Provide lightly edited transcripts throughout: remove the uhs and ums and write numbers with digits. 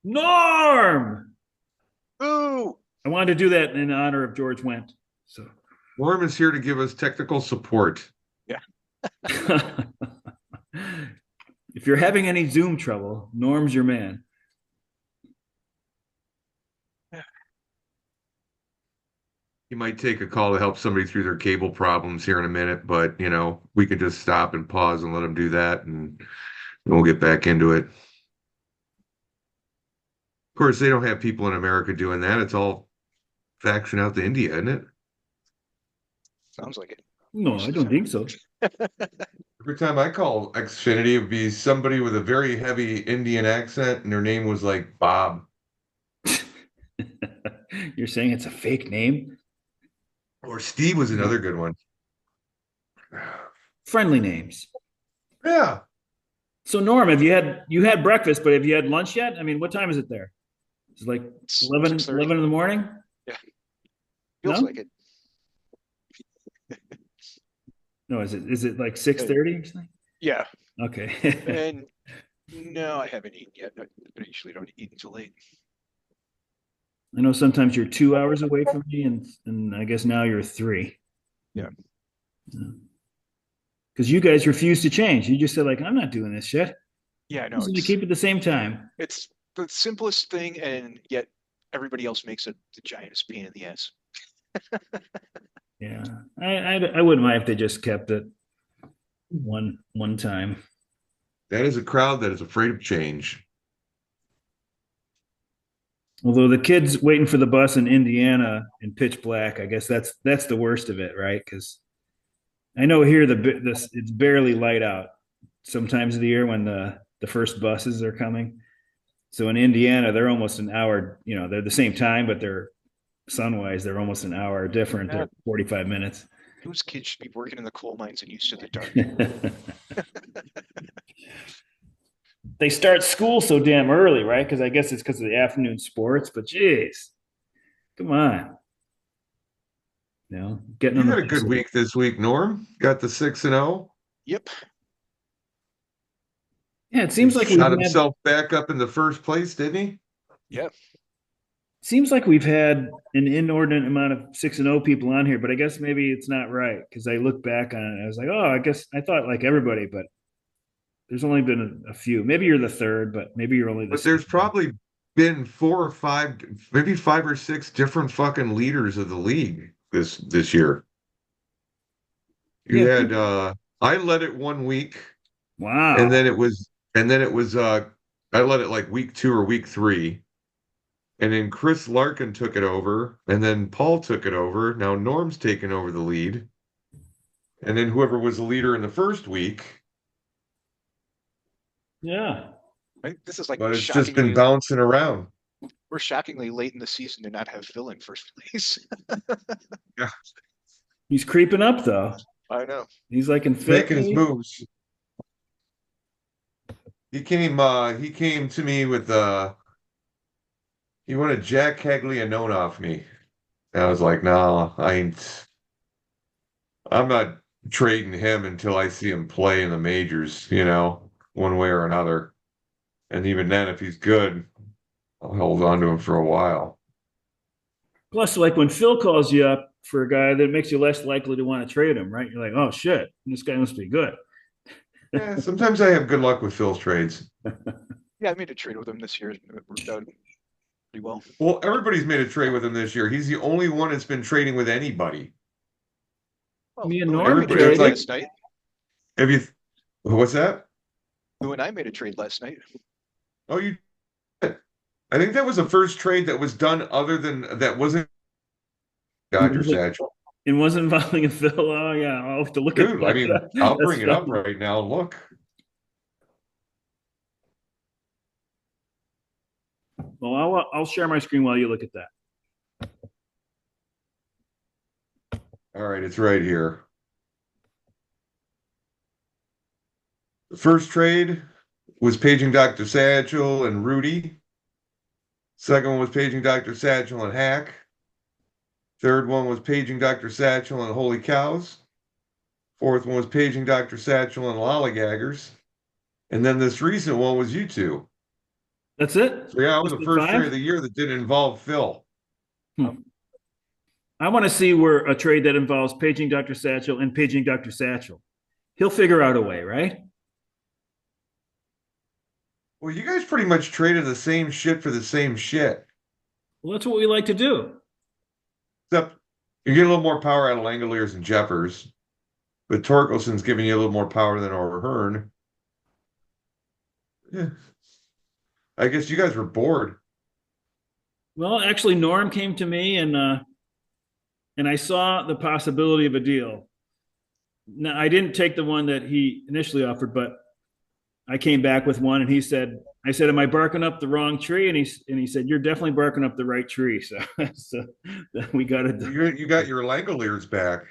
Norm. Ooh, I wanted to do that in honor of George Wendt. So, Norm is here to give us technical support. yeah. if you're having any Zoom trouble, Norm's your man. He might take a call to help somebody through their cable problems here in a minute, but we could just stop and pause and let him do that, and we'll get back into it. Of course, they don't have people in America doing that. It's all faction out to India, isn't it? Sounds like it. No, I don't think so. Every time I call Xfinity, it would be somebody with a very heavy Indian accent, and their name was like Bob. You're saying it's a fake name? Or Steve was another good one. Friendly names. Yeah. So Norm, have you had breakfast, but have you had lunch yet? I mean, what time is it there? It's like It's 11, 6:30. 11 in the morning? Yeah, feels No? like it. No, is it like Uh, 6:30 or something? yeah, Okay. and no, I haven't eaten yet. I usually don't eat until late. I know sometimes you're 2 hours away from me, and I guess now you're three. Yeah, Because you guys refuse to change. You just said, like, I'm not doing this shit. yeah, I'm no, just gonna keep it the same time. it's the simplest thing, and yet everybody else makes it the giantest pain in the ass. Yeah. I wouldn't mind if they just kept it one time. That is a crowd that is afraid of change. Although the kids waiting for the bus in Indiana in pitch black, I guess that's the worst of it, right? Because I know here this it's barely light out sometimes of the year when the first buses are coming. So in Indiana, they're almost an hour. They're the same time, but they're sunwise. They're almost an hour different. Yeah, They're 45 minutes. those kids should be working in the coal mines and used to the dark. They start school so damn early, right? Because I guess it's because of the afternoon sports. But geez, come on, getting You on the had a good bus. week this week, Norm. Got the 6-0. Yep. Yeah, it He seems like we've shot had himself back up in the first place, didn't he? Yep. seems like we've had an inordinate amount of 6-0 people on here, but I guess maybe it's not right because I look back on it. I was like, oh, I guess I thought like everybody, but there's only been a few. Maybe you're the third, but maybe you're only the But there's second. probably been 4 or 5, maybe 5 or 6 different fucking leaders of the league this year. You Yeah. had I led it one week, and Wow. then it was I led it like week 2 or week 3. And then Chris Larkin took it over, and then Paul took it over. Now Norm's taken over the lead. And then whoever was the leader in the first week, Yeah. This is like but it's just been shockingly, bouncing around. we're shockingly late in the season to not have Phil in first place. Yeah, He's creeping up though. I know. He's like in he's fifth, making his maybe. moves. He came to me with he wanted Jack Caglianone off me. And I was like, no, I'm not trading him until I see him play in the majors, one way or another. And even then, if he's good, I'll hold on to him for a while. Plus, like when Phil calls you up for a guy, that makes you less likely to want to trade him, right? You're like, oh shit, this guy must be good. Yeah, sometimes I have good luck with Phil's trades. Yeah, I made a trade with him this year. It worked out pretty well. Well, everybody's made a trade with him this year. He's the only one that's been trading with anybody. Well, Me and Lou and I Norm made a Everybody, it's trade traded. like, last night. have you, what's that? Lou and I made a trade last night. Oh, you did. I think that was the first trade that was done other than that wasn't Dr. Satchel. It wasn't involving a Phil. Oh yeah, I'll have to look at Dude, I mean, that. I'll That's bring it up funny. right now. Look. Well, I'll share my screen while you look at that. All right, it's right here. The first trade was paging Dr. Satchel and Rudy. Second one was paging Dr. Satchel and Hack. Third one was paging Dr. Satchel and Holy Cows. Fourth one was paging Dr. Satchel and Lollygaggers. And then this recent one was you two. That's it? So yeah, it was Just the the first trade of five? the year that didn't involve Phil. Hmm. I want to see where a trade that involves paging Dr. Satchel and paging Dr. Satchel. He'll figure out a way, right? Well, you guys pretty much traded the same shit for the same shit. Well, that's what we like to do. Except you get a little more power out of Langoliers and Jeffers, but Torkelson's giving you a little more power than O'Hearn. Yeah. I guess you guys were bored. Well, actually, Norm came to me and I saw the possibility of a deal. Now, I didn't take the one that he initially offered, but I came back with one, and he said, "I said, am I barking up the wrong tree?" And he said, "You're definitely barking up the right tree." So, so we got it. You got your Langoliers back.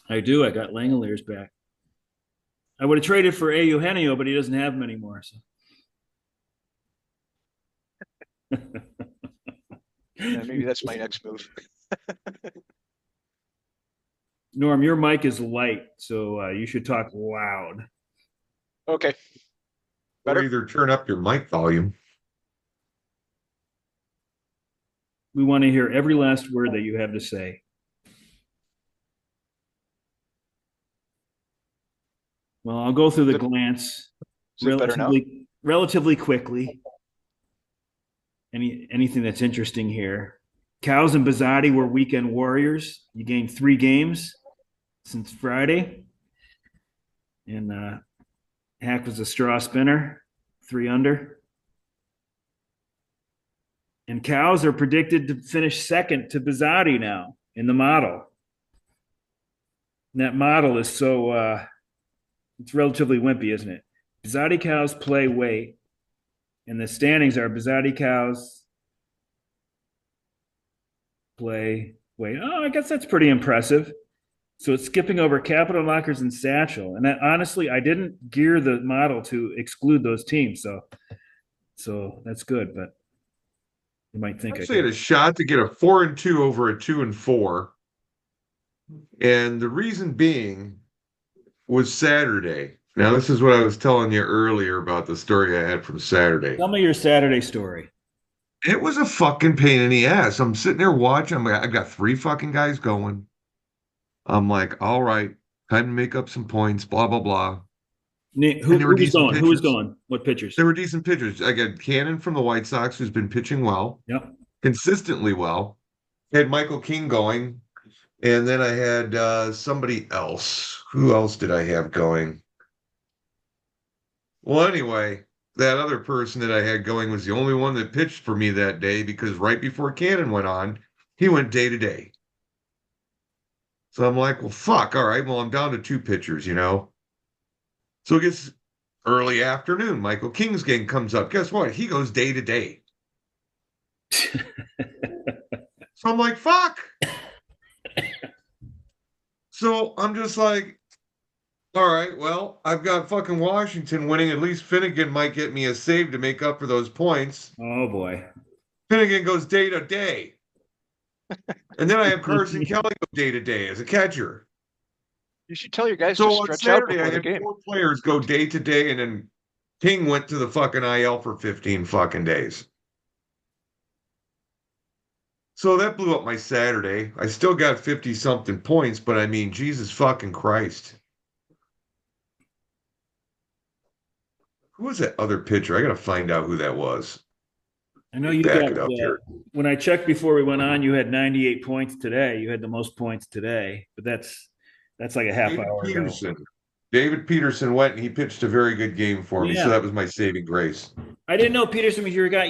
I do. I got Langoliers back. I would have traded for A. Eugenio, but he doesn't have them anymore. So. Maybe that's my next move. Norm, your mic is light, so you should talk loud. Okay. Or Better? either turn up your mic volume. We want to hear every last word that you have to say. Well, I'll go through the glance Is it better now? relatively quickly. Anything that's interesting here. Cows and Bizzotti were weekend warriors. You gained 3 games since Friday. And Hack was a straw spinner, 3 under. And Cows are predicted to finish second to Bizzotti now in the model. And that model is so it's relatively wimpy, isn't it? Bizzotti Cows play weight, and the standings are Bizzotti Cows play weight. Oh, I guess that's pretty impressive. So it's skipping over Capital Lockers and Satchel. And that, honestly, I didn't gear the model to exclude those teams. So that's good, but you might think I Actually had could. a shot to get a 4-2 over a 2-4. And the reason being was Saturday. Now, this is what I was telling you earlier about the story I had from Saturday. Tell me your Saturday story. It was a fucking pain in the ass. I'm sitting there watching. I've got 3 fucking guys going. I'm like, all right, time to make up some points, blah, blah, blah. And they were Who was decent going? Who was pitchers. going? What pitchers? They were decent pitchers. I got Cannon from the White Sox, who's been pitching well, Yep. consistently well. Had Michael King going. And then I had somebody else. Who else did I have going? Well, anyway, that other person that I had going was the only one that pitched for me that day because right before Cannon went on, he went day to day. So I'm like, well, fuck. All right. Well, I'm down to 2 pitchers, you know? So it gets early afternoon. Michael King's game comes up. Guess what? He goes day to day. So I'm like, fuck. So I'm just like, all right, well, I've got fucking Washington winning. At least Finnegan might get me a save to make up for those points. Oh boy. Finnegan goes day to day. And then I have Carson Kelly go day to day as a catcher. You should tell your guys So to on stretch out Saturday, I before the had game. 4 players go day to day, and then King went to the fucking IL for 15 fucking days. So that blew up my Saturday. I still got 50 something points, but I mean, Jesus fucking Christ. Who was that other pitcher? I got to find out who that was. I know you Back got, it up here. when I checked before we went on, you had 98 points today. You had the most points today, but that's like a half David hour ago. Peterson. David Peterson went and he pitched a very good game for me. So Yeah. that was my saving grace. I didn't know Peterson was your guy.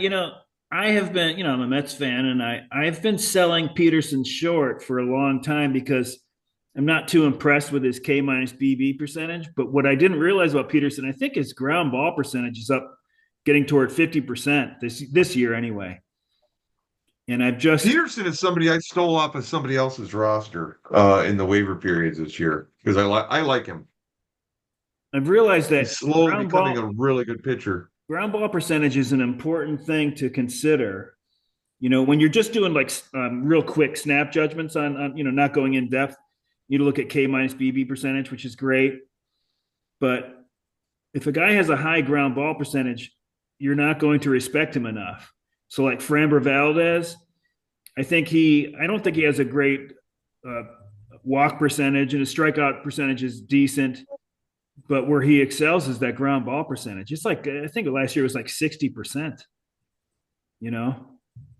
I have been, I'm a Mets fan, and I've been selling Peterson short for a long time because I'm not too impressed with his K minus BB percentage. But what I didn't realize about Peterson, I think his ground ball percentage is up, getting toward 50% this year anyway. And Peterson is somebody I stole off of somebody else's roster in the waiver periods this year because I like him. I've realized that He's slowly becoming a really good pitcher. ground ball percentage is an important thing to consider. When you're just doing like real quick snap judgments on not going in depth, you need to look at K minus BB percentage, which is great. But if a guy has a high ground ball percentage, you're not going to respect him enough. So like Framber Valdez, I don't think he has a great uh, walk percentage, and his strikeout percentage is decent. But where he excels is that ground ball percentage. It's like, I think last year was like 60%, you know?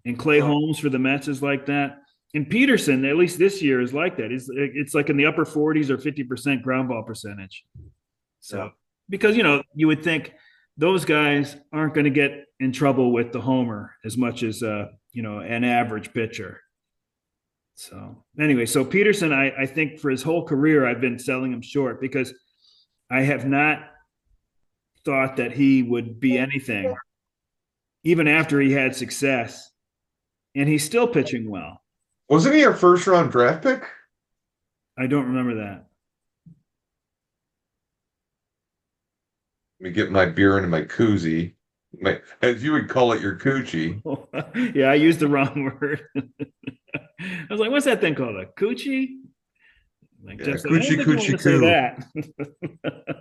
And Clay Well, Holmes for the Mets is like that. And Peterson, at least this year, is like that. It's like in the upper 40s or 50% ground ball percentage. yeah. So, because, you would think those guys aren't going to get in trouble with the homer as much as, an average pitcher. So, anyway, so Peterson, I think for his whole career, I've been selling him short because I have not thought that he would be anything, even after he had success. And he's still pitching well. Wasn't he our first round draft pick? I don't remember that. Let me get my beer into my koozie. As you would call it, your coochie. Yeah, I used the wrong word. I was like, what's that thing called? A coochie? Like, Yeah, just like, I don't coochie, think you want coochie, to say coo.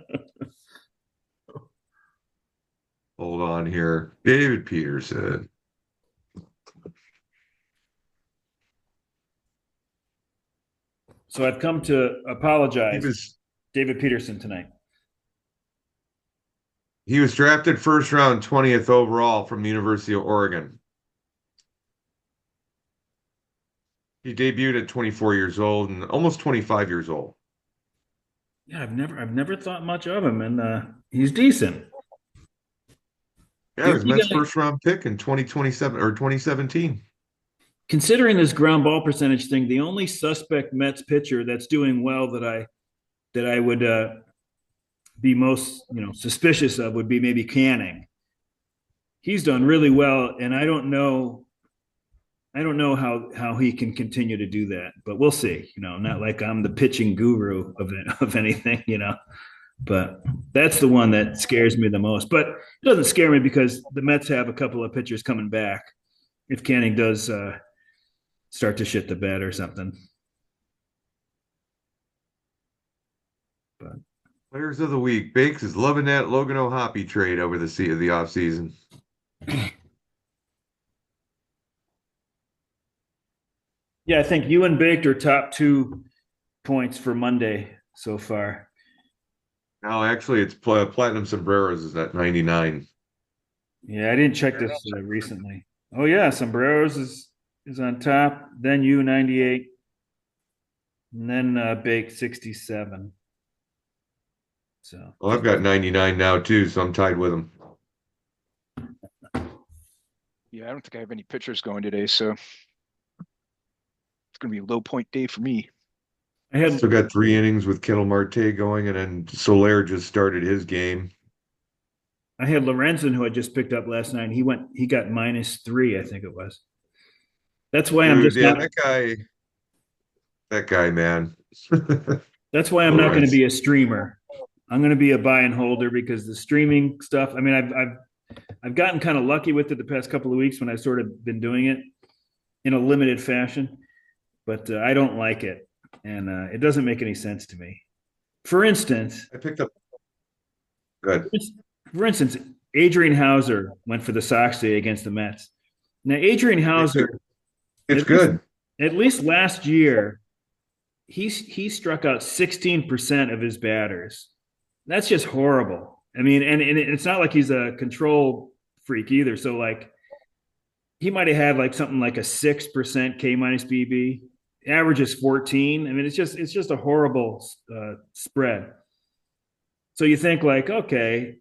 that. Hold on here. David Peterson. So I've come to He apologize, was David Peterson, tonight. he was drafted first round 20th overall from the University of Oregon. He debuted at 24 years old and almost 25 years old. Yeah, I've never thought much of him, and he's decent. Yeah, The he was only Mets guy, first round pick in 2027 or 2017. considering this ground ball percentage thing, the only suspect Mets pitcher that's doing well that I would be most suspicious of would be maybe Canning. He's done really well, and I don't know how he can continue to do that, but we'll see. Not like I'm the pitching guru of anything. But that's the one that scares me the most. But it doesn't scare me because the Mets have a couple of pitchers coming back if Canning does start to shit the bed or something. But Players of the week. Bakes is loving that Logan O'Hoppe trade over the sea of the offseason. yeah, I think you and Baked are top 2 points for Monday so far. No, actually, it's Platinum Sombreros is at 99. Yeah, I didn't check this recently. Oh yeah, Sombreros is on top. Then you 98, and then Baked 67. So Well, I've got 99 now too, so I'm tied with him. Yeah, I don't think I have any pitchers going today, so it's going to be a low point day for me. I had Still got 3 innings with Kettle Marte going, and then Soler just started his game. I had Lorenzen, who I just picked up last night. He got -3, I think it was. That's why I'm Dude, just yeah, not. that guy, man. That's why I'm not going to Lorenz. be a streamer. I'm going to be a buy and holder because the streaming stuff. I mean, I've gotten kind of lucky with it the past couple of weeks when I've sort of been doing it in a limited fashion, but I don't like it, and it doesn't make any sense to me. For instance, I picked up good. for instance, Adrian Hauser went for the Sox today against the Mets. Now, Adrian Hauser, It's at least, good. at least last year, he struck out 16% of his batters. That's just horrible. I mean, and it's not like he's a control freak either. So like he might have had like something like a 6% K minus BB. Average is 14. I mean, it's just a horrible spread. So you think like, okay,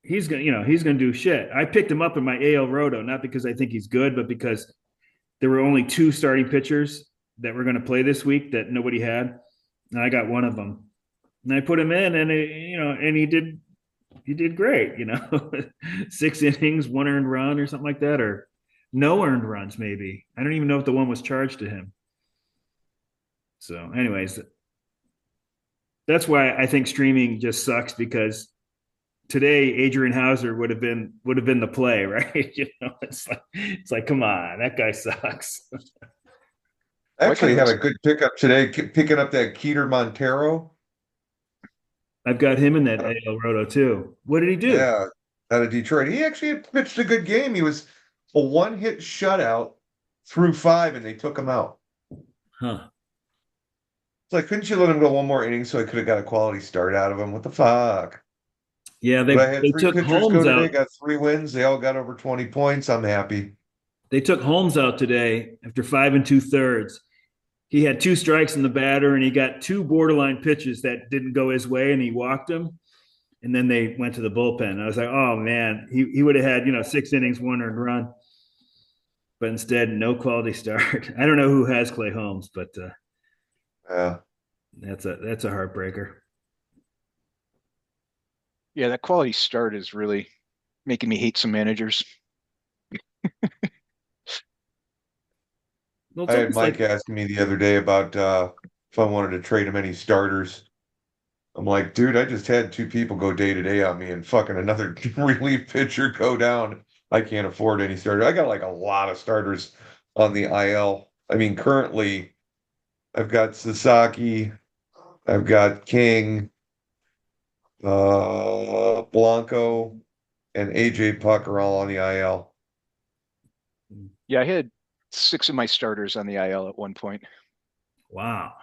he's gonna do shit. I picked him up in my AL Roto, not because I think he's good, but because there were only 2 starting pitchers that were going to play this week that nobody had, and I got one of them. And I put him in, and he did great. 6 innings, 1 earned run or something like that, or no earned runs maybe. I don't even know if the one was charged to him. So, anyways, that's why I think streaming just sucks because today Adrian Hauser would have been the play, right? It's like come on, that guy sucks. I Why actually can't had we? a good pickup today, picking up that Keeter Montero. I've got him in that Uh, AL Roto too. What did he do? Yeah, out of Detroit. He actually had pitched a good game. He was a one-hit shutout through five, and they took him out. Huh. It's like, couldn't you let him go one more inning so I could have got a quality start out of him? What the fuck? Yeah, But I had they three took pitchers go Holmes today, out. got 3 wins. They all got over 20 points. I'm happy. They took Holmes out today after 5 2/3. He had two strikes in the batter, and he got two borderline pitches that didn't go his way, and he walked them. And then they went to the bullpen. I was like, oh man, he would have had 6 innings, 1 earned run, but instead, no quality start. I don't know who has Clay Holmes, but Yeah. that's a heartbreaker. Yeah, that quality start is really making me hate some managers. Well, I it's had almost Mike like asking me the other day about if I wanted to trade him any starters. I'm like, dude, I just had two people go day to day on me and fucking another relief pitcher go down. I can't afford any starters. I got like a lot of starters on the IL. I mean, currently I've got Sasaki, I've got King, Blanco, and AJ Puck are all on the IL. Yeah, I had 6 of my starters on the IL at one point, wow.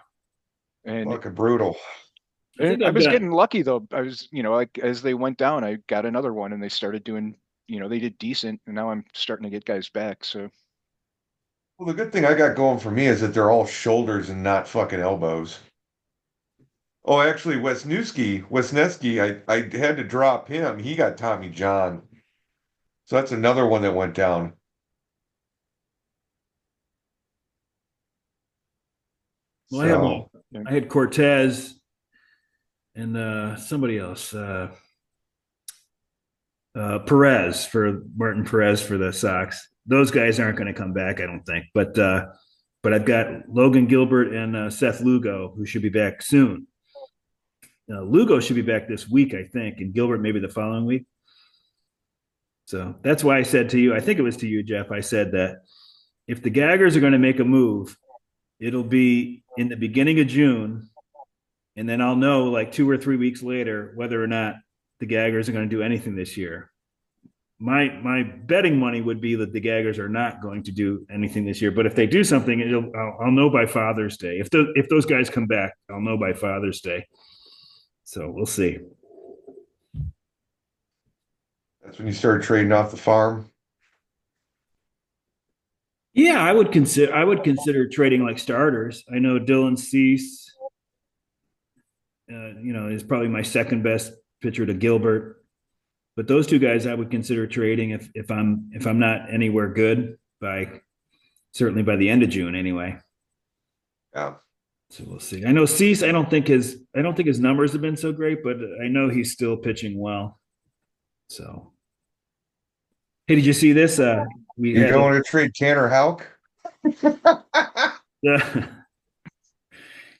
and Fucking brutal. I think I I've was got getting lucky though. I was, like as they went down, I got another one, and they started doing, they did decent, and now I'm starting to get guys back. So Well, the good thing I got going for me is that they're all shoulders and not fucking elbows. Oh, actually, Wesneski, I had to drop him. He got Tommy John. So that's another one that went down. well, I have So yeah, I had Cortez and somebody else, Perez for Martin Perez for the Sox. Those guys aren't going to come back, I don't think. But I've got Logan Gilbert and Seth Lugo who should be back soon. Lugo should be back this week, I think, and Gilbert maybe the following week. So that's why I said to you, I think it was to you, Jeff. I said that if the Gaggers are going to make a move, it'll be in the beginning of June, and then I'll know like 2 or 3 weeks later whether or not the Gaggers are going to do anything this year. My betting money would be that the Gaggers are not going to do anything this year. But if they do something, I'll know by Father's Day. If those guys come back, I'll know by Father's Day. So we'll see. that's when you start trading off the farm. Yeah, I would consider trading like starters. I know Dylan Cease, is probably my second best pitcher to Gilbert. But those two guys I would consider trading if I'm not anywhere good by certainly by the end of June anyway. Yeah. So we'll see. I know Cease. I don't think his numbers have been so great, but I know he's still pitching well. So hey, did you see this? We You had don't want to trade Tanner Houck? you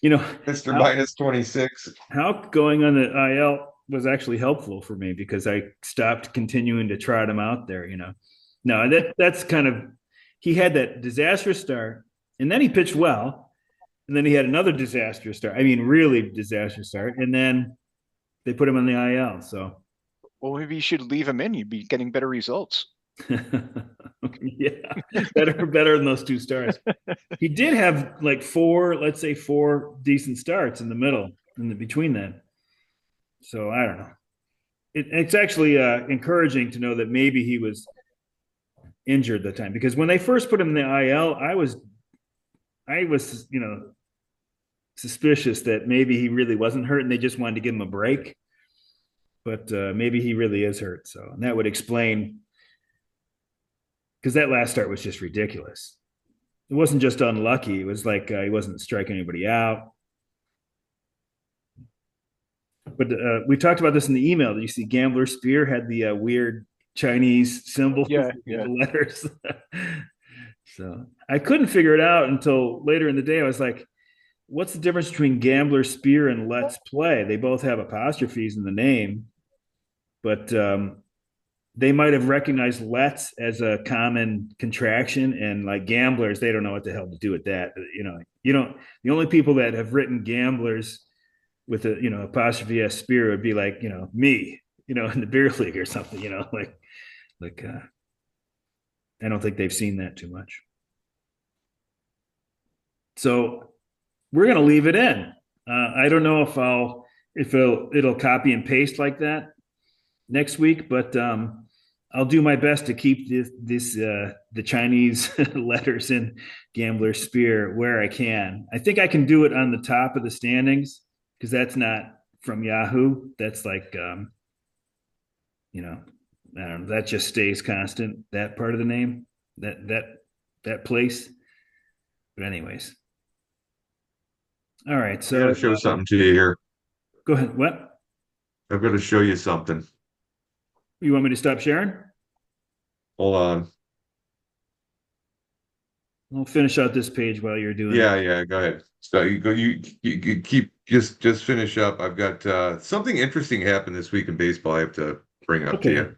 know Mr. how Minus 26. how going on the IL was actually helpful for me because I stopped continuing to trot him out there. No, that's kind of he had that disastrous start, and then he pitched well, and then he had another disastrous start. I mean, really disastrous start, and then they put him on the IL. So well, maybe you should leave him in. You'd be getting better results. yeah, better than those two starts. He did have like four, let's say four decent starts in the middle, in the between that. So I don't know. It's actually encouraging to know that maybe he was injured the time because when they first put him in the IL, I was suspicious that maybe he really wasn't hurt and they just wanted to give him a break. But maybe he really is hurt. So and that would explain because that last start was just ridiculous. It wasn't just unlucky. It was like he wasn't striking anybody out. But we talked about this in the email. You see, Gambler Spear had the weird Chinese symbols, Yeah, the yeah. letters. So I couldn't figure it out until later in the day. I was like, what's the difference between Gambler Spear and Let's Play? They both have apostrophes in the name, but they might have recognized Let's as a common contraction, and like gamblers, they don't know what the hell to do with that. You don't. The only people that have written gamblers with a apostrophe s spear would be like me. in the beer league or something, like I don't think they've seen that too much. So we're gonna leave it in. I don't know if it'll copy and paste like that next week, but I'll do my best to keep the Chinese letters in Gambler Spear where I can. I think I can do it on the top of the standings because that's not from Yahoo. That's like you know, I don't know, that just stays constant, that part of the name, that place. But anyways. All right. I gotta So show something to you here. go ahead. What? I'm gonna show you something. You want me to stop sharing? Hold on. I'll finish out this page while you're doing Yeah, that. yeah, go ahead. So you go you keep just finish up. I've got something interesting happened this week in baseball I have to bring up to Okay. you.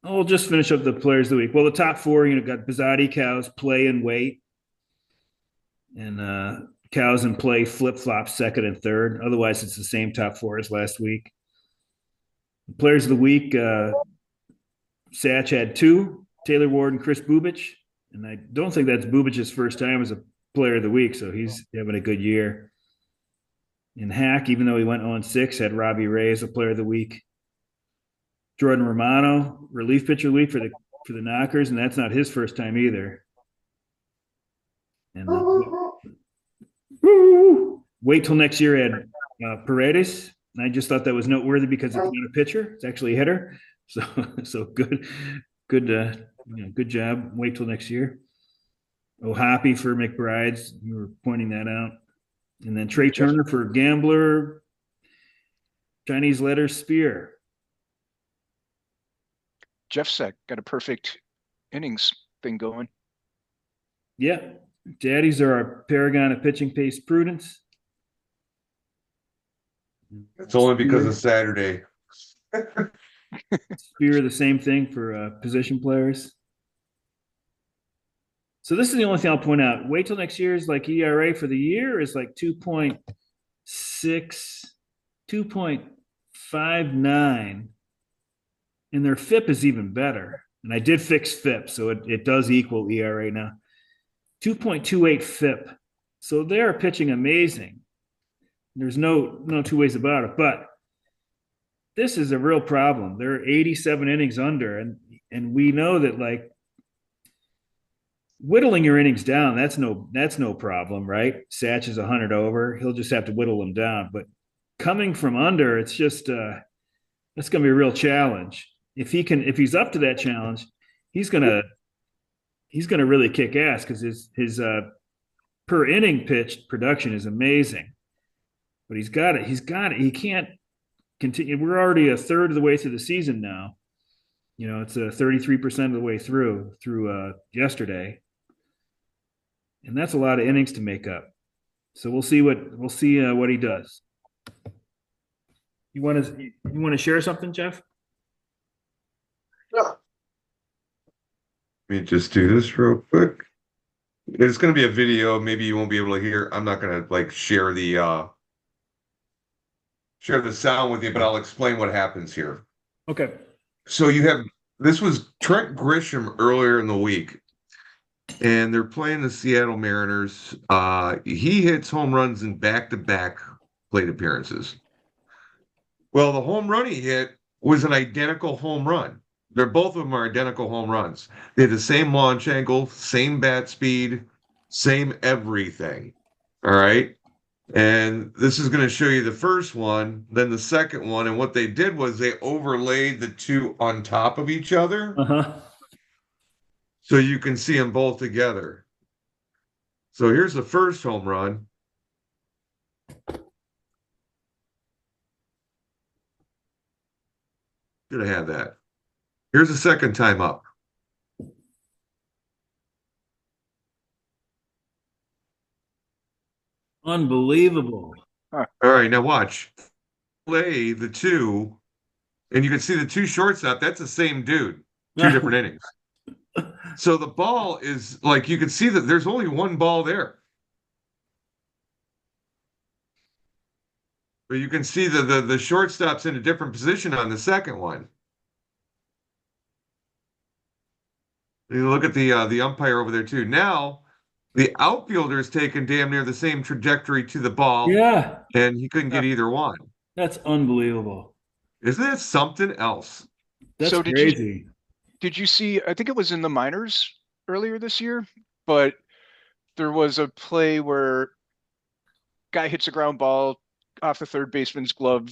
I'll just finish up the players of the week. Well, the top four, got Bizzotti, Cows, Play, and Wait. And Cows and Play flip flop second and third. Otherwise, it's the same top four as last week. Players of the week, Satch had two, Taylor Ward and Chris Bubich. And I don't think that's Bubich's first time as a player of the week, so he's having a good year. And Hack, even though he went 0-6, had Robbie Ray as a player of the week. Jordan Romano, relief pitcher of the week for the Knockers, and that's not his first time either. And wait till next year at Paredes. And I just thought that was noteworthy because it's not a pitcher; it's actually a hitter. So good, good job. Wait till next year. Oh, happy for McBride's. You were pointing that out. And then Trey Jeff, Turner for Gambler, Chinese letter Spear. Jeff Sack got a perfect innings thing going. Yeah. Daddies are our paragon of pitching pace prudence. It's only because of Saturday. Spear, the same thing for position players. So this is the only thing I'll point out. Wait till next year's like ERA for the year is like 2.6, 2.59. And their FIP is even better. And I did fix FIP, so it does equal ERA now. 2.28 FIP. So they are pitching amazing. There's no two ways about it. But this is a real problem. They're 87 innings under, and we know that like whittling your innings down, that's no problem, right? Satch is 100 over. He'll just have to whittle them down. But coming from under, it's just that's going to be a real challenge. If he's up to that challenge, he's gonna really kick ass because his per inning pitched production is amazing. But he's got it. He can't continue. We're already a third of the way through the season now. It's a 33% of the way through yesterday, and that's a lot of innings to make up. So we'll see what he does. You want to share something, Jeff? Yeah. Let me just do this real quick. It's going to be a video. Maybe you won't be able to hear. I'm not going to like share the sound with you, but I'll explain what happens here. Okay. So this was Trent Grisham earlier in the week, and they're playing the Seattle Mariners. He hits home runs in back-to-back plate appearances. Well, the home run he hit was an identical home run. Both of them are identical home runs. They had the same launch angle, same bat speed, same everything. All right. And this is going to show you the first one, then the second one. And what they did was they overlaid the two on top of each other. Uh-huh. So you can see them both together. So here's the first home run. Should have had that. Here's the second time up. Unbelievable. All right, now watch. Play the two, and you can see the two shortstop. That's the same dude, two different innings. So the ball is like you can see that there's only one ball there. But you can see the shortstop's in a different position on the second one. You look at the umpire over there too. Now the outfielder is taking damn near the same trajectory to the ball, Yeah, and he couldn't get either one. that's unbelievable. Isn't that something else? That's So crazy. did you see, I think it was in the minors earlier this year, but there was a play where guy hits a ground ball off the third baseman's glove,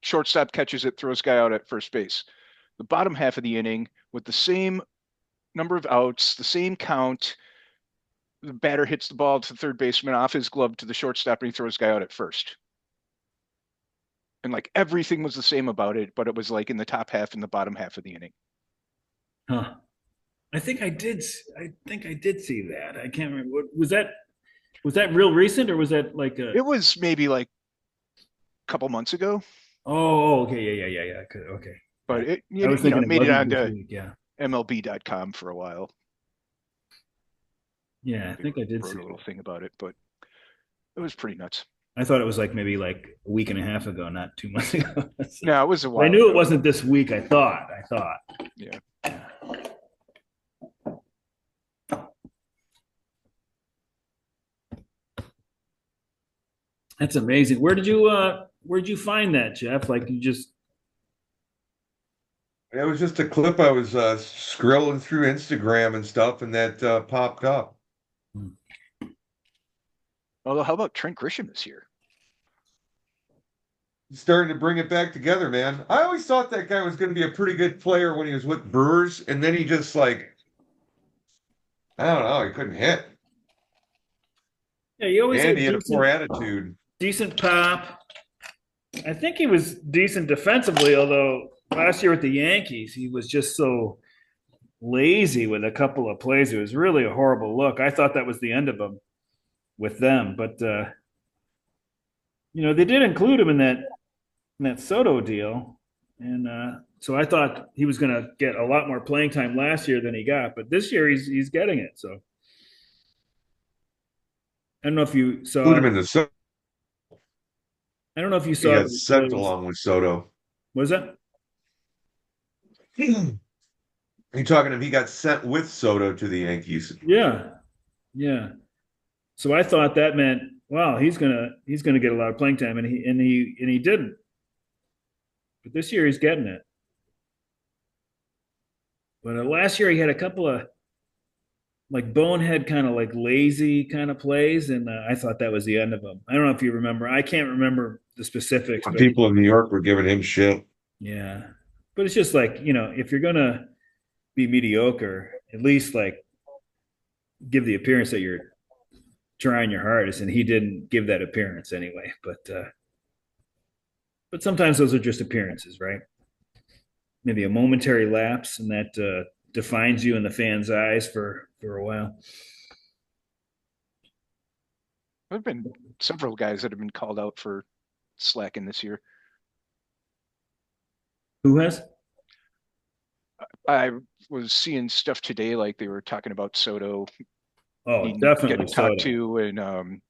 shortstop catches it, throws guy out at first base. The bottom half of the inning, with the same number of outs, the same count, the batter hits the ball to the third baseman off his glove to the shortstop, and he throws guy out at first. And like everything was the same about it, but it was like in the top half and the bottom half of the inning. Huh. I think I did. I think I did see that. I can't remember. What was that? Was that real recent or was that like a? It was maybe like a couple months ago, Oh, okay, yeah. Okay, but yeah. it I was you know thinking it it made it wasn't this onto week. Yeah, MLB.com for a while. yeah. I They think I did wrote see a little that. thing about it, but it was pretty nuts. I thought it was like maybe like a week and a half ago, not 2 months ago. No, it was a I while knew it ago. wasn't this week. I thought. I thought. Yeah. That's amazing. Where'd you find that, Jeff? Like you just It was just a clip I was scrolling through Instagram and stuff, and that popped up. Although, how about Trent Grisham this year? Starting to bring it back together, man. I always thought that guy was going to be a pretty good player when he was with Brewers, and then he just like I don't know, he couldn't hit, yeah, you always and he had had a poor attitude. decent pop. I think he was decent defensively, although last year with the Yankees, he was just so lazy with a couple of plays. It was really a horrible look. I thought that was the end of him with them, but they did include him in that Soto deal, and so I thought he was going to get a lot more playing time last year than he got, but this year he's getting it. So I don't know if you Put saw. him in the I don't know if you he saw got those sent plays. along with Soto. What was that? You talking to him? He got sent with Soto to the Yankees. Yeah, yeah. So I thought that meant, wow, he's gonna get a lot of playing time, and he didn't. But this year he's getting it. But last year he had a couple of like bonehead kind of like lazy kind of plays, and I thought that was the end of him. I don't know if you remember. I can't remember the specifics, but People in New York were giving him shit. yeah. But it's just like if you're gonna be mediocre, at least like give the appearance that you're trying your hardest, and he didn't give that appearance anyway. But sometimes those are just appearances, right? Maybe a momentary lapse, and that defines you in the fans' eyes for a while. There have been several guys that have been called out for slacking this year. Who has? I was seeing stuff today, like they were talking about Soto Oh, needing definitely getting talked Soto. to, and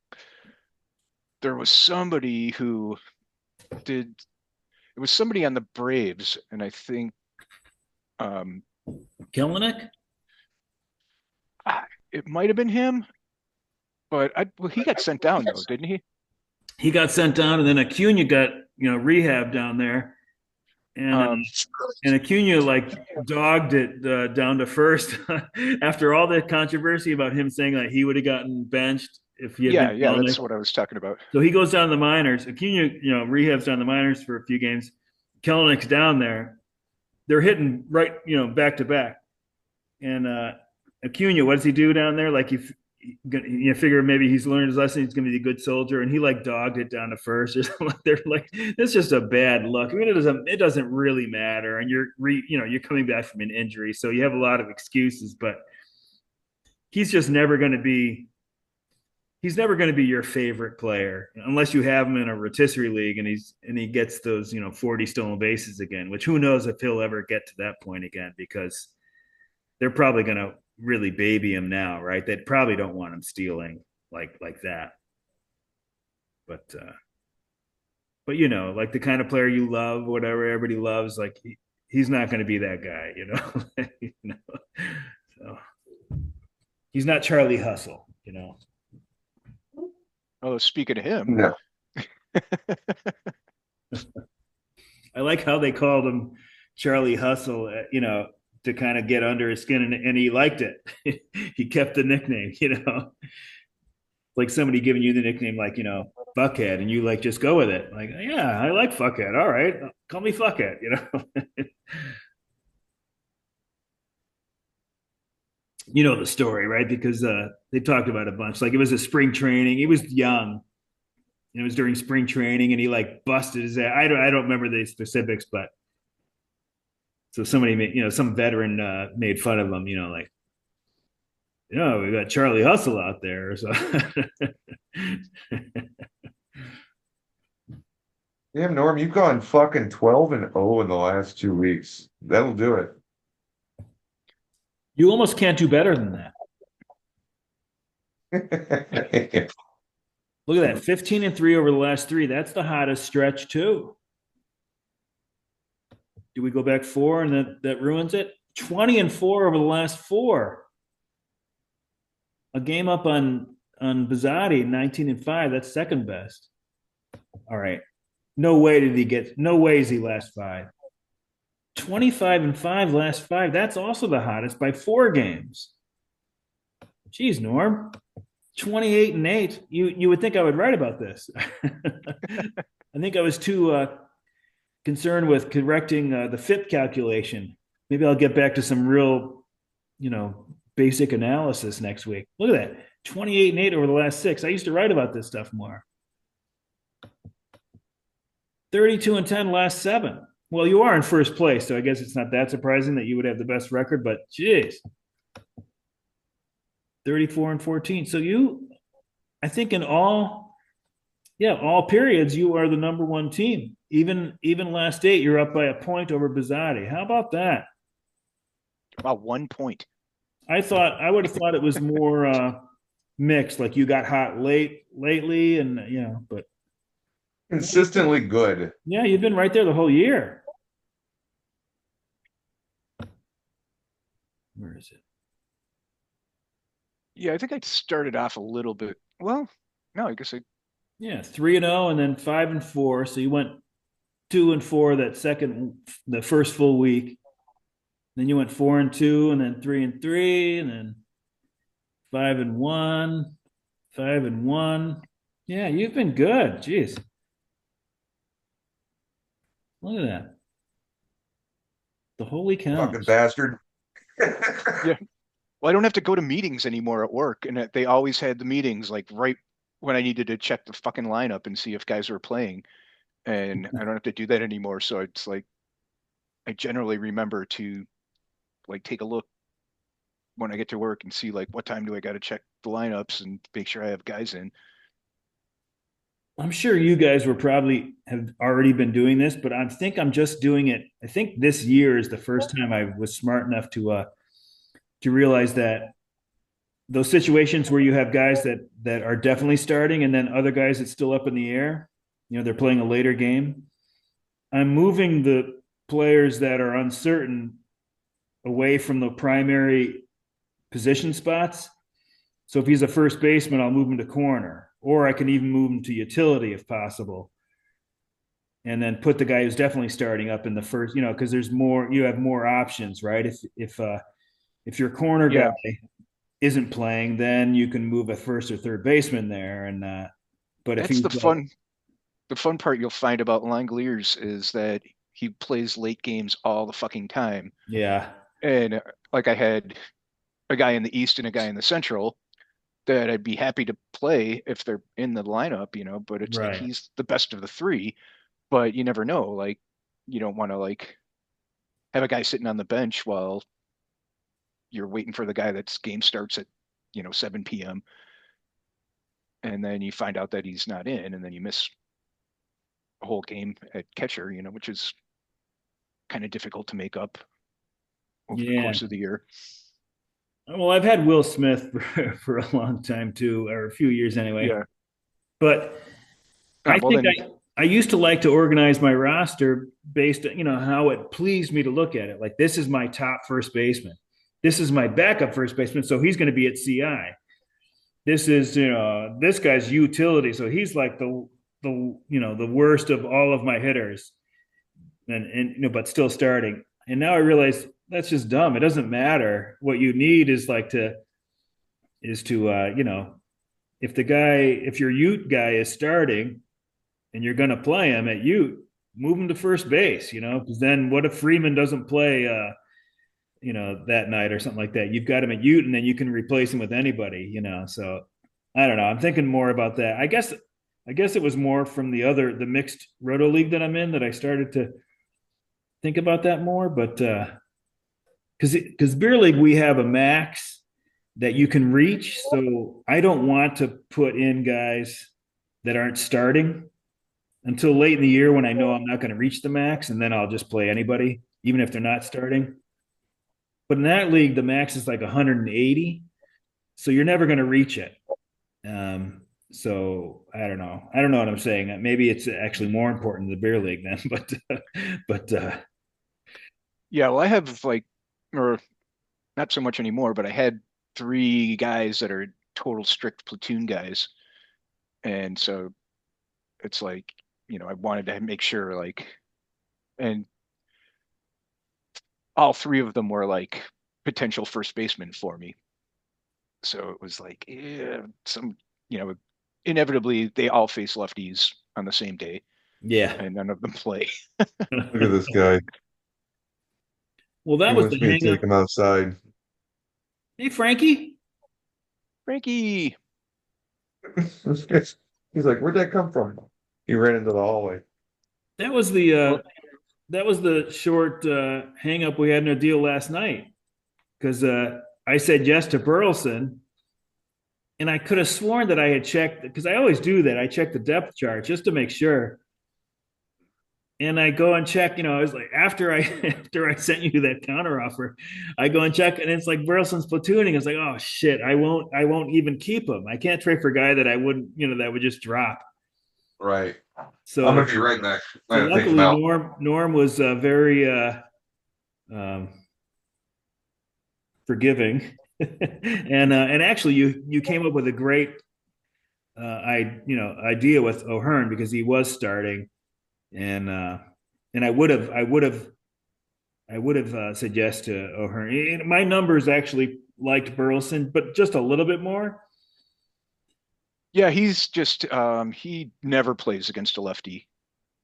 there was somebody who did. It was somebody on the Braves, and I think um, Kellenick? it might have been him, but well, he got sent down though, didn't he? He got sent down, and then Acuna got rehab down there, and Um, Acuna like dogged it down to first after all the controversy about him saying that he would have gotten benched if he had been yeah, Kellenick. that's what I was talking about. So he goes down to the minors. Acuna, rehabs down the minors for a few games. Kellenick's down there. They're hitting right, back to back. And Acuna, what does he do down there? Like you figure maybe he's learned his lesson. He's going to be a good soldier, and he like dogged it down to first or something. They're like, it's just a bad look. I mean, it doesn't really matter, and you're coming back from an injury, so you have a lot of excuses. But he's just never going to be. He's never going to be your favorite player unless you have him in a rotisserie league and he gets those 40 stolen bases again. Which who knows if he'll ever get to that point again because they're probably going to really baby him now, right? They probably don't want him stealing like that. But but like the kind of player you love, whatever everybody loves, like he's not going to be that guy, you know. So he's not Charlie Hustle. Oh, speaking of him, No. I like how they called him Charlie Hustle, to kind of get under his skin, and he liked it. He kept the nickname. Like somebody giving you the nickname, like, Fuckhead, and you like just go with it. Like, yeah, I like Fuckhead. All right, call me Fuckhead. You know the story, right? Because they talked about it a bunch. Like it was a spring training. He was young. And it was during spring training, and he like busted his ass. I don't remember the specifics, but so somebody made, some veteran made fun of him. Like, we got Charlie Hustle out there. So Damn, Norm, you've gone fucking 12-0 in the last 2 weeks. That'll do it. you almost can't do better than that. Look at that, 15-3 over the last three. That's the hottest stretch too. Do we go back four, and that ruins it? 20-4 over the last four. A game up on Bizzatti, 19-5. That's second best. All right. No way is he last five. 25-5 last five. That's also the hottest by 4 games. Geez, Norm. 28-8. You would think I would write about this. I think I was too concerned with correcting the FIP calculation. Maybe I'll get back to some real, basic analysis next week. Look at that. 28-8 over the last 6. I used to write about this stuff more. 32-10 last 7. Well, you are in first place, so I guess it's not that surprising that you would have the best record, but geez. 34-14. So I think in all periods, you are the number one team. Even last 8, you're up by a point over Bizzatti. How about that? about 1 point. I would have thought it was more mixed, like you got hot lately, and but Consistently good. yeah, you've been right there the whole year. Where is it? Yeah, I think I started off a little bit. Well, no, I guess I. Yeah, 3-0, and then 5-4. So you went 2-4 the first full week. Then you went 4-2, and then 3-3, and then 5-1, 5-1. Yeah, you've been good. Jeez, look at that. The holy Fucking cows. bastard. Yeah. Well, I don't have to go to meetings anymore at work, and they always had the meetings like right when I needed to check the fucking lineup and see if guys were playing, and I don't have to do that anymore. So it's like I generally remember to like take a look when I get to work and see like what time do I got to check the lineups and make sure I have guys in. I'm sure you guys were probably have already been doing this, but I think I'm just doing it. I think this year is the first time I was smart enough to realize that those situations where you have guys that are definitely starting, and then other guys that's still up in the air, they're playing a later game. I'm moving the players that are uncertain away from the primary position spots. So if he's a first baseman, I'll move him to corner, or I can even move him to utility if possible, and then put the guy who's definitely starting up in the first. Because you have more options, right? If your corner Yeah, guy isn't playing, then you can move a first or third baseman there, and but if that's he's the fun. The fun part you'll find about Langoliers is that he plays late games all the fucking time. yeah, And like I had a guy in the East and a guy in the Central that I'd be happy to play if they're in the lineup, but it's like right, he's the best of the three, but you never know. Like you don't want to like have a guy sitting on the bench while you're waiting for the guy that's game starts at 7 p.m. and then you find out that he's not in and then you miss a whole game at catcher, which is kind of difficult to make up over the yeah. course of the year. Well, I've had Will Smith for a long time too, or a few years anyway. Yeah. But Ah, I well think then I used to like to organize my roster based on, how it pleased me to look at it. Like, this is my top first baseman. This is my backup first baseman. So he's going to be at CI. This is, this guy's utility. So he's like the worst of all of my hitters but still starting. And now I realize that's just dumb. It doesn't matter. What you need is if your Ute guy is starting and you're going to play him at Ute, move him to first base, because then what if Freeman doesn't play, that night or something like that? You've got him at Ute and then you can replace him with anybody. So I don't know. I'm thinking more about that. I guess it was more from the mixed roto league that I'm in that I started to think about that more. But because beer league, we have a max that you can reach. So I don't want to put in guys that aren't starting until late in the year when I know I'm not going to reach the max, and then I'll just play anybody, even if they're not starting. But in that league, the max is like 180, so you're never going to reach it. So I don't know. I don't know what I'm saying. Maybe it's actually more important than the beer league then. But Yeah, well, I have like, or not so much anymore, but I had three guys that are total strict platoon guys. And so it's like, I wanted to make sure and all three of them were like potential first basemen for me. So it was like, yeah, inevitably they all face lefties on the same day yeah. and none of them play. Look at this guy. Well, He that was wants the me to hang up. take him outside. Hey, Frankie. Frankie. He's like, where'd that come from? He ran into the hallway. That was the Well, short hang up we had in a deal last night because I said yes to Burleson, and I could have sworn that I had checked because I always do that. I check the depth chart just to make sure, and I go and check. I was like after I after I sent you that counter offer, I go and check, and it's like Burleson's platooning. It's like, oh shit, I won't even keep him. I can't trade for a guy that I wouldn't, that would just drop. Right. I'm So gonna be right back. I so gotta take him luckily out. Norm was very um, forgiving, and actually you came up with a great idea with O'Hearn because he was starting, and I would have said yes to O'Hearn. My numbers actually liked Burleson, but just a little bit more. yeah, he's just he never plays against a lefty,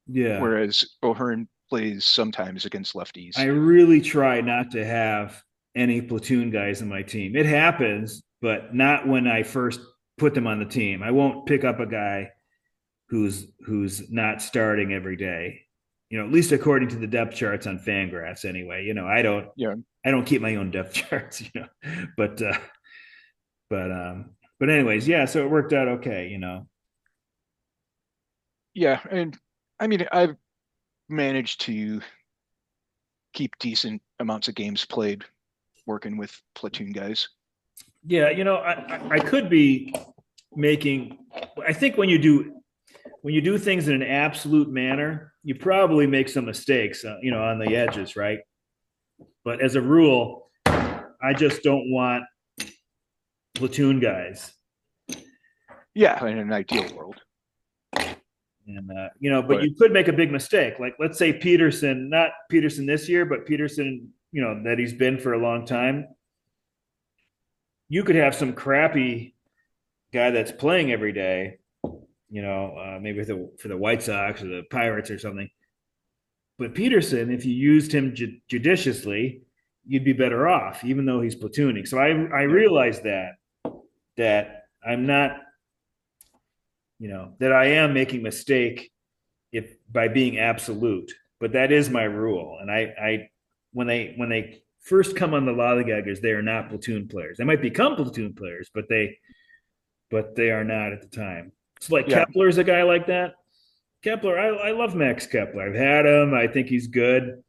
Yeah, whereas O'Hearn plays sometimes against I lefties. really try not to have any platoon guys in my team. It happens, but not when I first put them on the team. I won't pick up a guy who's not starting every day. At least according to the depth charts on Fangraphs anyway. Yeah, I don't keep my own depth charts. But but anyways, yeah, so it worked out okay. yeah, and I mean I've managed to keep decent amounts of games played working with platoon guys. Yeah, I could be making I think when you do things in an absolute manner, you probably make some mistakes, on the edges, right? But as a rule, I just don't want platoon guys. Yeah, in an ideal world. And but But you could make a big mistake. Like let's say Peterson, not Peterson this year, but Peterson, that he's been for a long time. You could have some crappy guy that's playing every day, maybe for the White Sox or the Pirates or something. But Peterson, if you used him judiciously, you'd be better off, even though he's platooning. So I yeah, realize that I'm not, that I am making mistake if by being absolute, but that is my rule. And I when they first come on the lollygaggers, they are not platoon players. They might become platoon players, but they are not at the time. So like yeah, Kepler's a guy like that. Kepler, I love Max Kepler. I've had him. I think he's good,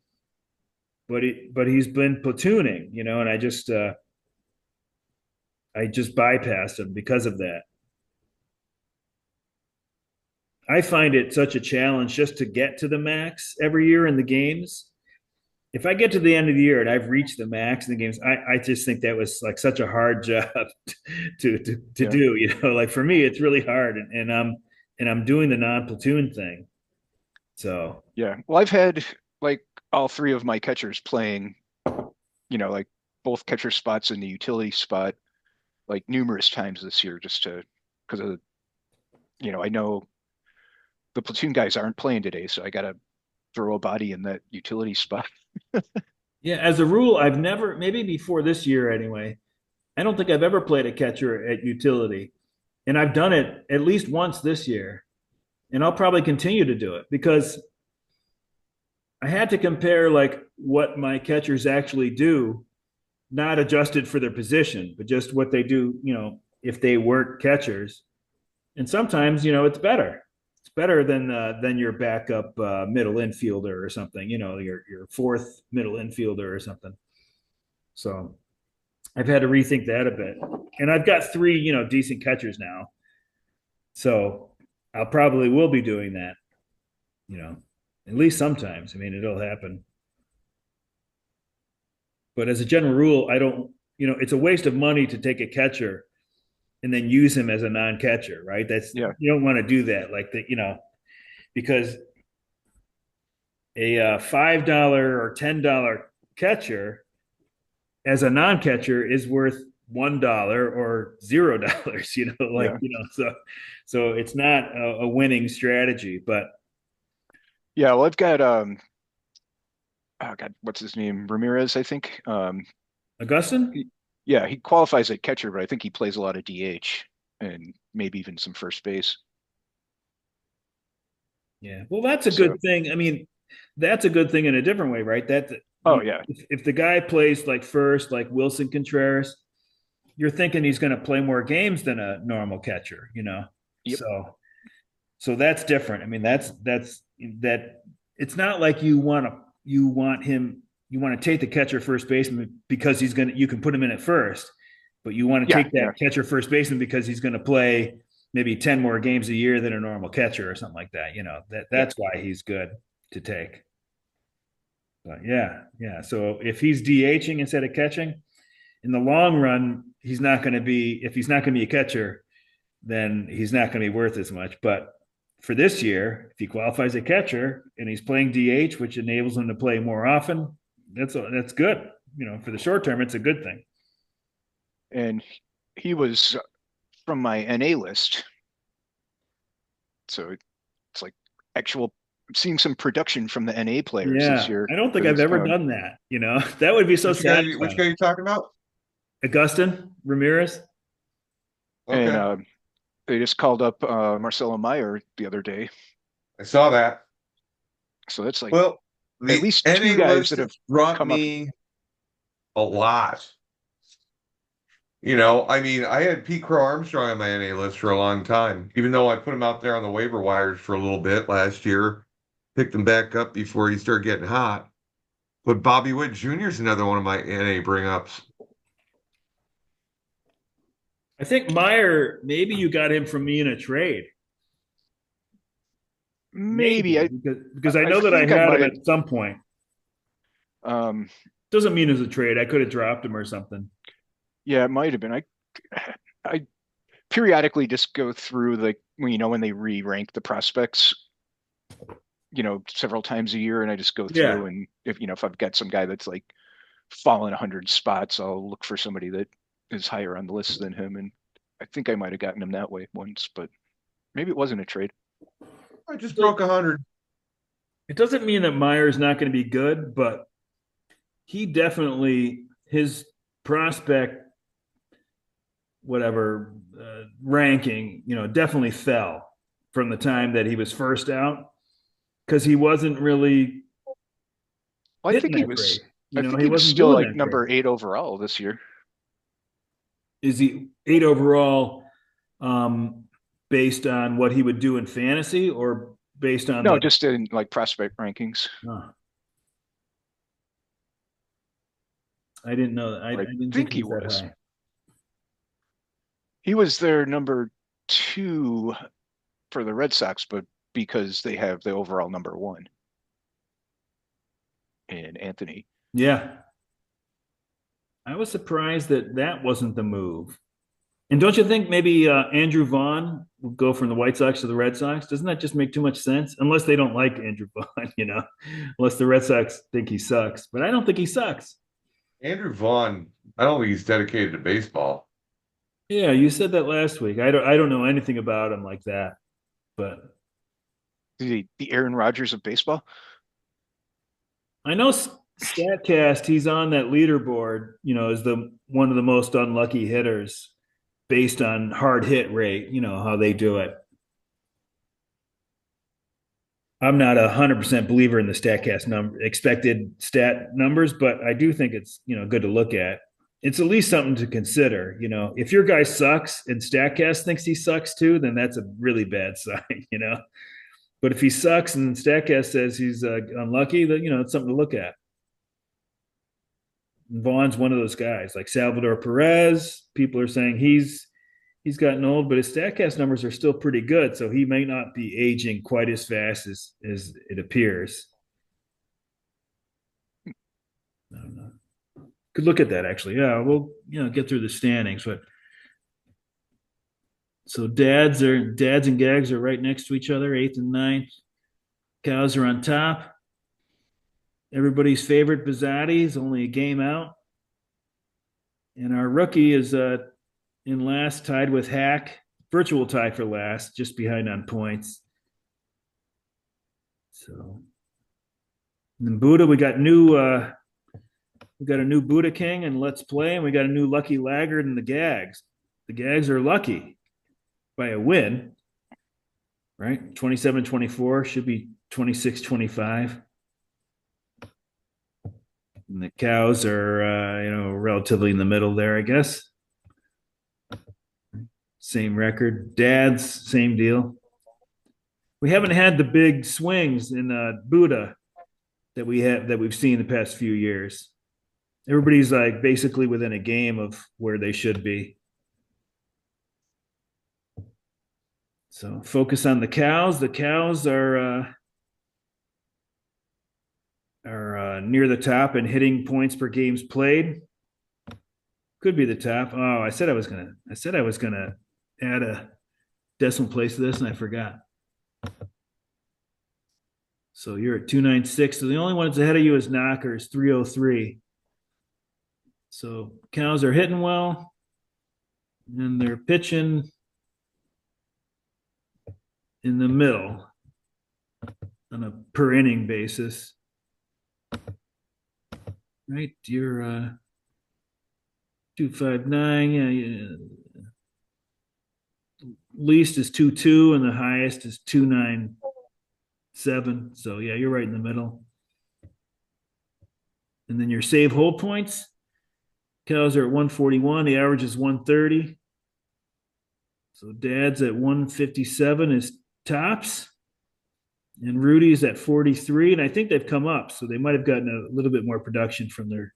but he's been platooning, and I just bypassed him because of that. I find it such a challenge just to get to the max every year in the games. If I get to the end of the year and I've reached the max in the games, I just think that was like such a hard job to Yeah. do. Like for me, it's really hard, and I'm doing the non-platoon thing. So Yeah. Well, I've had like all three of my catchers playing, like both catcher spots in the utility spot like numerous times this year just to because of I know the platoon guys aren't playing today, so I gotta throw a body in that utility spot. yeah, as a rule, I've never, maybe before this year anyway, I don't think I've ever played a catcher at utility, and I've done it at least once this year, and I'll probably continue to do it because I had to compare like what my catchers actually do, not adjusted for their position, but just what they do, if they weren't catchers. And sometimes, it's better. It's better than your backup middle infielder or something, your fourth middle infielder or something. So I've had to rethink that a bit. And I've got three, decent catchers now. So I'll probably will be doing that, you know, at least sometimes. I mean, it'll happen. But as a general rule, I don't, it's a waste of money to take a catcher and then use him as a non-catcher, right? That's Yeah, you don't want to do that, like that, because a $5 or $10 catcher as a non-catcher is worth $1 or $0, like yeah, so it's not a winning strategy. But yeah. Well, I've got oh God, what's his name? Ramirez, I think. Augustin, He, yeah, he qualifies at catcher, but I think he plays a lot of DH and maybe even some first base. yeah, well, that's a good So, thing. I mean, that's a good thing in a different way, right? oh yeah, If the guy plays like first, like Wilson Contreras, you're thinking he's going to play more games than a normal catcher. yep, So that's different. I mean, that it's not like you want to take the catcher first baseman because you can put him in at first, but you want to yeah, take yeah, that catcher first baseman because he's going to play maybe 10 more games a year than a normal catcher or something like that. yeah, That's why he's good to take. But yeah, yeah. So if he's DHing instead of catching, in the long run, if he's not going to be a catcher, then he's not going to be worth as much. But for this year, if he qualifies a catcher and he's playing DH, which enables him to play more often, that's good. For the short term, it's a good thing. and he was from my NA list, so it's like actual. I'm seeing some production from the NA players this Yeah, year I don't think I've because ever done that. That would be so Which guy satisfying. are you talking about? Augustin Ramirez. and Okay, they just called up Marcelo Meyer the other day, I saw that. so that's like Well, at the least two NA guys list that have has brought come up. me a lot. I mean, I had Pete Crow Armstrong on my NA list for a long time, even though I put him out there on the waiver wires for a little bit last year, picked him back up before he started getting hot. But Bobby Witt Jr. is another one of my NA bring ups. I think Meyer. Maybe you got him from me in a trade. Maybe Maybe I because I I know that I think I had might him have. at some point. Um, Doesn't mean it's a trade. I could have dropped him or something. yeah, it might have been. I periodically just go through when they re-rank the prospects, several times a year, and I just go through Yeah. and if I've got some guy that's like fallen 100 spots, I'll look for somebody that is higher on the list than him, and I think I might have gotten him that way once, but maybe it wasn't a trade. I just broke 100. It doesn't mean that Meyer's not going to be good, but he definitely his prospect whatever ranking, definitely fell from the time that he was first out because he wasn't really Well, hitting that great. I think He he was wasn't still doing like that great. number 8 overall this year. Is he 8 overall based on what he would do in fantasy or based on No, like, just in like prospect rankings. oh, I didn't know that. I I didn't think think he he was that was. high. He was their number 2 for the Red Sox, but because they have the overall number one in Anthony. Yeah. I was surprised that that wasn't the move. And don't you think maybe Andrew Vaughn would go from the White Sox to the Red Sox? Doesn't that just make too much sense? Unless they don't like Andrew Vaughn, unless the Red Sox think he sucks. But I don't think he sucks. Andrew Vaughn, I don't think he's dedicated to baseball. Yeah, you said that last week. I don't know anything about him like that, but The Aaron Rodgers of baseball. I know Statcast. He's on that leaderboard. As the one of the most unlucky hitters based on hard hit rate. You know how they do it. I'm not 100% believer in the Statcast number expected stat numbers, but I do think it's good to look at. It's at least something to consider. If your guy sucks and Statcast thinks he sucks too, then that's a really bad sign. But if he sucks and Statcast says he's unlucky, then it's something to look at. Vaughn's one of those guys, like Salvador Perez. People are saying he's gotten old, but his Statcast numbers are still pretty good, so he may not be aging quite as fast as it appears. I don't know. Could look at that actually. Yeah, we'll get through the standings, but so dads and gags are right next to each other, eighth and ninth. Cows are on top. Everybody's favorite Bizzotti is only a game out, and our rookie is in last, tied with Hack, virtual tie for last, just behind on points. So, and then Buddha, we got a new Buddha King and Let's Play, and we got a new Lucky Laggard and the Gags. The Gags are lucky by a win, right? 27-24, should be 26-25. And the Cows are, relatively in the middle there, I guess. Same record. Dads, same deal. We haven't had the big swings in Buddha that we've seen the past few years. Everybody's like basically within a game of where they should be. So focus on the Cows. The Cows are near the top in hitting points per games played. Could be the top. Oh, I said I was gonna add a decimal place to this, and I forgot. So you're at 296. So the only one that's ahead of you is Knockers, 303. So Cows are hitting well, and they're pitching in the middle on a per inning basis. Right, you're 259. Yeah. Least is 22, and the highest is 297. So yeah, you're right in the middle. And then your save hold points. Cows are at 141. The average is 130. So Dad's at 157 is tops. And Rudy's at 43. And I think they've come up. So they might have gotten a little bit more production from their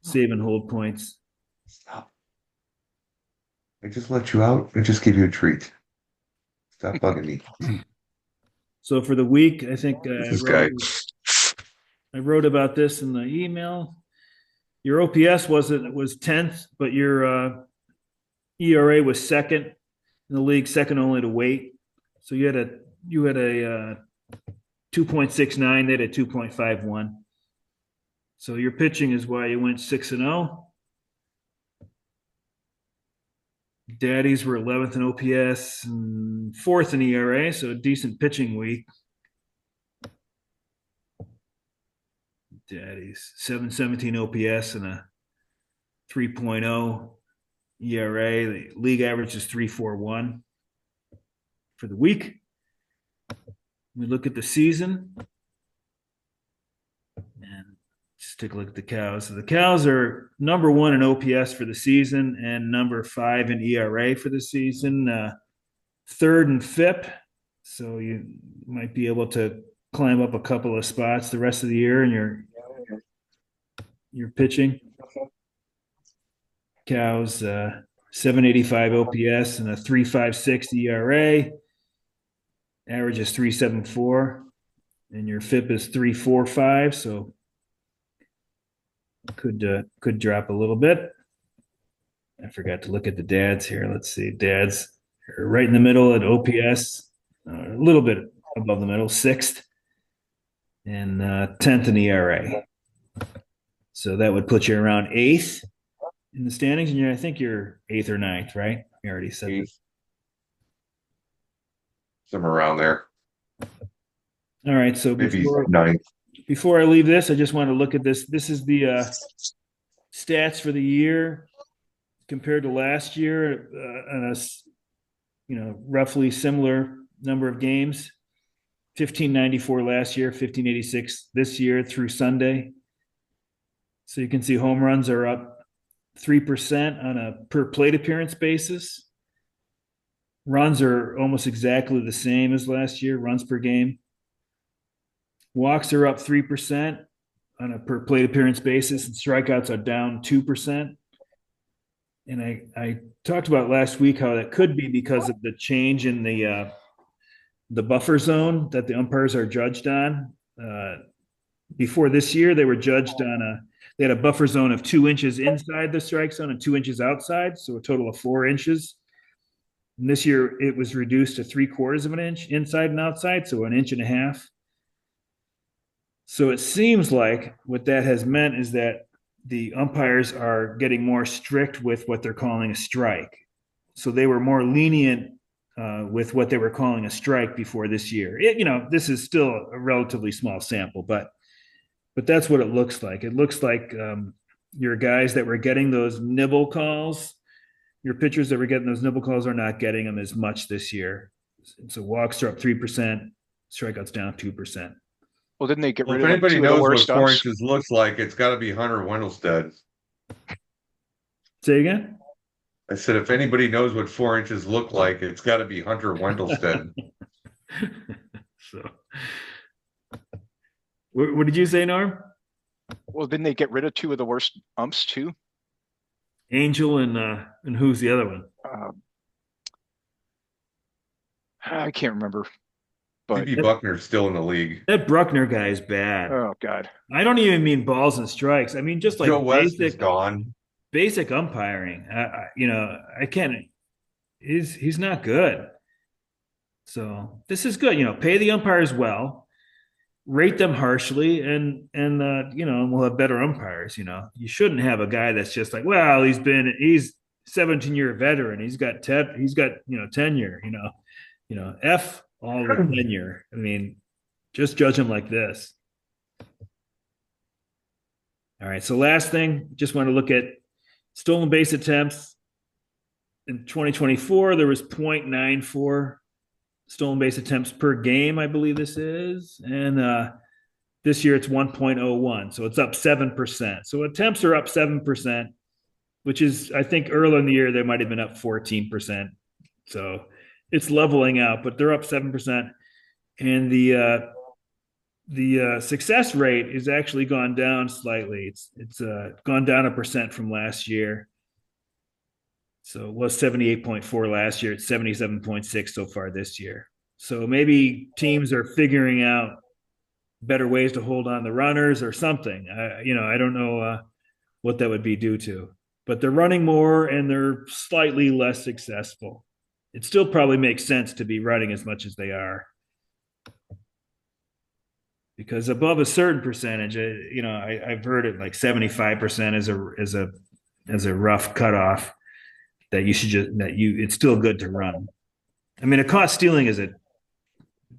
save and hold points. Stop. I just let you out. I just gave you a treat. Stop bugging me. So for the week, I think This guy. I wrote about this in the email. Your OPS was 10th, but your ERA was second in the league, second only to Wait. So you had a 2.69, they had a 2.51. So your pitching is why you went 6-0. Daddies were 11th in OPS and 4th in ERA, so a decent pitching week. Daddies 717 OPS and a 3.0 ERA. The league average is 3.41 for the week. We look at the season and just take a look at the Cows. So the Cows are number 1 in OPS for the season and number 5 in ERA for the season. Third in FIP, so you might be able to climb up a couple of spots the rest of the year in your pitching. Cows 785 OPS and a 3.56 ERA. Average is 374, and your FIP is 345. So could drop a little bit. I forgot to look at the dads here. Let's see, dads are right in the middle at OPS, a little bit above the middle, sixth, and 10th in ERA. So that would put you around eighth in the standings, and I think you're eighth or ninth, right? You already said that. Eighth, somewhere around there. All right. So Maybe ninth. before I leave this, I just want to look at this. This is the stats for the year compared to last year on a roughly similar number of games. 1594 last year, 1586 this year through Sunday. So you can see home runs are up 3% on a per plate appearance basis. Runs are almost exactly the same as last year, runs per game. Walks are up 3% on a per plate appearance basis, and strikeouts are down 2%. And I talked about last week how that could be because of the change in the buffer zone that the umpires are judged on. Before this year, they were judged on they had a buffer zone of 2 inches inside the strike zone and 2 inches outside, so a total of 4 inches. And this year, it was reduced to 3/4 of an inch inside and outside, so an inch and a half. So it seems like what that has meant is that the umpires are getting more strict with what they're calling a strike. So they were more lenient with what they were calling a strike before this year. This is still a relatively small sample, but that's what it looks like. It looks like your guys that were getting those nibble calls, your pitchers that were getting those nibble calls are not getting them as much this year. So walks are up 3%, strikeouts down 2%. Well, didn't they get Well, rid if of like anybody two of the knows what worst 4 umps? inches looks like, it's got to be Hunter Wendelstedt. Say again? I said, if anybody knows what 4 inches look like, it's got to be Hunter Wendelstedt. So, what did you say, Norm? Well, didn't they get rid of two of the worst umps too? Angel and who's the other one? I can't remember, but CB Buckner's still in the league. That Bruckner guy is bad. oh god, I don't even mean balls and strikes. I mean just like Joe West is gone. basic umpiring. I can't. He's not good. So this is good. Pay the umpires well, rate them harshly, and we'll have better umpires. You shouldn't have a guy that's just like, well, he's 17-year veteran. He's got tenure. F all the tenure. I mean, just judge him like this. All right. So last thing, just want to look at stolen base attempts. In 2024, there was 0.94 stolen base attempts per game, I believe this is. And this year it's 1.01. So it's up 7%. So attempts are up 7%, which is, I think earlier in the year, they might have been up 14%. So it's leveling out, but they're up 7%. And the success rate has actually gone down slightly. It's gone down 1% from last year. So it was 78.4 last year. It's 77.6 so far this year. So maybe teams are figuring out better ways to hold on the runners or something. I don't know what that would be due to, but they're running more and they're slightly less successful. It still probably makes sense to be running as much as they are, because above a certain percentage, I've heard it like 75% is a rough cutoff that you should it's still good to run. I mean, a caught stealing is a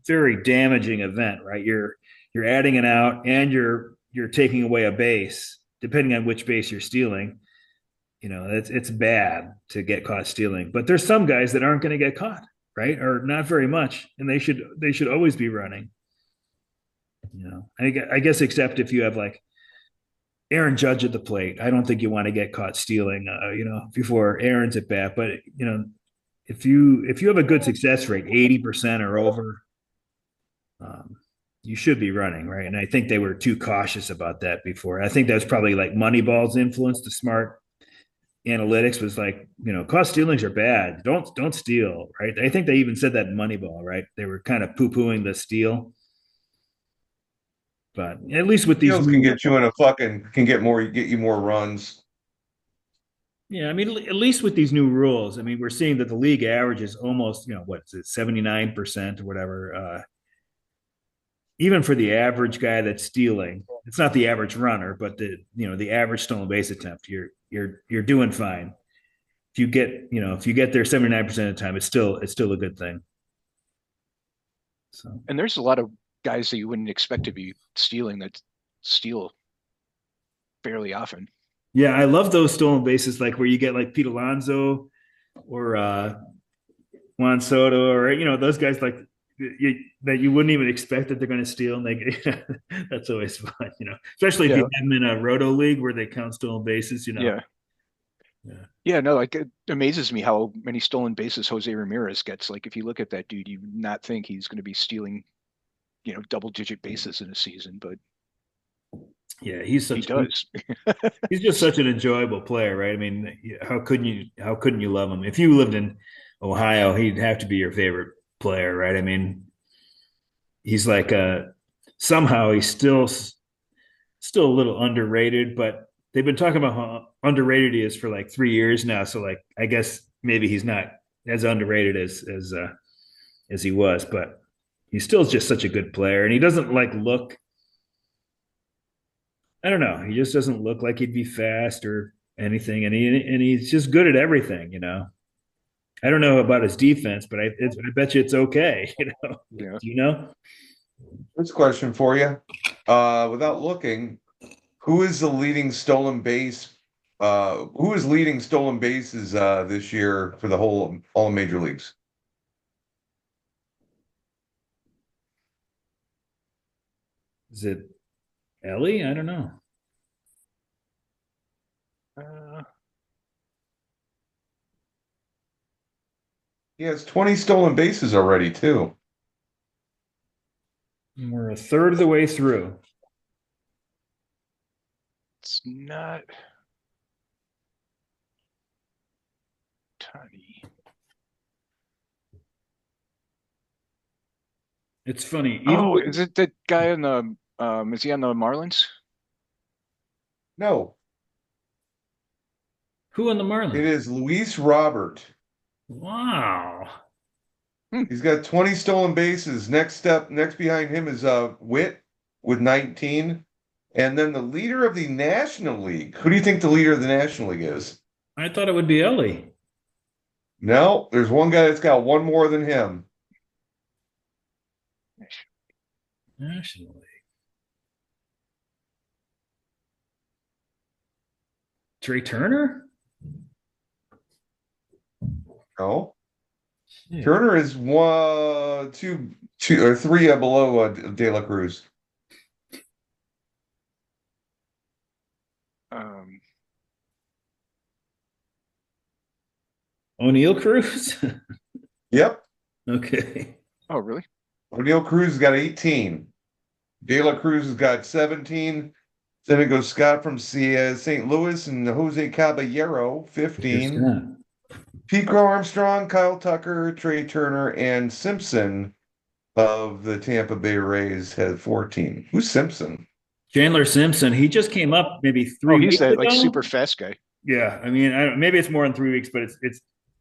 very damaging event, right? You're adding an out and you're taking away a base, depending on which base you're stealing. It's bad to get caught stealing, but there's some guys that aren't going to get caught, right? Or not very much, and they should always be running. I guess except if you have like Aaron Judge at the plate, I don't think you want to get caught stealing, before Aaron's at bat. But if you have a good success rate, 80% or over, you should be running, right? And I think they were too cautious about that before. I think that was probably like Moneyball's influence, the smart analytics was like, caught stealings are bad. Don't steal, right? I think they even said that in Moneyball, right? They were kind of poo-pooing the steal, but at least with these Steals can new, get you in a fucking can get you more runs. yeah, I mean, at least with these new rules, I mean, we're seeing that the league average is almost, what is it, 79% or whatever. Even for the average guy that's stealing, it's not the average runner, but the average stolen base attempt, you're doing fine. If you get there 79% of the time, it's still a good thing. So And there's a lot of guys that you wouldn't expect to be stealing that steal fairly often. yeah, I love those stolen bases, like where you get like Pete Alonso or Juan Soto, or those guys like that you wouldn't even expect that they're going to steal, and that's always fun, especially if you Yeah, have them in a roto league where they count stolen bases. yeah, Yeah. yeah. No, like it amazes me how many stolen bases Jose Ramirez gets. Like if you look at that dude, you would not think he's going to be stealing, double-digit bases in a season, but Yeah, he does. he's just such an enjoyable player, right? I mean, how couldn't you love him? If you lived in Ohio, he'd have to be your favorite player, right? I mean, he's like somehow he's still a little underrated, but they've been talking about how underrated he is for like 3 years now. So like, I guess maybe he's not as underrated as he was, but he's still just such a good player, and he doesn't like look. I don't know. He just doesn't look like he'd be fast or anything, and he's just good at everything. I don't know about his defense, but I bet you it's okay. Do Yeah. you know? This question for you. Without looking, who is the leading stolen base? Who is leading stolen bases this year for the whole all major leagues? Is it Ellie? I don't know. Uh, He has 20 stolen bases already, too. We're a third of the way through. it's not Tiny. It's funny. Even Oh, is it that guy in the is he on the Marlins? No, who on the it Marlins? is Luis Robert. Wow. Hmm. He's got 20 stolen bases. Next behind him is Witt with 19. And then the leader of the National League. Who do you think the leader of the National League is? I thought it would be Ellie. No, there's one guy that's got one more than him. Nationally. Trey Turner? No. Yeah. Turner is one, two or three below De La Cruz. Um, O'Neill Cruz? Yep. Okay. oh, really? O'Neill Cruz has got 18. De La Cruz has got 17. Then it goes Scott from St. Louis and Jose Caballero, There's 15. Scott. Pete Crow Armstrong, Kyle Tucker, Trey Turner, and Simpson of the Tampa Bay Rays had 14. Who's Simpson? Chandler Simpson. He just came up maybe Oh, three he's weeks that like super ago. fast guy. Yeah, I mean, maybe it's more than 3 weeks, but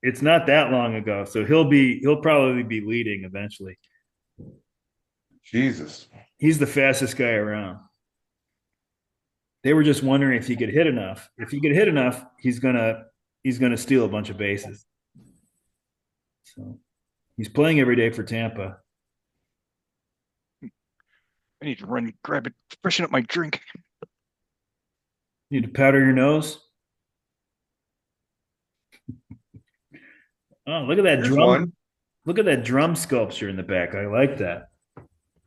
it's not that long ago. So he'll probably be leading eventually. Jesus. He's the fastest guy around. They were just wondering if he could hit enough. If he could hit enough, he's gonna steal a bunch of bases. So he's playing every day for Tampa. I need to run, grab it, freshen up my drink. You need to powder your nose. Oh, look at that Here's drum! one. Look at that drum sculpture in the back. I like that. I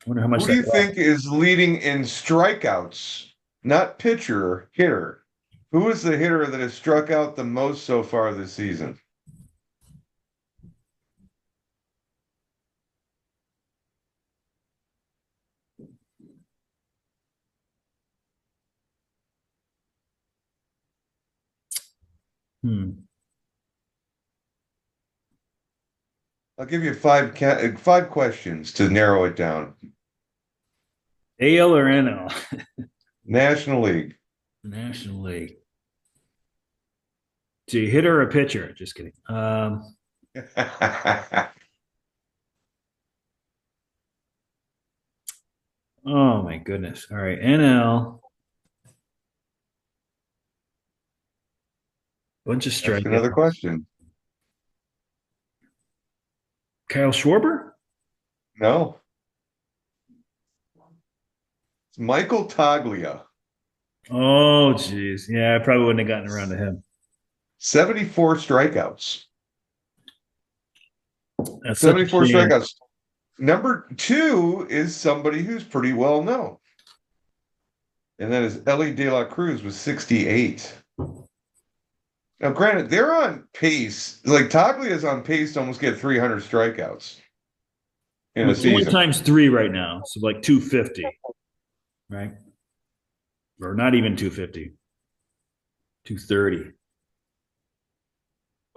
wonder how much Who do that you cost. think is leading in strikeouts? Not pitcher, hitter. Who is the hitter that has struck out the most so far this season? Hmm. I'll give you five questions to narrow it down. AL or NL? National League. National League. So you hitter or a pitcher? Just kidding. Oh my goodness. All right. NL. Bunch of Ask another strikeouts. question. Kyle Schwarber? No, it's Michael Toglia. Oh, geez. Yeah, I probably wouldn't have gotten around to him. 74 strikeouts. That's such a 74 shame. strikeouts. Number two is somebody who's pretty well known, and that is Ellie De La Cruz with 68. Now, granted, they're on pace. Like Toglia is on pace to almost get 300 strikeouts in Well, a it's only season. times three right now. So like 250, right? Or not even 250, 230.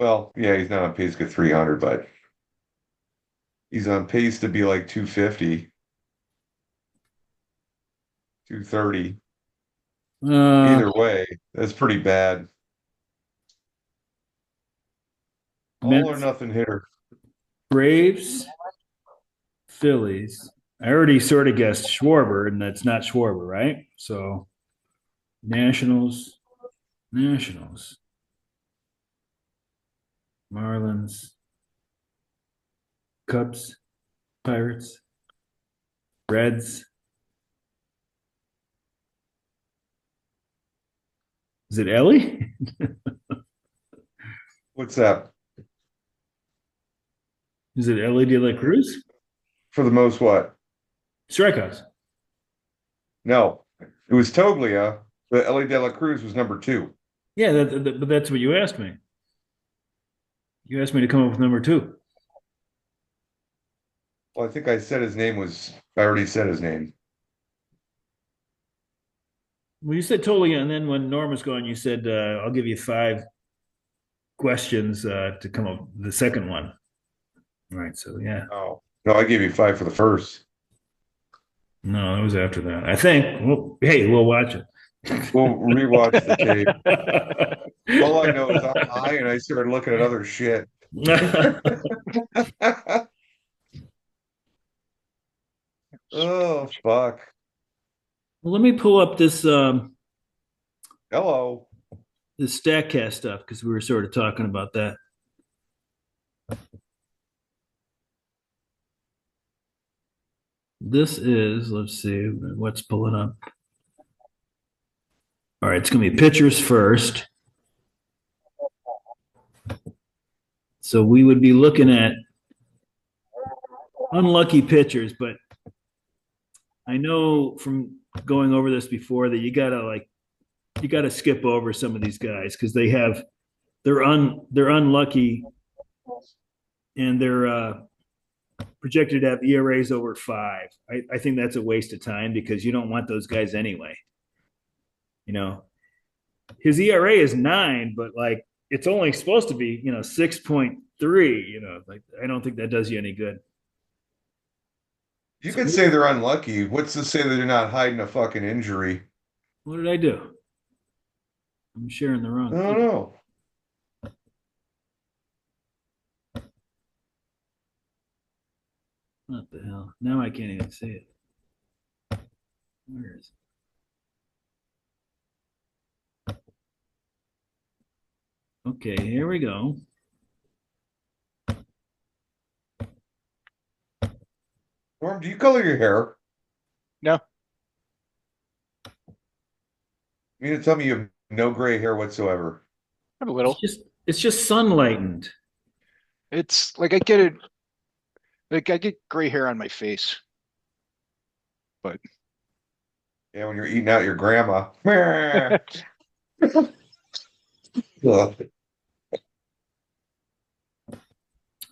Well, yeah, he's not on pace to get 300, but he's on pace to be like 250, 230. Uh, Either way, that's pretty bad. All or Mets, nothing hitter. Braves, Phillies. I already sort of guessed Schwarber, and that's not Schwarber, right? So Nationals, Nationals, Marlins, Cubs, Pirates, Reds. Is it Ellie? What's that? Is it Ellie De La Cruz? For the most what? Strikeouts. No, it was Toglia, but Ellie De La Cruz was number two. Yeah, but that's what you asked me. You asked me to come up with number two. Well, I think I said his name was, I already said his name. Well, you said totally, and then when Norm was gone, you said I'll give you five questions to come up with the second one. All right, so yeah, Oh, no, I gave you five for the first. no, it was after that. I think. Well, hey, we'll watch it. We'll rewatch the tape. All I know is I'm high and I started looking at other shit. Oh, fuck. Well, let me pull up Hello. this Statcast stuff because we were sort of talking about that. This is, let's see, what's pulling up. All right, it's going to be pitchers first. So we would be looking at unlucky pitchers, but I know from going over this before that you gotta skip over some of these guys because they're unlucky and they're projected to have ERAs over 5. I think that's a waste of time because you don't want those guys anyway. You know, his ERA is 9, but like it's only supposed to be 6.3. Like I don't think that does you any good. You So could say they're unlucky. What's to say that they're not hiding a fucking injury? what did I do? I'm sharing the I wrong don't thing. know. What the hell? Now I can't even see it. Where is it? Okay, here we go. Norm, do you color your hair? No, You mean to tell me you have no gray hair whatsoever? I have a It's little. just it's just sunlightened. It's like I get it. Like I get gray hair on my face, but Yeah, when you're eating out your grandma. Ugh.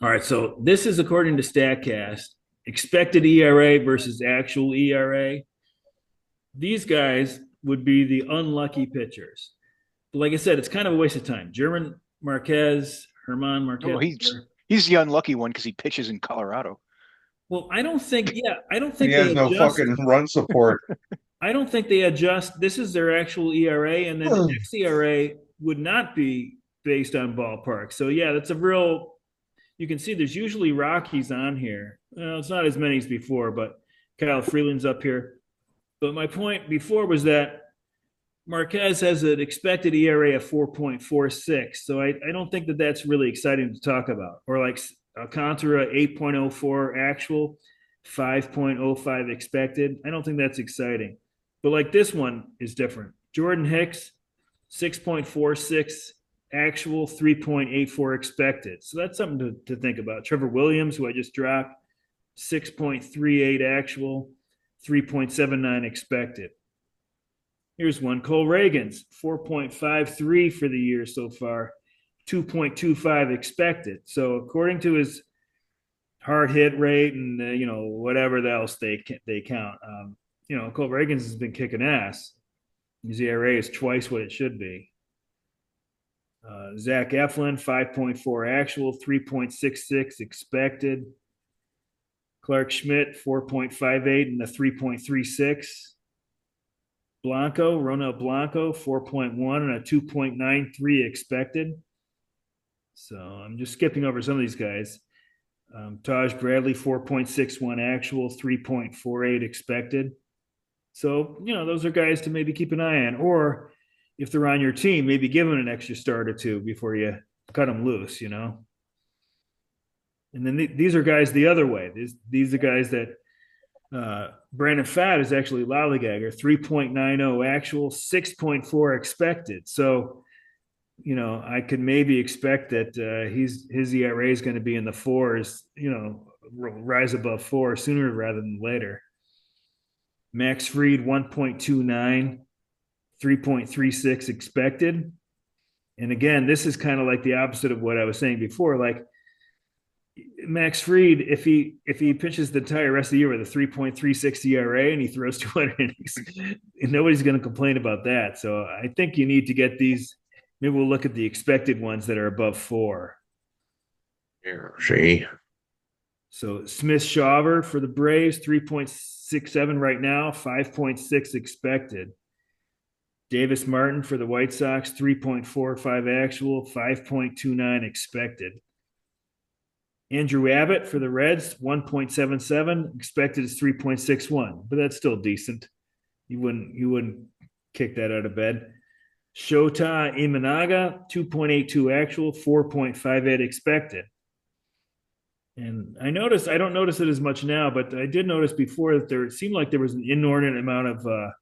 All right, so this is according to Statcast, expected ERA versus actual ERA. These guys would be the unlucky pitchers. But like I said, it's kind of a waste of time. German Marquez, Herman No, Marquez. he's the unlucky one because he pitches in Colorado. Well, I don't think, yeah, I don't He think they has no adjust. fucking run support. I don't think they adjust. This is their actual ERA, and then xERA would not be based on ballpark. So yeah, that's a real. You can see there's usually Rockies on here. Well, it's not as many as before, but Kyle Freeland's up here. But my point before was that Marquez has an expected ERA of 4.46. So I don't think that that's really exciting to talk about. Or like Alcantara, 8.04 actual, 5.05 expected. I don't think that's exciting. But like this one is different. Jordan Hicks, 6.46 actual, 3.84 expected. So that's something to think about. Trevor Williams, who I just dropped, 6.38 actual, 3.79 expected. Here's one. Cole Reagan's 4.53 for the year so far, 2.25 expected. So according to his hard hit rate and whatever else they count, Cole Reagan's has been kicking ass. His ERA is twice what it should be. Zach Eflin 5.4 actual, 3.66 expected. Clark Schmidt 4.58 and a 3.36. Ronald Blanco, 4.1 and a 2.93 expected. So I'm just skipping over some of these guys. Taj Bradley, 4.61 actual, 3.48 expected. So, those are guys to maybe keep an eye on. Or if they're on your team, maybe give them an extra start or two before you cut them loose, And then these are guys the other way. These are guys that Brandon Pfaadt is actually lollygagger, 3.90 actual, 6.4 expected. So, I could maybe expect that his ERA is going to be in the fours, rise above four sooner rather than later. Max Fried, 1.29, 3.36 expected. And again, this is kind of like the opposite of what I was saying before. Like Max Fried, if he pitches the entire rest of the year with a 3.36 ERA and he throws 200 innings, nobody's going to complain about that. So I think you need to get these. Maybe we'll look at the expected ones that are above four. Here, see. So Smith Shawver for the Braves, 3.67 right now, 5.6 expected. Davis Martin for the White Sox, 3.45 actual, 5.29 expected. Andrew Abbott for the Reds, 1.77. Expected is 3.61, but that's still decent. You wouldn't kick that out of bed. Shota Imanaga, 2.82 actual, 4.58 expected. And I don't notice it as much now, but I did notice before that it seemed like there was an inordinate amount of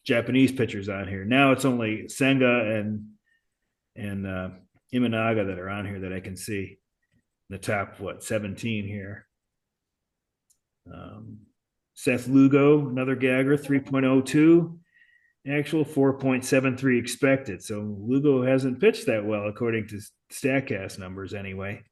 Japanese pitchers on here. Now it's only Senga and Imanaga that are on here that I can see. The top 17 here. Seth Lugo, another gagger, 3.02 actual, 4.73 expected. So Lugo hasn't pitched that well according to Statcast numbers anyway.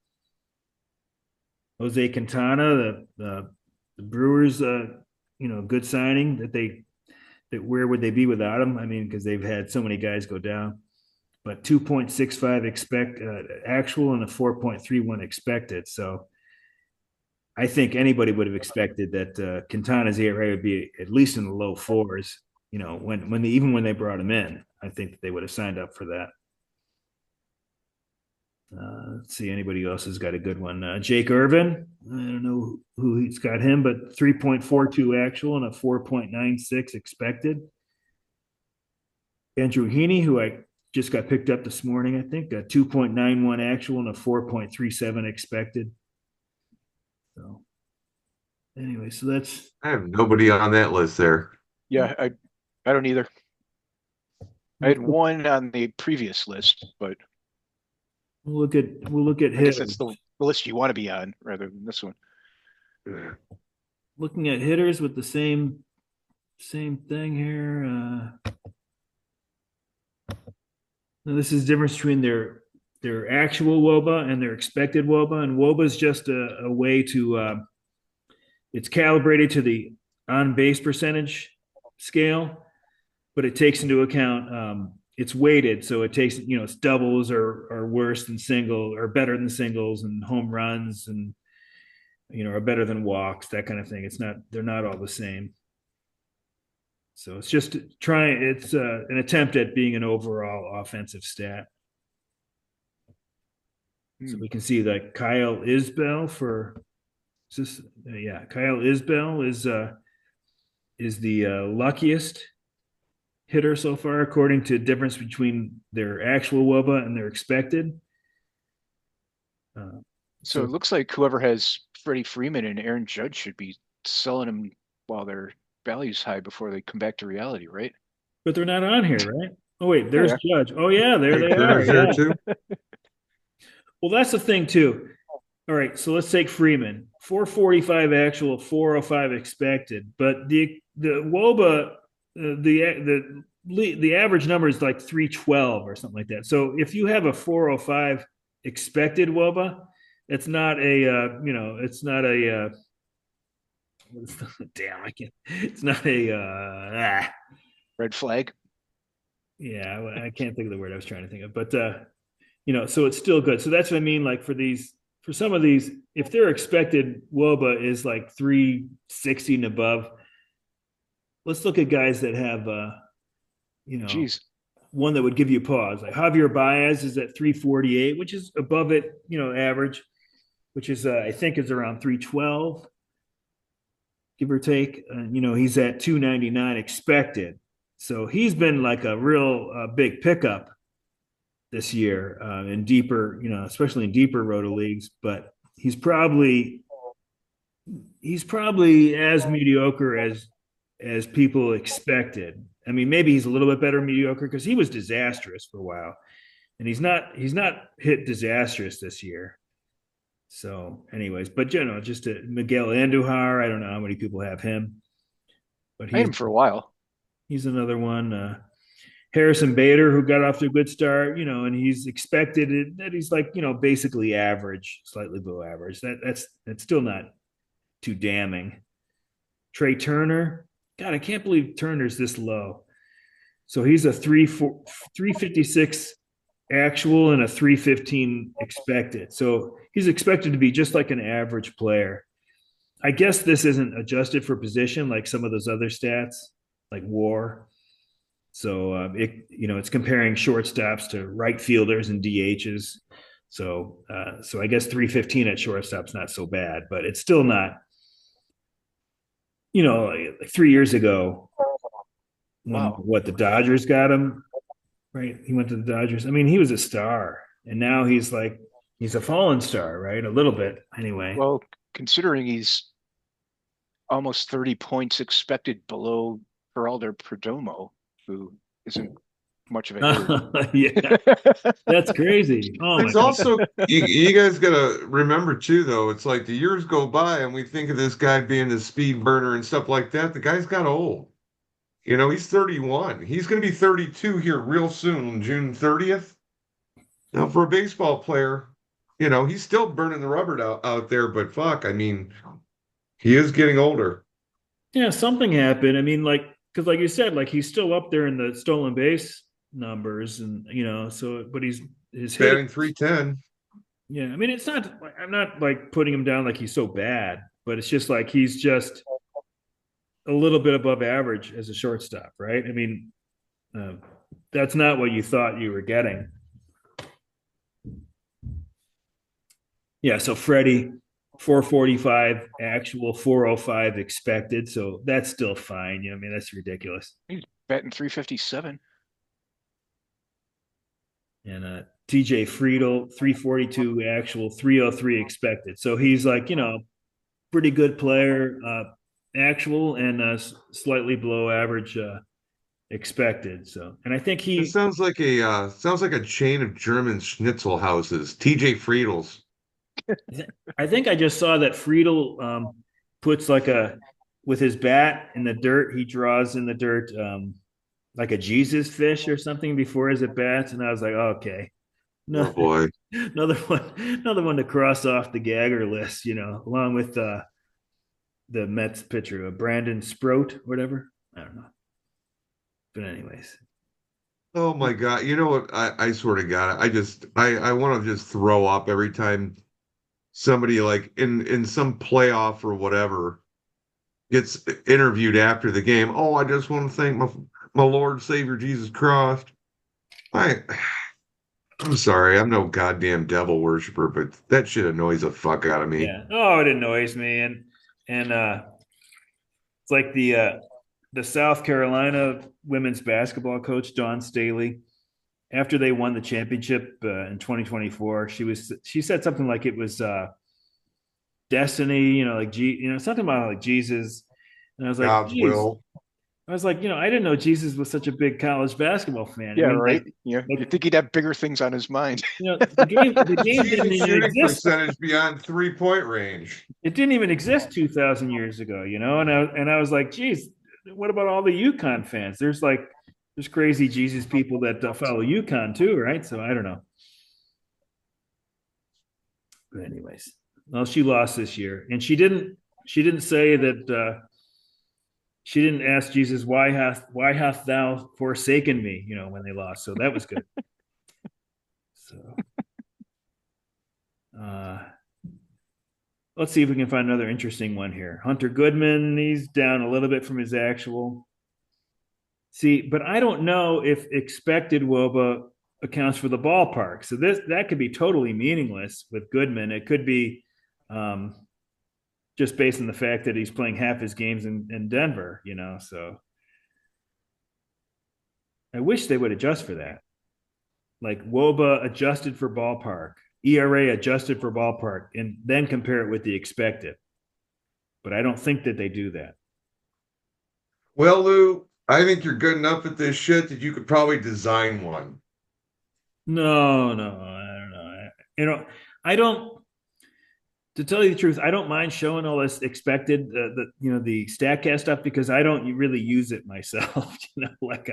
Jose Quintana, the Brewers, good signing that where would they be without him? I mean, because they've had so many guys go down. But 2.65 actual and a 4.31 expected. So I think anybody would have expected that Quintana's ERA would be at least in the low fours. Even when they brought him in, I think that they would have signed up for that. Let's see, anybody else has got a good one. Jake Irvin, I don't know who he's got him, but 3.42 actual and a 4.96 expected. Andrew Heaney, who I just got picked up this morning, I think, got 2.91 actual and a 4.37 expected. So anyway, so that's. I have nobody on that list there. Yeah, I don't either. I had one on the previous list, but we'll look at I guess that's the list you want to be on rather than this one. Looking at hitters with the same thing here. Now this is the difference between their actual WOBA and their expected WOBA, and WOBA is just a way to it's calibrated to the on base percentage scale, but it takes into account it's weighted, so it takes it's doubles are worse than single or better than singles, and home runs and are better than walks, that kind of thing. It's not they're not all the same. So it's just trying. It's an attempt at being an overall offensive stat. So Hmm. we can see that Kyle Isbell for is this, yeah, Kyle Isbell is the luckiest hitter so far, according to difference between their actual WOBA and their expected. Uh, So so, it looks like whoever has Freddie Freeman and Aaron Judge should be selling them while their value's high before they come back to reality, right? but they're not on here, right? Oh wait, There there's you are. Judge. Oh yeah, there Hey, they are. Turner's there Yeah. too. Well, that's the thing too. All right, so let's take Freeman. 445 actual, 405 expected, but the WOBA the average number is like 312 or something like that. So if you have a 405 expected WOBA, it's not a it's not a damn, I can't. It's not a Red flag. yeah, I can't think of the word I was trying to think of, but so it's still good. So that's what I mean. Like for some of these, if their expected WOBA is like 360 and above, let's look at guys that have, you know, Jeez. one that would give you pause. Like Javier Baez is at 348, which is above it, average, which is, I think is around 312, give or take. He's at 299 expected. So he's been like a real big pickup this year in deeper, especially in deeper roto leagues. But he's probably as mediocre as people expected. I mean, maybe he's a little bit better mediocre because he was disastrous for a while, and he's not hit disastrous this year. So, anyways, but just Miguel Andujar. I don't know how many people have him, but I had he's him for a while. he's another one. Harrison Bader, who got off to a good start, and he's expected that he's like, basically average, slightly below average. That's still not too damning. Trey Turner, God, I can't believe Turner's this low. So he's a 356 actual and a 315 expected. So he's expected to be just like an average player. I guess this isn't adjusted for position like some of those other stats, like WAR. So it's comparing shortstops to right fielders and DHs. So I guess 315 at shortstop's not so bad, but it's still not. Like 3 years ago when Wow. the Dodgers got him, right? He went to the Dodgers. I mean, he was a star, and now he's a fallen star, right? A little bit, anyway. Well, considering he's almost 30 points expected below Geraldo Perdomo, who isn't much of a hitter. Yeah, that's crazy. Oh my It's god. also you guys gotta remember too, though. It's like the years go by and we think of this guy being the speed burner and stuff like that. The guy's got old. He's 31. He's going to be 32 here real soon, June 30th. Now, for a baseball player, he's still burning the rubber out there, but fuck, I mean, he is getting older. Yeah, something happened. I mean, like, because like you said, like he's still up there in the stolen base numbers, and so but his hitting. Batting 310. Yeah, I mean, it's not. I'm not like putting him down like he's so bad, but it's just like he's just a little bit above average as a shortstop, right? I mean, uh, that's not what you thought you were getting. Yeah, so Freddie, 445 actual, 405 expected, so that's still fine. I mean, that's ridiculous. He's batting 357. And TJ Friedel, 342 actual, 303 expected. So he's like, pretty good player, actual, and slightly below average expected. So, and I think It sounds like a chain of German schnitzel houses. TJ Friedels. I think I just saw that Friedel puts like with his bat in the dirt, he draws in the dirt like a Jesus fish or something before his at bats, and I was like, oh, okay, Oh no, boy. another one to cross off the gagger list, along with the Mets pitcher, Brandon Sproat, whatever. I don't know, but anyways, Oh my God. You know what? I swear to God, I want to just throw up every time somebody like in some playoff or whatever gets interviewed after the game. Oh, I just want to thank my Lord Savior Jesus Christ. I I'm sorry, I'm no goddamn devil worshiper, but that shit annoys the fuck out of me. Yeah. Oh, it annoys me, and it's like the South Carolina women's basketball coach Dawn Staley. After they won the championship in 2024, she said something like it was destiny, like something about like Jesus. And I was like, God's geez, will. I was like, I didn't know Jesus was such a big college basketball fan. I Yeah, mean, right. Yeah, you like think he'd have bigger things on his mind. the game didn't Achieving even shooting exist. percentage beyond 3-point range. It didn't even exist 2,000 years ago, and I was like, geez, what about all the UConn fans? There's crazy Jesus people that follow UConn too, right? So I don't know. But anyways, well, she lost this year, and she didn't say that. She didn't ask Jesus, why hast thou forsaken me? When they lost, so that was good. So uh, let's see if we can find another interesting one here. Hunter Goodman, he's down a little bit from his actual. See, but I don't know if expected WOBA accounts for the ballpark. So that could be totally meaningless with Goodman. It could be um, just based on the fact that he's playing half his games in Denver. So I wish they would adjust for that. Like WOBA adjusted for ballpark, ERA adjusted for ballpark, and then compare it with the expected. But I don't think that they do that. Well, Lou, I think you're good enough at this shit that you could probably design one. No, no, I don't know. I don't. To tell you the truth, I don't mind showing all this expected, the Statcast stuff because I don't really use it myself. Like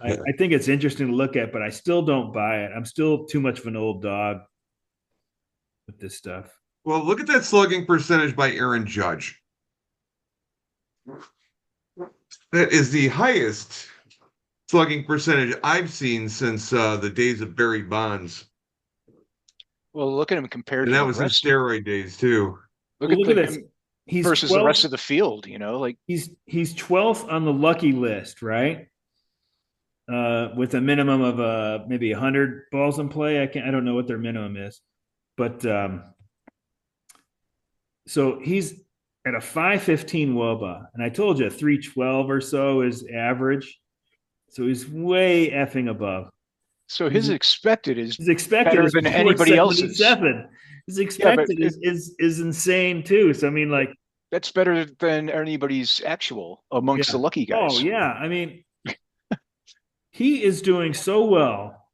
I think it's interesting to look at, but I still don't buy it. I'm still too much of an old dog with this stuff. Well, look at that slugging percentage by Aaron Judge. That is the highest slugging percentage I've seen since the days of Barry Bonds. Well, look at him compared And to that the was his rest. steroid days too. Look Well, at look at this. him He's versus the 12th. rest of the field. Like He's 12th on the lucky list, right? With a minimum of maybe 100 balls in play. I don't know what their minimum is, but so he's at a 515 WOBA, and I told you 312 or so is average. So he's way effing above. so His, his expected is his expected better is than anybody else's. 477. His Yeah, but expected is insane too. So I mean, like, that's better than anybody's actual amongst yeah. the lucky Oh guys. yeah. I mean, he is doing so well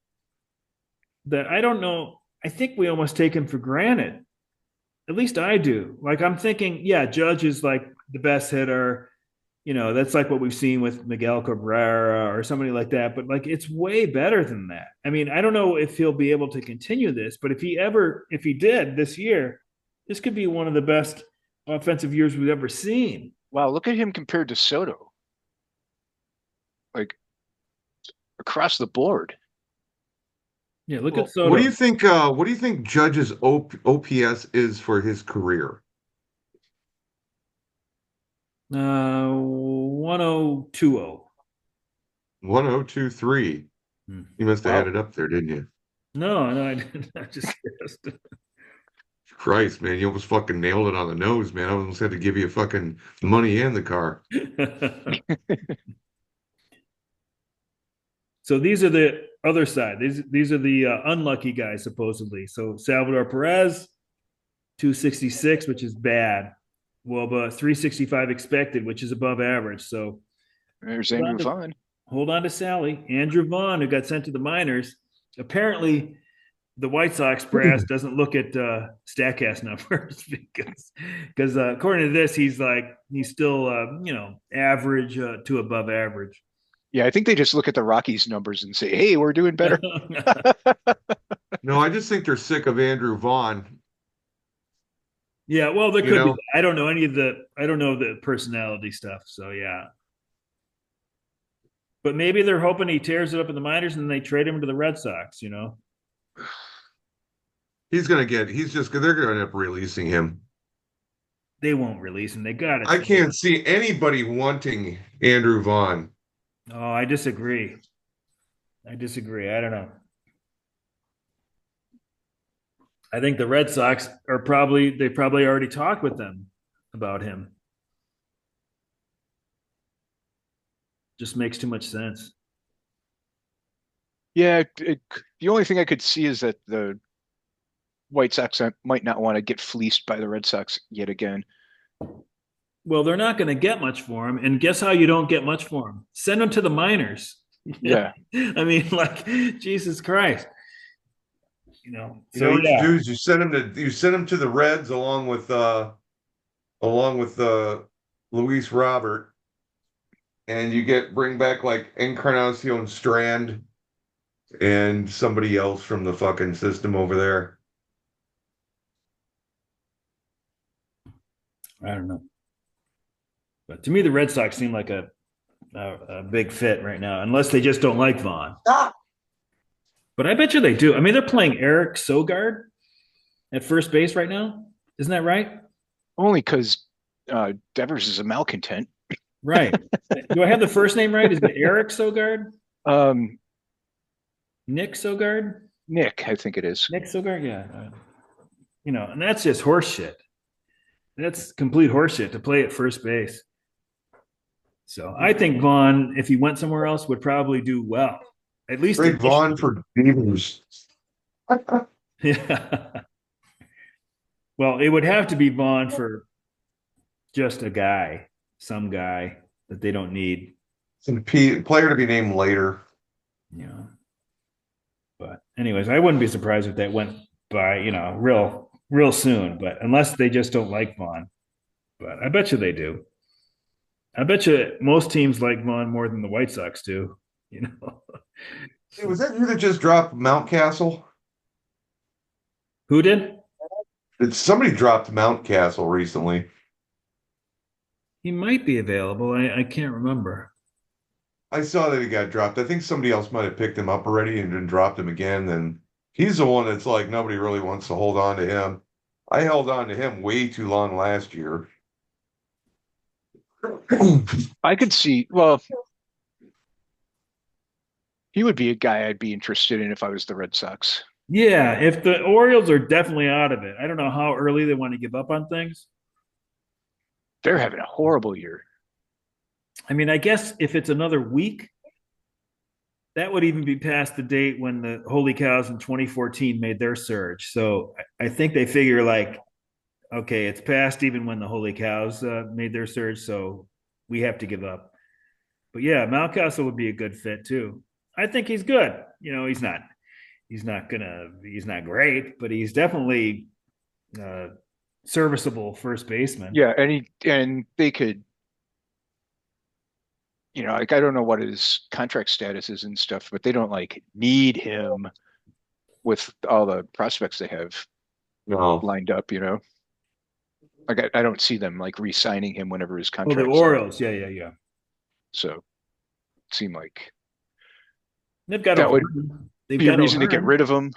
that I don't know. I think we almost take him for granted. At least I do. Like I'm thinking, yeah, Judge is like the best hitter. That's like what we've seen with Miguel Cabrera or somebody like that. But like it's way better than that. I mean, I don't know if he'll be able to continue this, but if he did this year, this could be one of the best offensive years we've ever seen. Wow, look at him compared to Soto, like across the board. Yeah, look at Well, what do Soto. you think? What do you think Judge's OPS is for his career? 1020. 1023. Hmm. You must have had Wow. it up there, didn't you? No, no, I didn't. I just guessed. Christ, man, you almost fucking nailed it on the nose, man. I almost had to give you fucking money and the car. So these are the other side. These are the unlucky guys supposedly. So Salvador Perez, 266, which is bad. Well, but 365 expected, which is above average. So There's hold on Andrew to, Vaughn. hold on to Sally. Andrew Vaughn, who got sent to the minors. Apparently, the White Sox brass doesn't look at Statcast numbers because according to this, he's still average to above average. Yeah, I think they just look at the Rockies numbers and say, "Hey, we're doing better." No, I just think they're sick of Andrew Vaughn. Yeah, well, there You could be. know, I don't know the personality stuff. So yeah, But maybe they're hoping he tears it up in the minors and they trade him to the Red Sox, you know? He's just, they're going to end up releasing him. They won't release him. They got it. I can't see anybody wanting Andrew Vaughn. Oh, I disagree. I disagree. I don't know. I think the Red Sox they probably already talked with them about him. Just makes too much sense. Yeah, the only thing I could see is that the White Sox might not want to get fleeced by the Red Sox yet again. Well, they're not going to get much for him. And guess how you don't get much for him? Send him to the minors. Yeah. I mean, like, Jesus Christ. You know, You know so what you yeah. do is you send him to the Reds along with Luis Robert, and you bring back like Encarnacion Strand and somebody else from the fucking system over there. I don't know. But to me, the Red Sox seem like a big fit right now, unless they just don't like Vaughn. Ah! But I bet you they do. I mean, they're playing Eric Sogard at first base right now. Isn't that right? Only because Devers is a malcontent. Right. Do I have the first name right? Is it Eric Sogard? Um, Nick Sogard? Nick, I think it is. Nick Sogard? Yeah. You know, and that's just horseshit. That's complete horseshit to play at first base. So I think Vaughn, if he went somewhere else, would probably do well, at least Trade Vaughn initially. for Beavers. Yeah. Well, it would have to be Vaughn for just a guy, some guy that they don't need. Some player to be named later. You know. But anyways, I wouldn't be surprised if that went by, you know, real soon. But unless they just don't like Vaughn. But I bet you they do. I bet you most teams like Vaughn more than the White Sox do. You know. Hey, was that you that just dropped Mountcastle? Who did? Somebody dropped Mountcastle recently. He might be available. I can't remember. I saw that he got dropped. I think somebody else might have picked him up already and then dropped him again. And he's the one that's like nobody really wants to hold on to him. I held on to him way too long last year. I could see, well, he would be a guy I'd be interested in if I was the Red Sox. Yeah, if the Orioles are definitely out of it, I don't know how early they want to give up on things. They're having a horrible year. I mean, I guess if it's another week, that would even be past the date when the Holy Cows in 2014 made their surge. So I think they figure like, okay, it's past even when the Holy Cows made their surge, so we have to give up. But yeah, Mountcastle would be a good fit too. I think he's good. You know, he's not great, but he's definitely uh, serviceable first baseman. Yeah, and they could, like I don't know what his contract status is and stuff, but they don't like need him with all the prospects they have No. lined up. Like I don't see them like re-signing him whenever his Oh, the contract's up. Orioles, yeah, yeah, yeah. So it seemed like They've got that would O'Hearn. They've be a got reason to get O'Hearn. rid of him.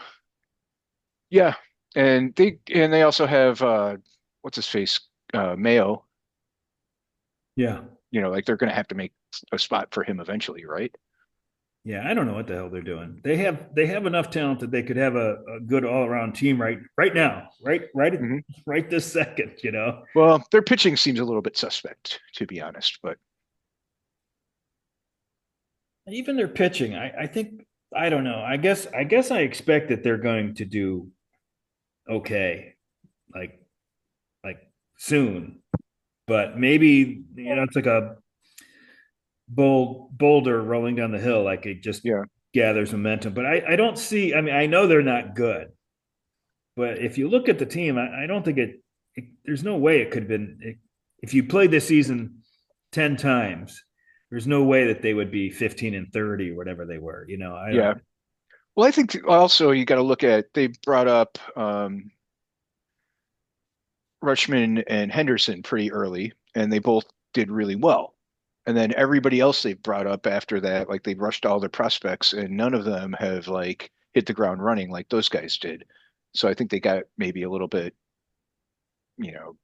Yeah, and they also have what's his face, Mayo. Yeah, Like they're going to have to make a spot for him eventually, right? yeah. I don't know what the hell they're doing. They have enough talent that they could have a good all around team right now, Hmm. right this second. You know, Well, their pitching seems a little bit suspect, to be honest, but even their pitching. I think I don't know. I guess I expect that they're going to do okay, like like soon. But maybe it's like a boulder rolling down the hill, like it just yeah, gathers momentum. But I don't see. I mean, I know they're not good, but if you look at the team, I don't think there's no way it could have been. If you played this season 10 times, there's no way that they would be 15-30 or whatever they were. I don't. yeah. Well, I think also you got to look at they brought up Rutschman and Henderson pretty early, and they both did really well. And then everybody else they've brought up after that, like they rushed all their prospects, and none of them have like hit the ground running like those guys did. So I think they got maybe a little bit, you know,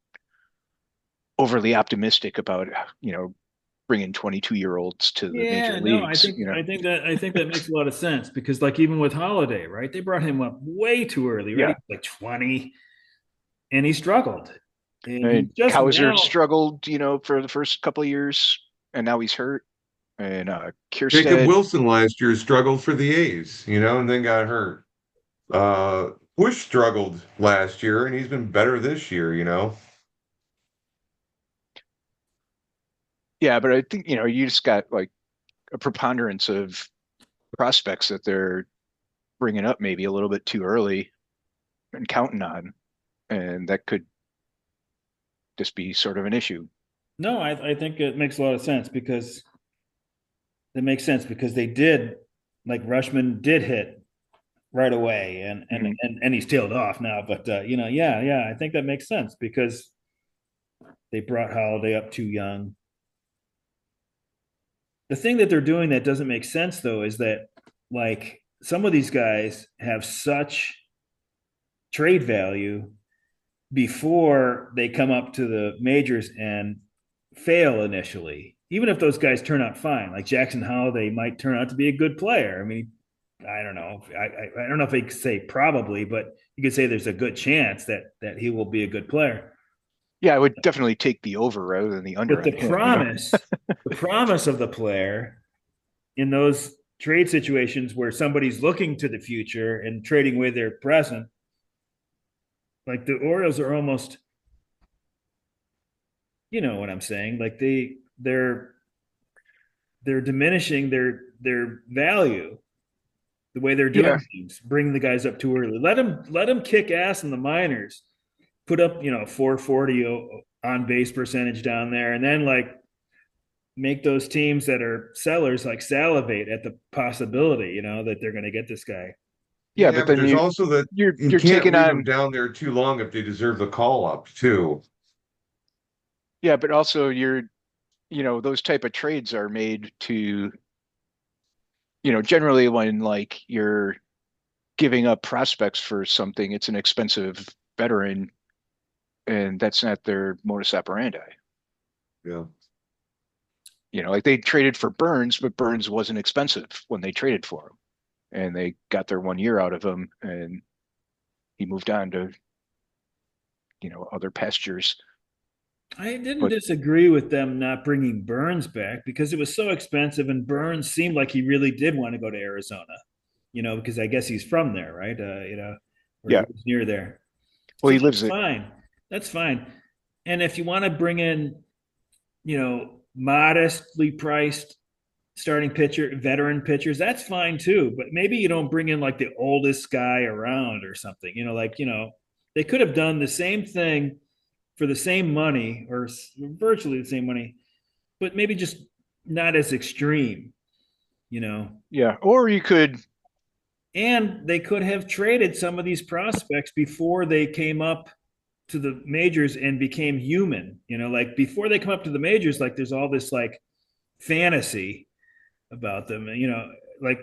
overly optimistic about, bringing 22-year-olds to the major Yeah, no, leagues, I think that makes a lot of sense because like even with Holiday, right? They brought him up way too early, right? He Yeah. was like 20 and he struggled. And he's And just Kaiser now struggled, for the first couple of years, and now he's hurt. And Jacob Kierstead, Wilson last year struggled for the A's, and then got hurt. Bush struggled last year, and he's been better this year. yeah, but I think, you just got like a preponderance of prospects that they're bringing up maybe a little bit too early and counting on, and that could just be sort of an issue. no, I think it makes a lot of sense because it makes sense because they did like Rushman did hit right away Mhm. and he's tailed off now. But yeah, I think that makes sense because they brought Holiday up too young. The thing that they're doing that doesn't make sense though is that like some of these guys have such trade value before they come up to the majors and fail initially. Even if those guys turn out fine, like Jackson Holiday might turn out to be a good player. I mean, I don't know. I don't know if I could say probably, but you could say there's a good chance that he will be a good player. Yeah, I would definitely take the over rather than the under But on him, the promise of the player in those trade situations where somebody's looking to the future and trading away their present, like the Orioles are almost, you know what I'm saying? Like they're diminishing their value the way they're Yeah, doing things, bringing the guys up too early. Let them kick ass in the minors, put up 440 on base percentage down there, and then like make those teams that are sellers like salivate at the possibility, that they're going to get this guy. yeah, Yeah, but but then there's also that you're you you're can't taking leave them on down there too long if they deserve the call up too. yeah, but also those type of trades are made to, generally when like you're giving up prospects for something, it's an expensive veteran, and that's not their modus operandi. Yeah. Like they traded for Burns, but Burns wasn't expensive when they traded for him, and they got their 1 year out of him, and he moved on to, other pastures. I didn't But disagree with them not bringing Burns back because it was so expensive, and Burns seemed like he really did want to go to Arizona, because I guess he's from there, right? Or he yeah, was near there. well, So he that's lives it. fine. That's fine. And if you want to bring in, modestly priced starting pitcher, veteran pitchers, that's fine too. But maybe you don't bring in like the oldest guy around or something. They could have done the same thing for the same money or virtually the same money, but maybe just not as extreme, you know. Yeah, or you could. And they could have traded some of these prospects before they came up to the majors and became human, like before they come up to the majors, like there's all this like fantasy about them, like,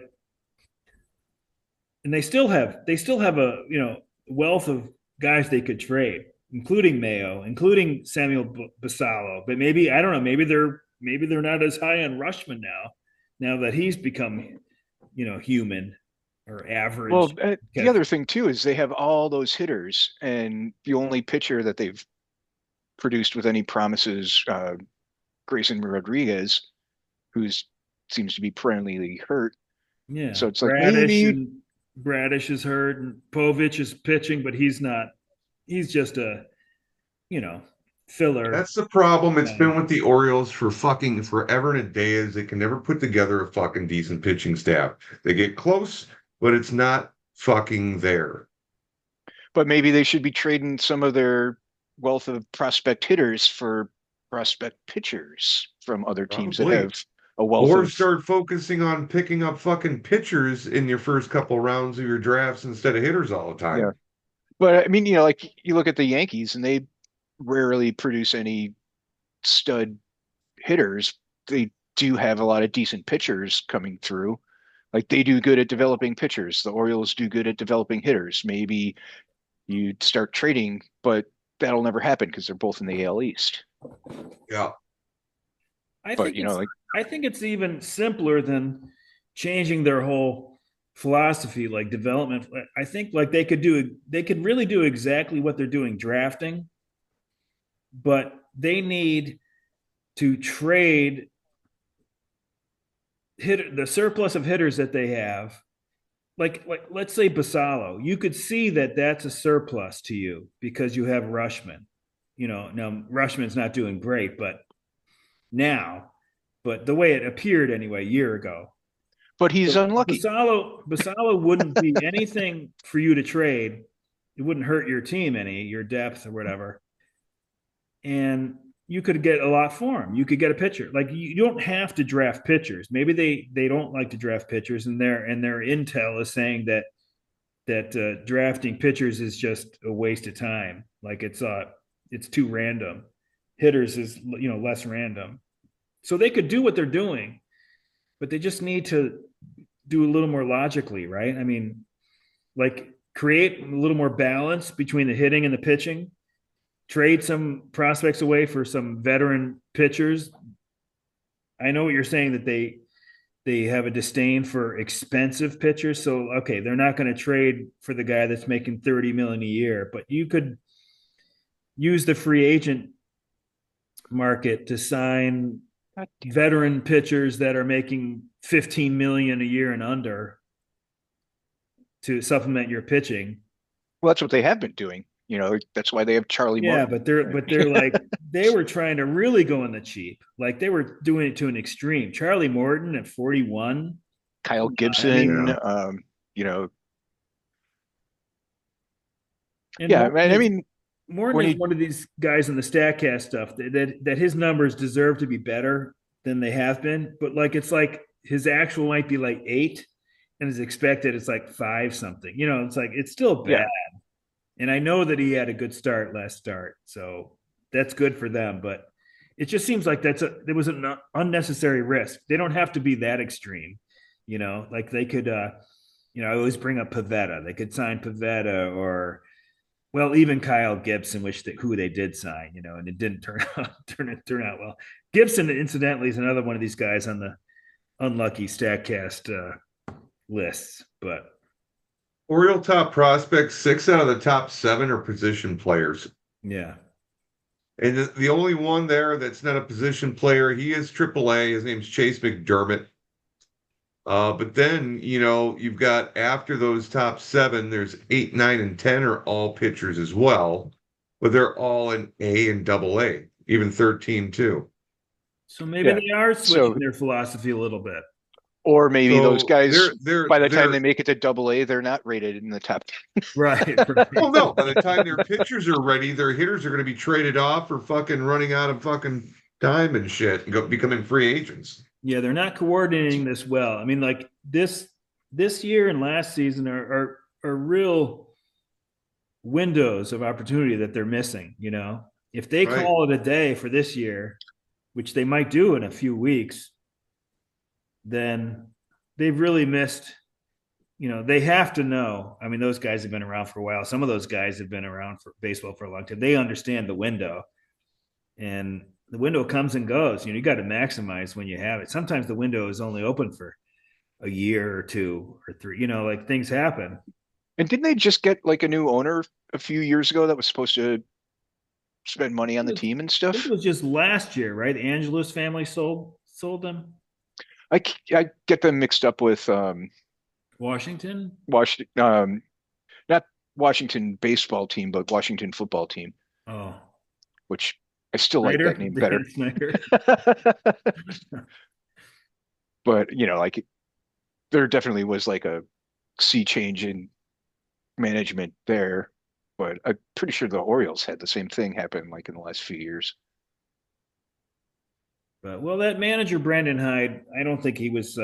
and they still have a wealth of guys they could trade, including Mayo, including Samuel Basallo. But maybe I don't know. Maybe they're not as high on Rushman now that he's become human or Well, average. the other thing too is they have all those hitters, and the only pitcher that they've produced with any promises, Grayson Rodriguez, who's seems to be perennially hurt. Yeah, So it's like Bradish maybe, and Bradish is hurt, and Povich is pitching, but he's not. He's just a you know filler That's the problem. It's guy. been with the Orioles for fucking forever and a day is they can never put together a fucking decent pitching staff. They get close, but it's not fucking there. but maybe they should be trading some of their wealth of prospect hitters for prospect pitchers from other teams that Probably. have a wealth Or of, start focusing on picking up fucking pitchers in your first couple rounds of your drafts instead of hitters all the yeah. time. But I mean, like you look at the Yankees and they rarely produce any stud hitters, they do have a lot of decent pitchers coming through. Like they do good at developing pitchers. The Orioles do good at developing hitters. Maybe you'd start trading, but that'll never happen because they're both in the AL East. Yeah. I But think you know, it's like I think it's even simpler than changing their whole philosophy, like development. I think like they could really do exactly what they're doing drafting, but they need to trade the surplus of hitters that they have. Like let's say Basalo, you could see that that's a surplus to you because you have Rushman. Now Rushman's not doing great, but now, but the way it appeared anyway, a year ago. but he's So unlucky. Basalo wouldn't be anything for you to trade. It wouldn't hurt your team any, your depth or whatever. And you could get a lot for him. You could get a pitcher. Like you don't have to draft pitchers. Maybe they don't like to draft pitchers, and their intel is saying that drafting pitchers is just a waste of time. Like it's too random. Hitters is less random. So they could do what they're doing, but they just need to do a little more logically, right? I mean, like create a little more balance between the hitting and the pitching, trade some prospects away for some veteran pitchers. I know what you're saying that they have a disdain for expensive pitchers. So okay, they're not going to trade for the guy that's making 30 million a year, but you could use the free agent market to sign veteran pitchers that are making 15 million a year and under to supplement your pitching. Well, that's what they have been doing. You know, that's why they have Charlie Yeah, Morton. but they're like they were trying to really go in the cheap. Like they were doing it to an extreme. Charlie Morton at 41. Kyle Come on. I mean, Gibson, Yeah. you know, and yeah, man, I mean, Morton when is he, one of these guys in the Statcast stuff that his numbers deserve to be better than they have been. But like it's like his actual might be like 8, and his expected it's like 5 something. It's like it's still bad. yeah, And I know that he had a good start last start, so that's good for them. But it just seems like there was an unnecessary risk. They don't have to be that extreme, Like they could, I always bring up Pavetta. They could sign Pavetta or, well, even Kyle Gibson, who they did sign, and it didn't turn out well. Gibson, incidentally, is another one of these guys on the unlucky Statcast lists, but Oriole top prospects, 6 out of the top 7 are position players. yeah. And the only one there that's not a position player, he is AAA. His name's Chase McDermott. But then, you've got after those top 7, there's 8, 9, and 10 are all pitchers as well, but they're all in A and double A, even 13 too. So maybe yeah. they are So, switching their philosophy a little bit. or maybe those So guys, they're by the time they're they make it to Double A, they're not rated in the top. Right, well, right. no, by the time their pitchers are ready, their hitters are going to be traded off or fucking running out of fucking time and shit and becoming free agents. Yeah, they're not coordinating this well. I mean, like this year and last season are real windows of opportunity that they're missing. If they Right. call it a day for this year, which they might do in a few weeks, then they've really missed. They have to know. I mean, those guys have been around for a while. Some of those guys have been around for baseball for a long time. They understand the window, and the window comes and goes. You got to maximize when you have it. Sometimes the window is only open for a year or 2 or 3. Like things happen. And didn't they just get like a new owner a few years ago that was supposed to spend money on the team and I think it stuff? was just last year, right? Angelo's family sold them. I get them mixed up with Washington. Washington, not Washington baseball team, but Washington football team, Oh, which I still like Snyder, that name better. Dan Snyder. But like there definitely was like a sea change in management there. But I'm pretty sure the Orioles had the same thing happen like in the last few years. But well, that manager Brandon Hyde, I don't think he was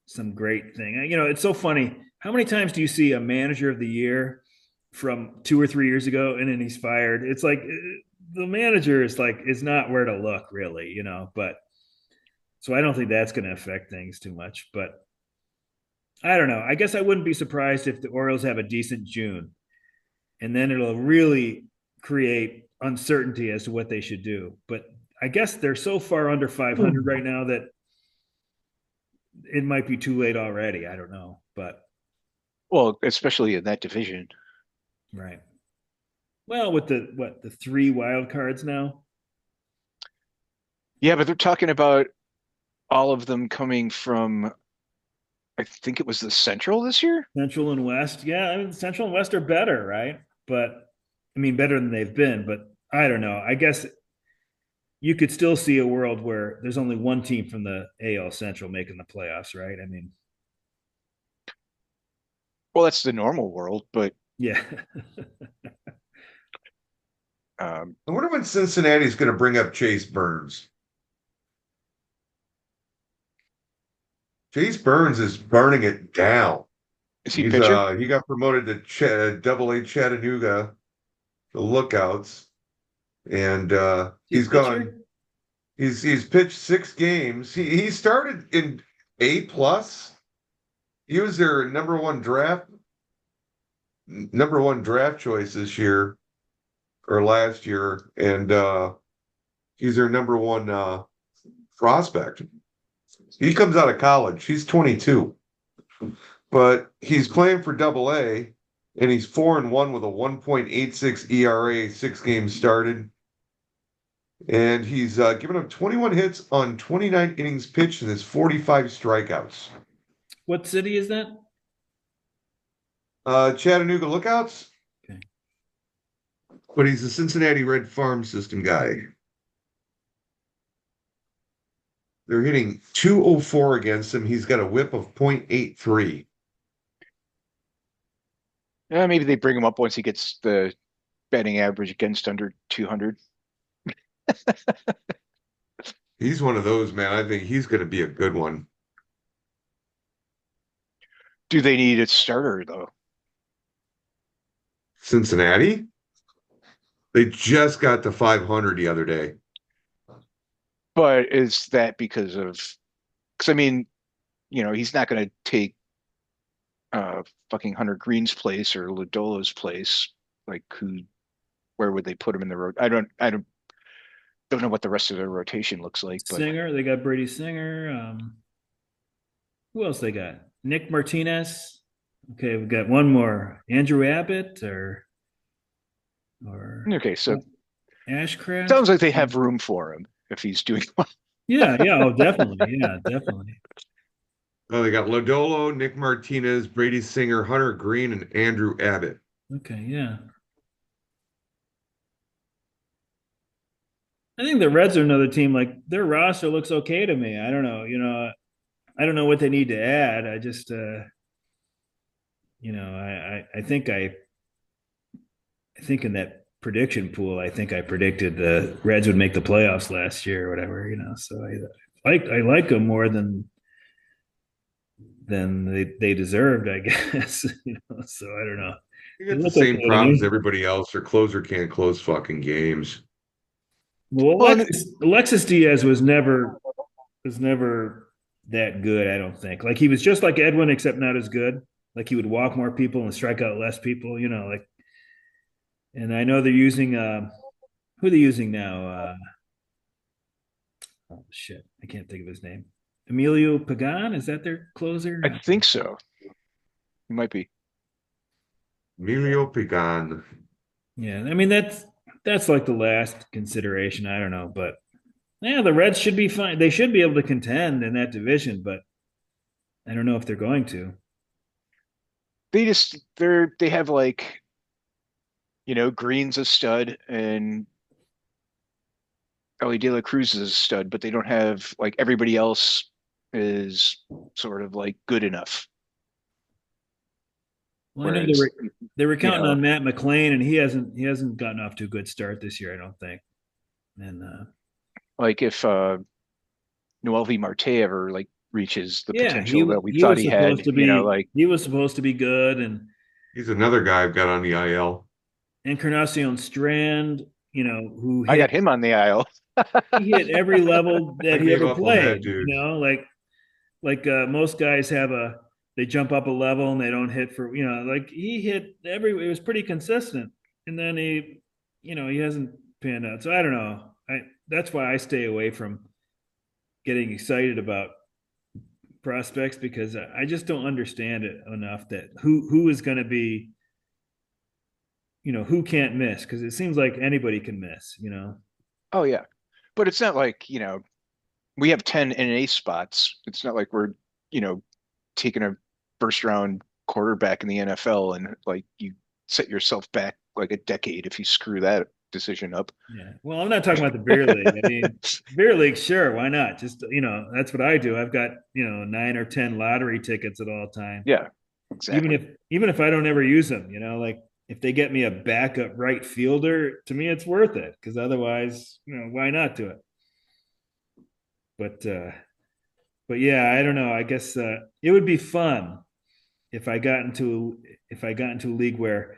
some great thing. It's so funny. How many times do you see a manager of the year from 2 or 3 years ago, and then he's fired? It's like the manager is not where to look, really. But So I don't think that's going to affect things too much. But I don't know. I guess I wouldn't be surprised if the Orioles have a decent June, and then it'll really create uncertainty as to what they should do. But I guess they're so far under 500 right now that it might be too late already. I don't know, but Well, especially in that division. right. Well, with the three wild cards now, Yeah, but they're talking about all of them coming from, I think it was the Central this year. Central and West. Yeah, I mean, Central and West are better, right? But I mean, better than they've been. But I don't know. I guess you could still see a world where there's only one team from the AL Central making the playoffs, right? I mean, Well, that's the normal world, but yeah. um, I wonder when Cincinnati's going to bring up Chase Burns. Chase Burns is burning it down. is he He's pitcher? he got promoted to Double A Chattanooga, the Lookouts, and He's he's gone. pitcher. He's pitched 6 games. He started in A plus. He was their number one draft choice this year or last year, and he's their number one prospect. He comes out of college. He's 22, but he's playing for Double A, and he's 4-1 with a 1.86 ERA, 6 games started. And he's given up 21 hits on 29 innings pitched and his 45 strikeouts. What city is that? Chattanooga Lookouts, Okay. but he's a Cincinnati Red Farm System guy. They're hitting 204 against him. He's got a whip of .83. Yeah, maybe they bring him up once he gets the batting average against under 200. He's one of those, man. I think he's going to be a good one. Do they need a starter though? Cincinnati? They just got to 500 the other day. But is that because of? Because I mean, he's not going to take fucking Hunter Green's place or Lodolo's place. Like who? Where would they put him in the road? I don't know what the rest of their rotation looks like, but Singer. They got Brady Singer. Who else they got? Nick Martinez. Okay, we've got one more. Andrew Abbott or okay, so Ashcraft. sounds like they have room for him if he's doing well. Yeah, yeah, oh, definitely. Yeah, definitely. Oh, they got Lodolo, Nick Martinez, Brady Singer, Hunter Green, and Andrew Abbott. Okay, yeah. I think the Reds are another team. Like their roster looks okay to me. I don't know. I don't know what they need to add. I just, I think in that prediction pool, I think I predicted the Reds would make the playoffs last year or whatever. So I like them more than they deserved, I guess. So I don't know. You They got the look okay same to problems me. everybody else. Their closer can't close fucking games. Well, Well, Alexis Diaz was never that good. I don't think. Like he was just like Edwin, except not as good. Like he would walk more people and strike out less people. Like. And I know they're using who are they using now? Oh shit, I can't think of his name. Emilio Pagan, is that their I closer? think so. He might be. Emilio Pagan. Yeah, I mean that's like the last consideration. I don't know, but yeah, the Reds should be fine. They should be able to contend in that division, but I don't know if they're going to. They have like, Green's a stud and Ellie De La Cruz is a stud, but they don't have like everybody else is sort of like good enough. Well, I know Whereas, they were you counting know, on Matt McLean, and he hasn't gotten off to a good start this year. I don't think. And like if Noelvi Marte ever like reaches the yeah, potential that we he thought was he had, supposed to be good, and He's another guy I've got on the IL. Encarnacion Strand, who I hit got him on the aisle. he hit every level I that he gave ever up on that played. dude. Most guys have a they jump up a level and they don't hit for like he hit every. It was pretty consistent, and then he hasn't panned out. So I don't know. I That's why I stay away from getting excited about prospects because I just don't understand it enough that who is going to be who can't miss because it seems like anybody can miss. Oh yeah. But it's not like, we have 10 NA spots. It's not like we're, you know, taking a first round quarterback in the NFL and like you set yourself back like a decade if you screw that decision up. Yeah. Well, I'm not talking about the beer league. I mean, beer league, sure, why not? Just that's what I do. I've got 9 or 10 lottery tickets at all time. Yeah, Even exactly. if even if I don't ever use them, like if they get me a backup right fielder, to me it's worth it because otherwise, why not do it? But yeah, I don't know. I guess it would be fun if I got into a league where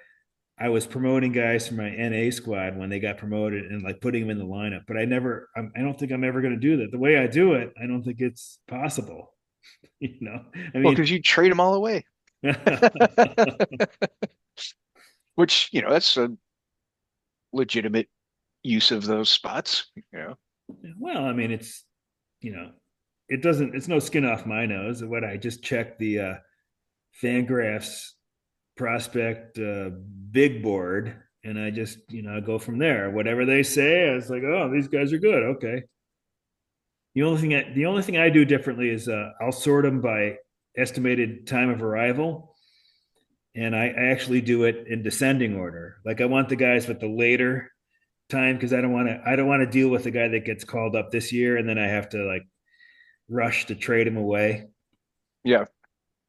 I was promoting guys from my NA squad when they got promoted and like putting them in the lineup. But I don't think I'm ever going to do that. The way I do it, I don't think it's possible. I Well, mean, because you trade them all away, which, that's a legitimate use of those spots. well, I mean, you know, it's no skin off my nose. What I just checked the Fangraphs prospect big board and I just, go from there. Whatever they say, I was like, oh, these guys are good. Okay. The only thing I do differently is I'll sort them by estimated time of arrival, and I actually do it in descending order. Like I want the guys with the later time because I don't want to deal with the guy that gets called up this year and then I have to like rush to trade him away Yeah.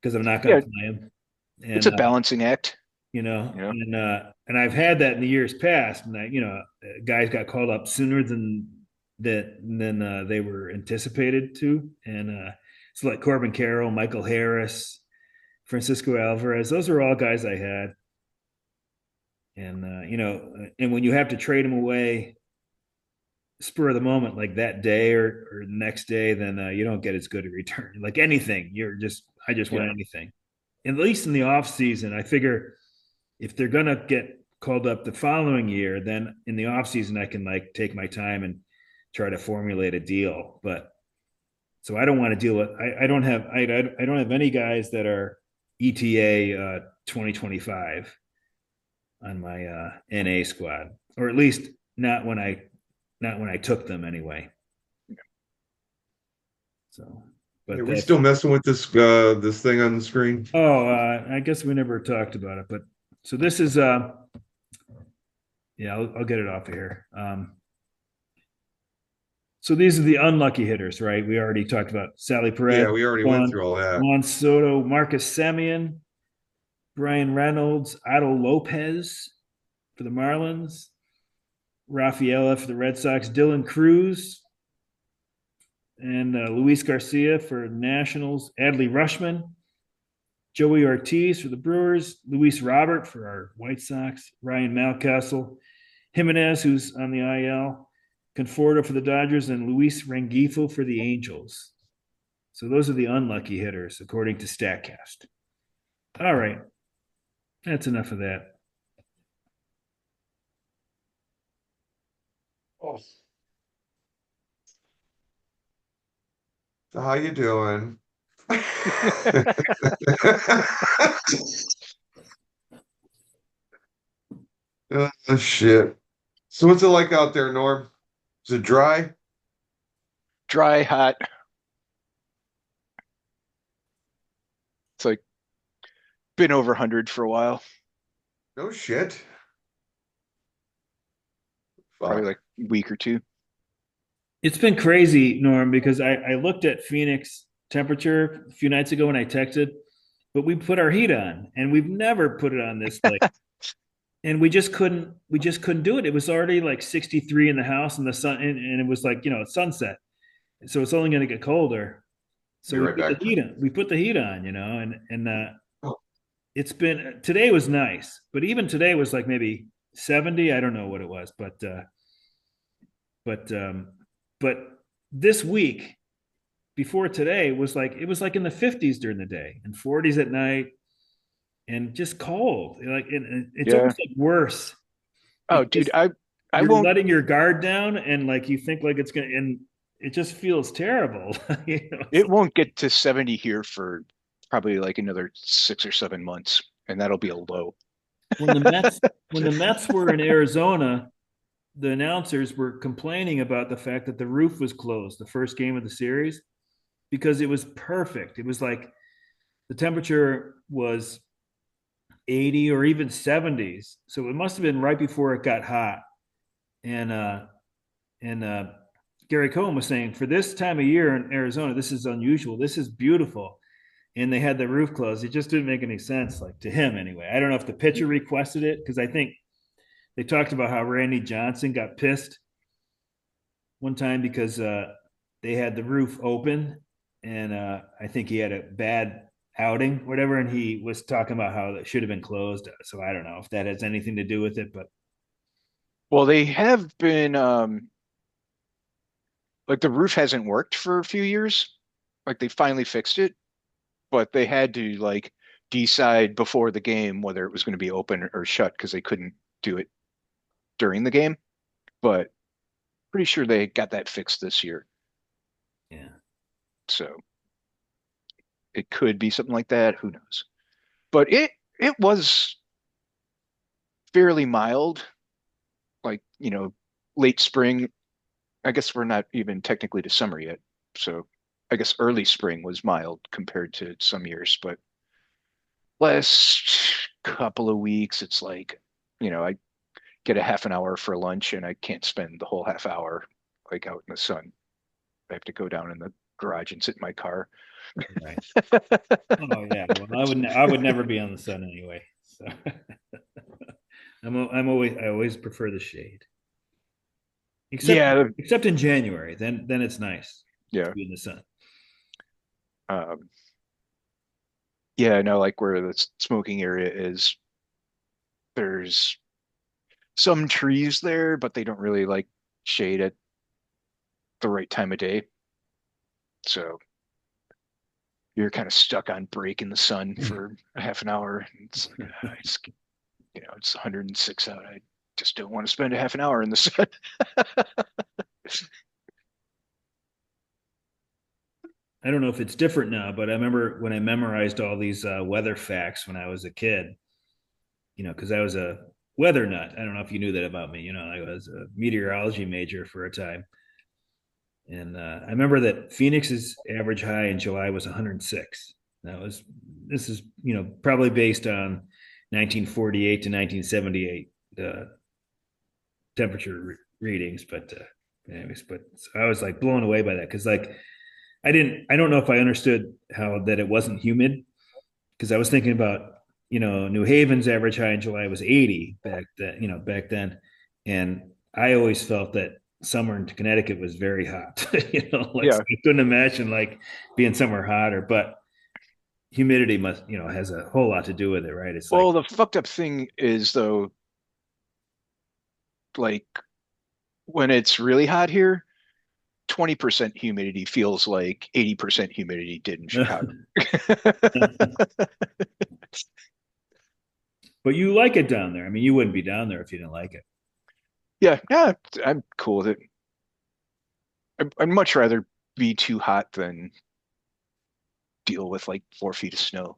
because I'm not going Yeah. to play him. It's And a balancing act, you know, you know? and I've had that in the years past, and guys got called up sooner than they were anticipated to, and it's like Corbin Carroll, Michael Harris, Francisco Alvarez. Those are all guys I had, and and when you have to trade them away spur of the moment, like that day or the next day, then you don't get as good a return. Like anything, I just want Yeah. anything. At least in the off season, I figure if they're gonna get called up the following year, then in the off season I can like take my time and try to formulate a deal. But so I don't want to deal with. I don't have any guys that are ETA 2025 on my NA squad, or at least not when I took them anyway. So, Are but we still messing with this thing on the screen? I guess we never talked about it. But so this is yeah, I'll get it off of here. So these are the unlucky hitters, right? We already talked about Sally Perez, Yeah, we already went Juan, through all that. Juan Soto, Marcus Semien, Brian Reynolds, Otto Lopez for the Marlins, Rafaela for the Red Sox, Dylan Cruz, and Luis Garcia for the Nationals, Adley Rushman, Joey Ortiz for the Brewers, Luis Robert for our White Sox, Ryan Mountcastle, Jimenez, who's on the IL, Conforto for the Dodgers, and Luis Rengifo for the Angels. So those are the unlucky hitters, according to StatCast. All right, that's enough of that. Oh. So how you doing? Oh shit. So what's it like out there, Norm? Is it dry? Dry, hot. It's like been over 100 for a while, No shit. probably Fuck. like a week or two. It's been crazy, Norm, because I looked at Phoenix temperature a few nights ago when I texted, but we put our heat on and we've never put it on this late. And we just couldn't do it. It was already like 63 in the house and the sun and it was like, it's sunset. So it's only going to get colder. So Be we right put the back. heat on. We put the heat on, and Oh, it's been today was nice, but even today was like maybe 70. I don't know what it was, but but this week before today was like it was like in the 50s during the day and 40s at night and just cold. Like it's Yeah. almost like worse Oh, because dude, I you're won't letting your guard down and like you think like it's gonna and it just feels terrible. It's it like, won't get to 70 here for probably like another 6 or 7 months, and that'll be a low. when the Mets when the Mets were in Arizona, the announcers were complaining about the fact that the roof was closed the first game of the series because it was perfect. It was like the temperature was 80 or even 70s. So it must have been right before it got hot. And and Gary Cohen was saying for this time of year in Arizona, this is unusual. This is beautiful. And they had the roof closed. It just didn't make any sense, like to him anyway. I don't know if the pitcher requested it because I think they talked about how Randy Johnson got pissed one time because they had the roof open, and I think he had a bad outing, whatever, and he was talking about how it should have been closed. So I don't know if that has anything to do with it, but Well, they have been like the roof hasn't worked for a few years. Like they finally fixed it, but they had to like decide before the game whether it was going to be open or shut because they couldn't do it during the game. But pretty sure they got that fixed this year. yeah, So it could be something like that. Who knows? But it was fairly mild, like, late spring. I guess we're not even technically to summer yet. So I guess early spring was mild compared to some years, but last couple of weeks, it's like, I get a half an hour for lunch and I can't spend the whole half hour like out in the sun. I have to go down in the garage and sit in my car. right. Oh yeah. Well, I would never be on the sun anyway. So I always prefer the shade, except Yeah, except in January. Then it's nice to yeah. be in the sun. Um, yeah, no, like where the smoking area is, there's some trees there, but they don't really like shade at the right time of day. So you're kind of stuck on break in the sun for a half an hour. It's like, it's 106 out. I just don't want to spend a half an hour in the sun. I don't know if it's different now, but I remember when I memorized all these weather facts when I was a kid, because I was a weather nut. I don't know if you knew that about me. I was a meteorology major for a time. And I remember that Phoenix's average high in July was 106. This is, probably based on 1948 to 1978 temperature readings. But anyways, but so I was like blown away by that because like I don't know if I understood how that it wasn't humid because I was thinking about New Haven's average high in July was 80 back then, and I always felt that summer in Connecticut was very hot. Like so Yeah. I couldn't imagine like being somewhere hotter, but humidity must has a whole lot to do with it, right? It's like Well, the fucked up thing is though, like when it's really hot here, 20% humidity feels like 80% humidity did in Chicago. but you like it down there. I mean, you wouldn't be down there if you didn't like it. Yeah, yeah, I'm cool with it. I'd much rather be too hot than deal with like 4 feet of snow.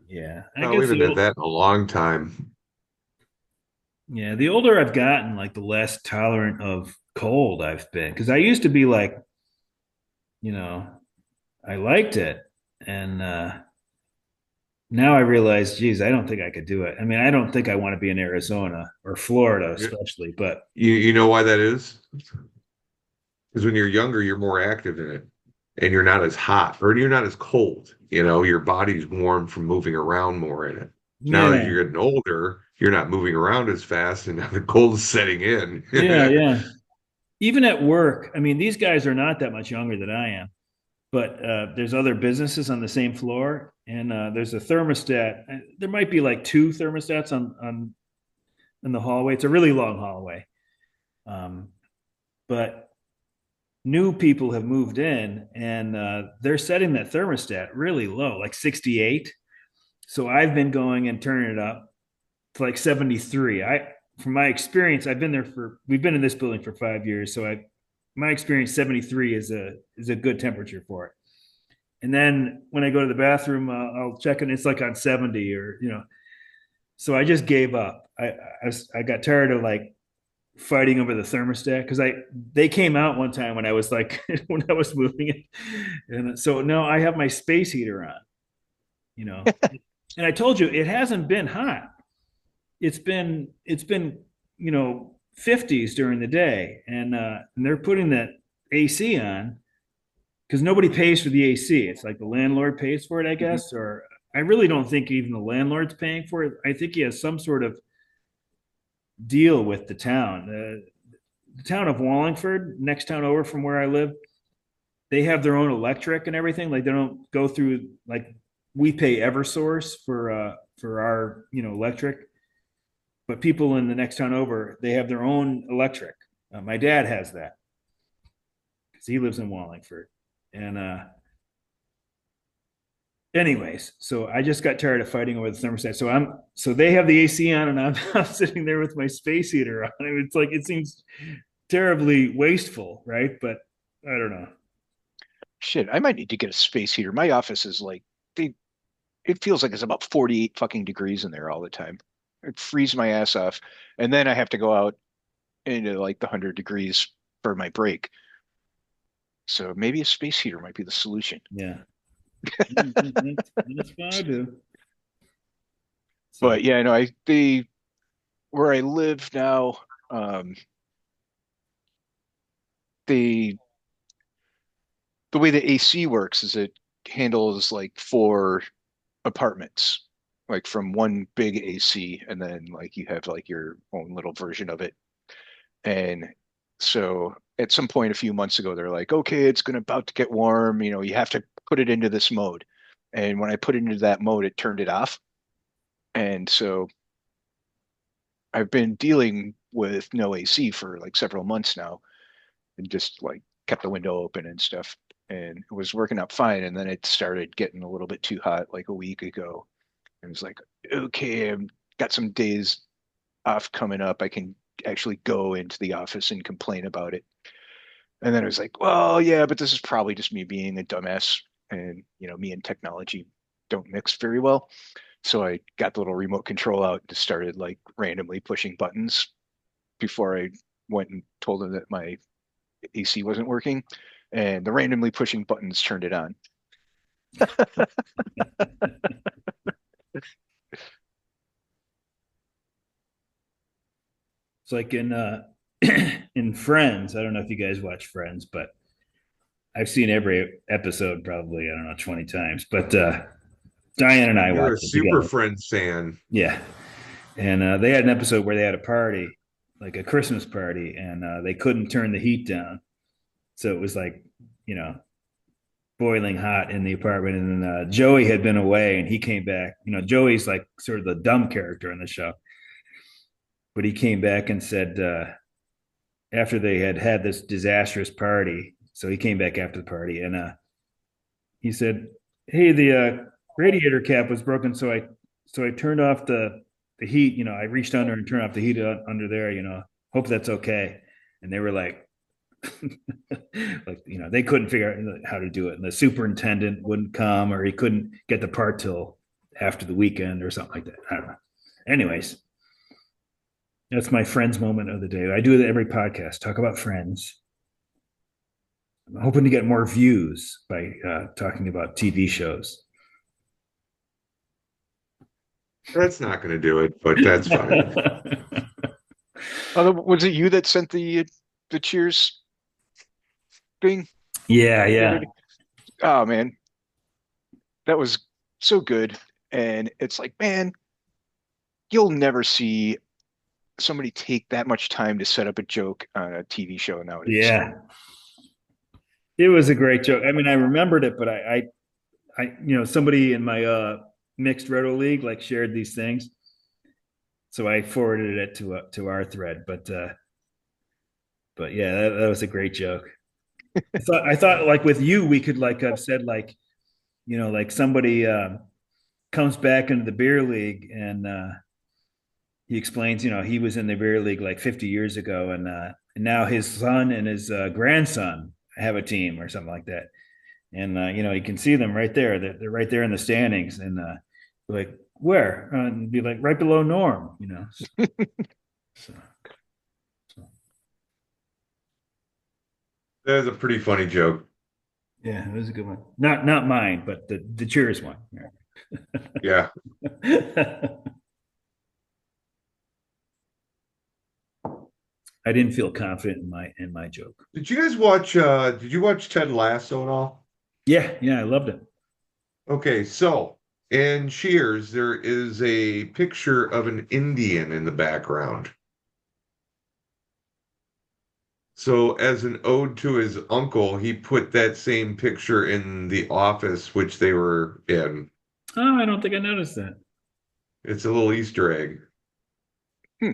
Yeah, I Well, we guess haven't had that in a long time. the older I've gotten, like the less tolerant of cold I've been. Because I used to be like, you know, I liked it, and now I realize, geez, I don't think I could do it. I mean, I don't think I want to be in Arizona or Florida, You, especially. But you know why that is? Because when you're younger, you're more active in it and you're not as hot or you're not as cold. Your body's warm from moving around more in it. Now that yeah, you're getting older, you're not moving around as fast and now the cold is setting in. yeah. Even at work, I mean, these guys are not that much younger than I am. But there's other businesses on the same floor, and there's a thermostat. There might be like two thermostats on in the hallway. It's a really long hallway, um, but new people have moved in and they're setting that thermostat really low, like 68. So I've been going and turning it up to like 73. From my experience, we've been in this building for 5 years. So my experience, 73 is a good temperature for it. And then when I go to the bathroom, I'll check and it's like on 70 or, so I just gave up. I got tired of like fighting over the thermostat because they came out one time when I was like when I was moving it, and so now I have my space heater on, you know, and I told you it hasn't been hot. It's been 50s during the day, and they're putting that AC on because nobody pays for the AC. It's like the landlord pays for it, I Mhm. guess, or I really don't think even the landlord's paying for it. I think he has some sort of deal with the town. The town of Wallingford, next town over from where I live, they have their own electric and everything. Like they don't go through like we pay EverSource for our electric, but people in the next town over they have their own electric. My dad has that because he lives in Wallingford, and anyways, so I just got tired of fighting over the thermostat. So they have the AC on, and I'm sitting there with my space heater on. It's like it seems terribly wasteful, right? But I don't know. Shit, I might need to get a space heater. My office is like they it feels like it's about 48 fucking degrees in there all the time. It freezes my ass off. And then I have to go out into like the 100 degrees for my break. So maybe a space heater might be the solution. Yeah, that's what I do. So But yeah, no, I the where I live now, um, the the way the AC works is it handles like four apartments, like from one big AC, and then like you have like your own little version of it. And so at some point a few months ago, they're like, okay, it's gonna about to get warm, you have to put it into this mode. And when I put it into that mode, it turned it off. And so I've been dealing with no AC for like several months now and just like kept the window open and stuff. And it was working out fine. And then it started getting a little bit too hot like a week ago. And it was like, okay, I've got some days off coming up. I can actually go into the office and complain about it. And then it was like, well, yeah, but this is probably just me being a dumbass. And, me and technology don't mix very well. So I got the little remote control out and just started like randomly pushing buttons before I went and told them that my AC wasn't working. And the randomly pushing buttons turned it on. it's like in in Friends. I don't know if you guys watch Friends, but I've seen every episode probably I don't know 20 times. But Diane and I You're watched a it Super together. Friends fan. Yeah, and they had an episode where they had a party, like a Christmas party, and they couldn't turn the heat down, so it was like you know boiling hot in the apartment. And then Joey had been away, and he came back. Joey's like sort of the dumb character in the show, but he came back and said after they had had this disastrous party. So he came back after the party, and he said, "Hey, the radiator cap was broken, so I turned off the heat. I reached under and turned off the heat under there. Hope that's okay." And they were like, they couldn't figure out how to do it, and the superintendent wouldn't come, or he couldn't get the part till after the weekend or something like that. I don't know. Anyways, that's my Friends moment of the day. I do it every podcast. Talk about Friends. I'm hoping to get more views by talking about TV shows. That's not going to do it, but that's fine. Oh, was it you that sent the Cheers thing Yeah, the yeah, other day? Oh man, that was so good. And it's like, man, you'll never see somebody take that much time to set up a joke on a TV show nowadays. yeah. It was a great joke. I mean, I remembered it, but somebody in my mixed roto league like shared these things, so I forwarded it to our thread. But But yeah, that was a great joke. I thought like with you, we could like have said like, like somebody comes back into the beer league and he explains, he was in the beer league like 50 years ago, and now his son and his grandson have a team or something like that. And you can see them right there. They're right there in the standings, and like where? And be like right below NAWM. So, so That is a pretty funny joke. yeah, it was a good one. Not mine, but the Cheers one. Yeah. I didn't feel confident in my joke. Did you watch Ted Lasso at all? Yeah, I loved it. Okay, so in Cheers, there is a picture of an Indian in the background. So, as an ode to his uncle, he put that same picture in the office which they were in. Oh, I don't think I noticed that. It's a little Easter egg. Hmm.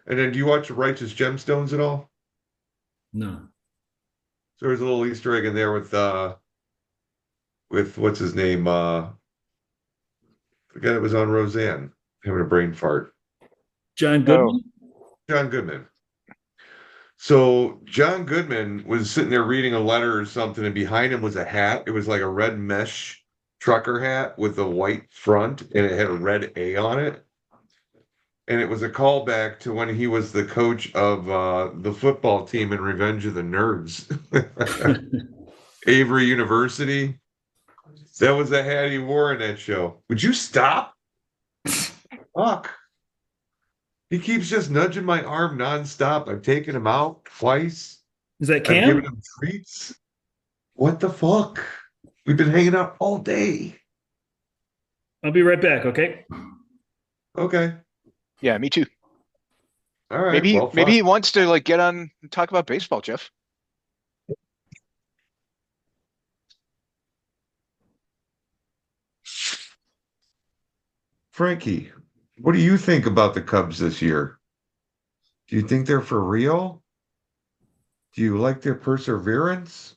And then, do you watch Righteous Gemstones at all? No. So there's a little Easter egg in there with what's his name? The guy that was on Roseanne, having a brain fart. John Oh, Goodman? John Goodman. So John Goodman was sitting there reading a letter or something, and behind him was a hat. It was like a red mesh trucker hat with a white front, and it had a red A on it. And it was a callback to when he was the coach of the football team in Revenge of the Nerds, Avery University. That was the hat he wore in that show. Would you stop? Fuck. He keeps just nudging my arm nonstop. I've taken him out twice. Is that I've given Cam? him treats. What the fuck? We've been hanging out all day. I'll be right back, okay? Okay. yeah, me too. All right. Maybe Well, maybe fuck. he wants to like get on and talk about baseball, Jeff. Frankie, what do you think about the Cubs this year? Do you think they're for real? Do you like their perseverance?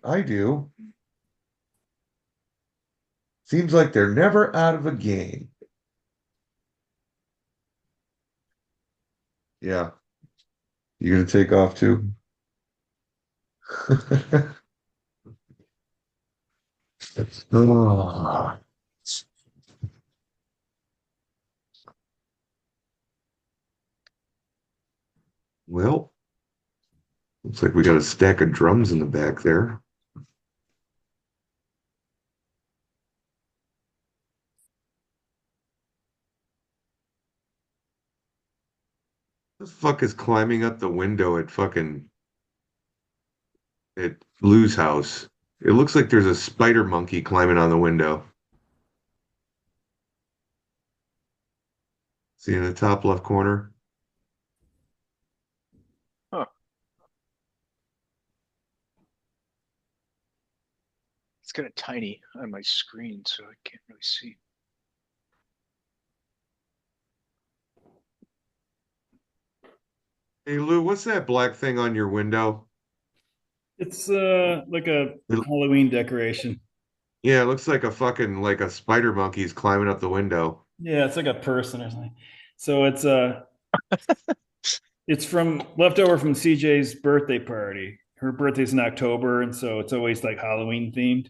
I do. Seems like they're never out of a game. Yeah. You gonna take off too? Oh. Well, looks like we got a stack of drums in the back there. What the fuck is climbing up the window at Lou's house? It looks like there's a spider monkey climbing on the window. See in the top left corner? Huh. It's kind of tiny on my screen, so I can't really see. Hey Lou, what's that black thing on your window? It's like a It- Halloween decoration. yeah, it looks like a fucking like a spider monkey's climbing up the window. Yeah, it's like a person or something. So it's from leftover from CJ's birthday party. Her birthday's in October, and so it's always like Halloween themed.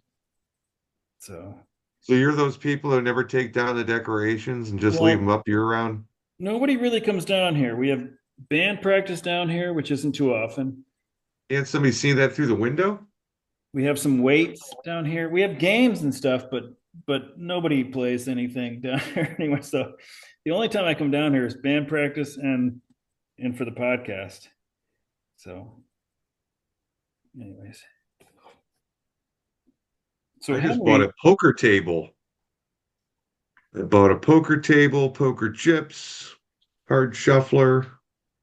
So So you're those people that never take down the decorations and just leave them well, up year round? nobody really comes down here. We have band practice down here, which isn't too often. Can't somebody see that through the window? We have some weights down here. We have games and stuff, but nobody plays anything down here anyway. So the only time I come down here is band practice and for the podcast. So, anyways, so I just bought Henry, a poker table. I bought a poker table, poker chips, card shuffler,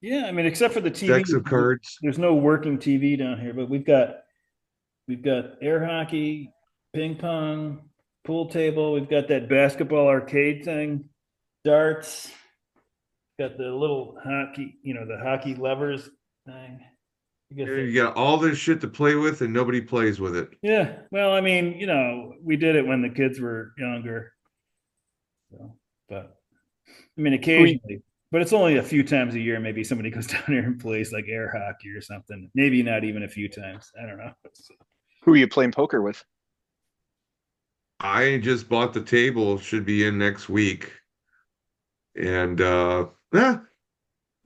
yeah, I mean, except for the TV, decks of cards. there's no working TV down here, but we've got air hockey, ping pong, pool table. We've got that basketball arcade thing, darts. got the little hockey, the hockey levers thing. I guess You got all this shit to play with, and nobody plays with it. yeah. Well, I mean, we did it when the kids were younger. So, but I mean, Who are you, occasionally, but it's only a few times a year. Maybe somebody goes down there and plays like air hockey or something. Maybe not even a few times. I don't know. who are you playing poker with? I just bought the table, should be in next week. And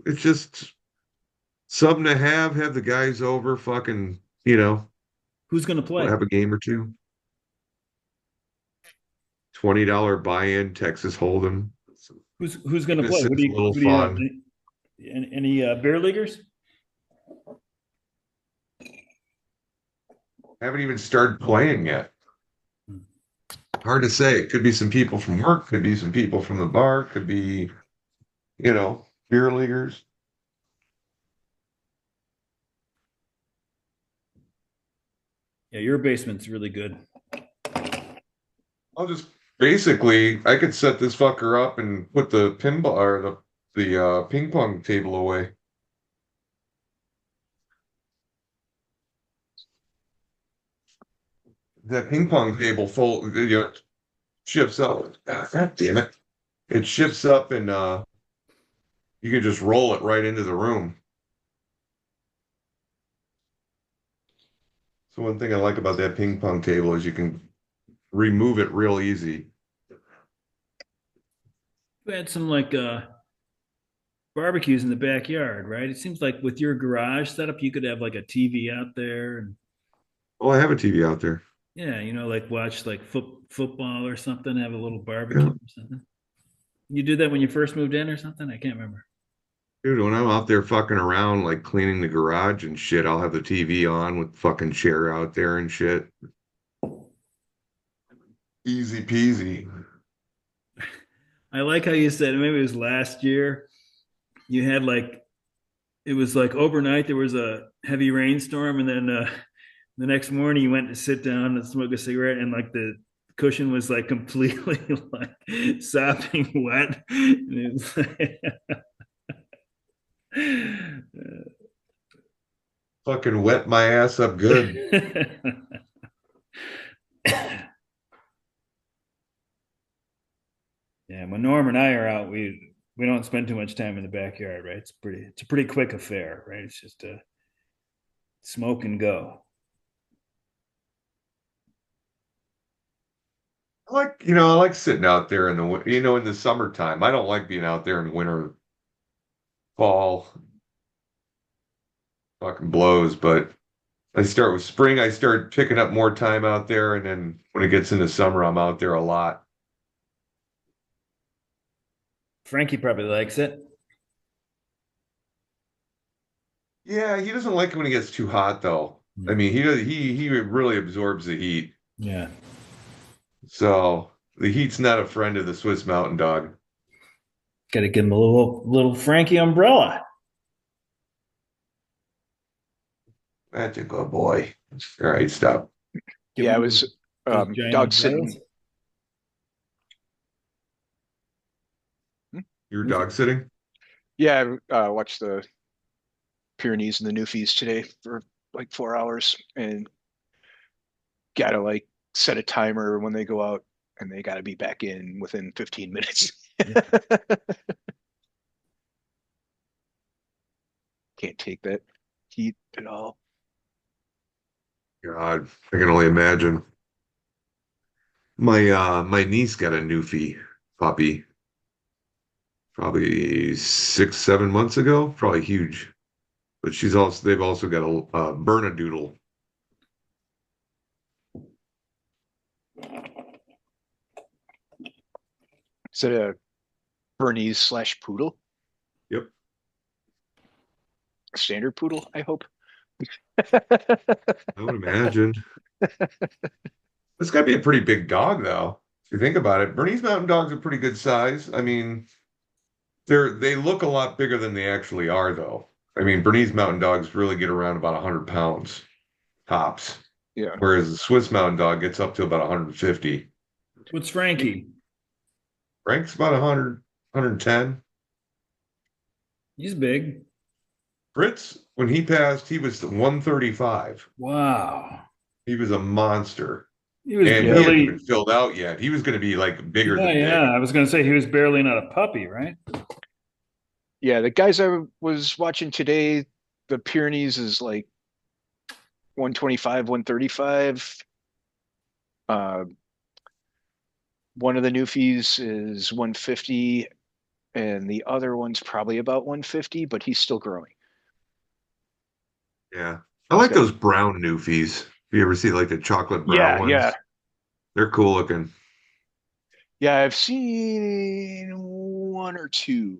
it's just something to have the guys over, fucking, Who's going to play? have a game or two. $20 buy-in, Texas Hold'em. Who's going to play? Innocent little Who do you have? fun. Any beer leaguers? Haven't even started playing yet. Hard to say. It could be some people from work, could be some people from the bar, could be, beer leaguers. Yeah, your basement's really good. I'll just basically I could set this fucker up and put the pinball or the ping pong table away. That ping pong table shifts up. God damn it. It shifts up and you can just roll it right into the room. So one thing I like about that ping pong table is you can remove it real easy. We had some like barbecues in the backyard, right? It seems like with your garage setup, you could have like a TV out there, and Oh, I have a TV out there. yeah, like watch like football or something, have a little barbecue Yeah. or something. You did that when you first moved in or something? I can't remember. Dude, when I'm out there fucking around, like cleaning the garage and shit, I'll have the TV on with fucking chair out there and shit. Easy peasy. I like how you said maybe it was last year. You had like it was like overnight there was a heavy rainstorm, and then the next morning you went to sit down and smoke a cigarette, and like the cushion was like completely like sopping wet. And it was like, Fucking wet my ass up good. Yeah, when Norm and I are out, we don't spend too much time in the backyard, right? It's a pretty quick affair, right? It's just a smoke and go. I like sitting out there in the summertime. I don't like being out there in winter, fall, fucking blows. But I start with spring, I start picking up more time out there. And then when it gets into summer, I'm out there a lot. Frankie probably likes it. Yeah, he doesn't like it when it gets too hot, though. I mean, he really absorbs the heat. Yeah. So the heat's not a friend of the Swiss Mountain Dog. Got to give him a little Frankie umbrella. That's a good boy. All right, stop. Give Yeah, I him was those giant dog umbrellas. sitting. You're dog sitting? Yeah, I watched the Pyrenees and the Newfies today for like 4 hours and gotta like set a timer when they go out and they gotta be back in within 15 minutes. Yeah. Can't take that heat at all. God, I can only imagine. My niece got a Newfie puppy probably 6, 7 months ago. Probably huge. But they've also got a Bernedoodle. Is it a Bernese slash poodle? Yep. Standard poodle, I hope. I would imagine. It's got to be a pretty big dog, though. If you think about it, Bernese Mountain Dogs are pretty good size. I mean, they look a lot bigger than they actually are, though. I mean, Bernese Mountain Dogs really get around about 100 pounds tops, Yeah. whereas the Swiss Mountain Dog gets up to about 150. What's Frankie? Frank's about 100, 110. He's big. Fritz, when he passed, he was 135. Wow. He was a monster. He was And he Yeah. hadn't even barely. filled out yet. He was going to be like bigger Yeah, than yeah. big. I was going to say he was barely not a puppy, right? Yeah, the guys I was watching today, the Pyrenees is like 125, 135. Uh, one of the Newfies is 150, and the other one's probably about 150, but he's still growing. Yeah. I He's like got, those brown newfies. If you ever see like the chocolate brown yeah, yeah, ones, they're cool looking. yeah. I've seen one or two.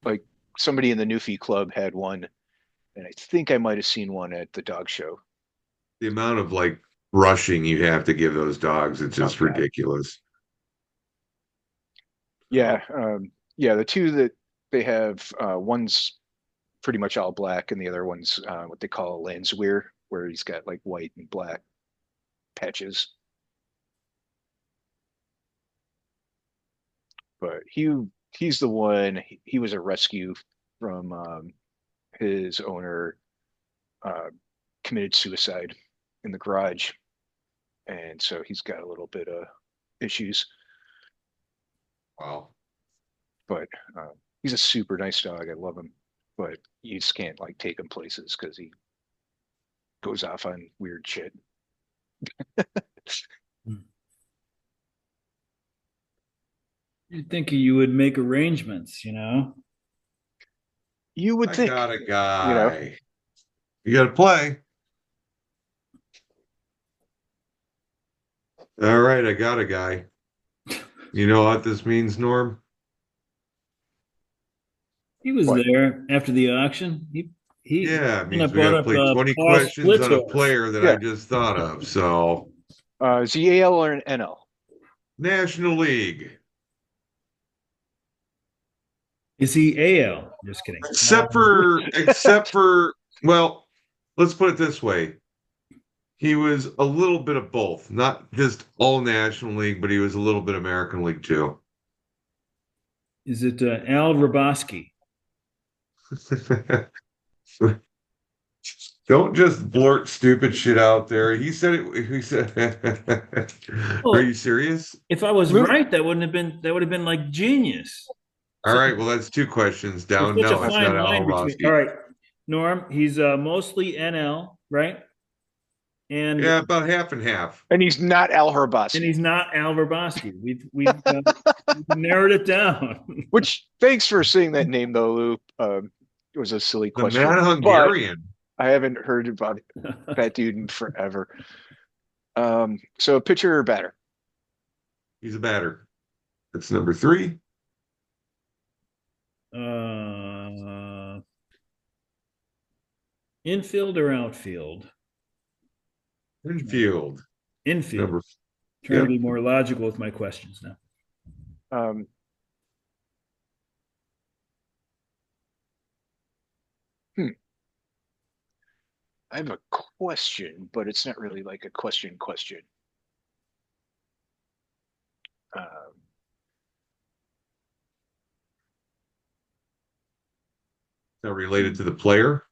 Like somebody in the Newfie club had one, and I think I might have seen one at the dog show. The amount of like brushing you have to give those dogs, it's Oh just God. ridiculous. Yeah, yeah. The two that they have, one's pretty much all black, and the other one's what they call a Landsweer, where he's got like white and black patches. But he's the one. He was a rescue from his owner uh, committed suicide in the garage, and so he's got a little bit of issues. Wow. But he's a super nice dog. I love him, but you just can't like take him places because he goes off on weird shit. You'd think you would make arrangements, you know? You would I think, got a you know, guy. You got to play. All right, I got a guy. You know what this means, Norm? He was what? there after the auction. He Yeah, it kind means of we got brought to up play 20 Paul questions on a Splittorff. player that I Yeah. just thought of. So, ZAL or an NL? National League. Is he AL? Just kidding. Except for, well, let's put it this way. He was a little bit of both, not just all National League, but he was a little bit American League too. Is it Al Raboski? Don't just blurt stupid shit out there. He said it. He said, "Are you Well, serious?" if I was Luke, right, that would have been like genius. All So right. Well, that's two questions there's down. such a No, it's not fine Al line between. All Horowski. right, Norm, he's mostly NL, right? And Yeah, about half and half. and he's not Al and Hraboski. he's not Al Raboski. We've narrowed it down. Which thanks for saying that name though, Lou. It was a silly The Mad question, but Hungarian. I haven't heard about that dude in forever. So pitcher or batter? He's a batter. That's number three. uh, Infield or outfield? Infield. Infield. Number. Trying to Yep. be more logical with my questions now. Um, hmm. I have a question, but it's not really like a question. Um, Now related to the player.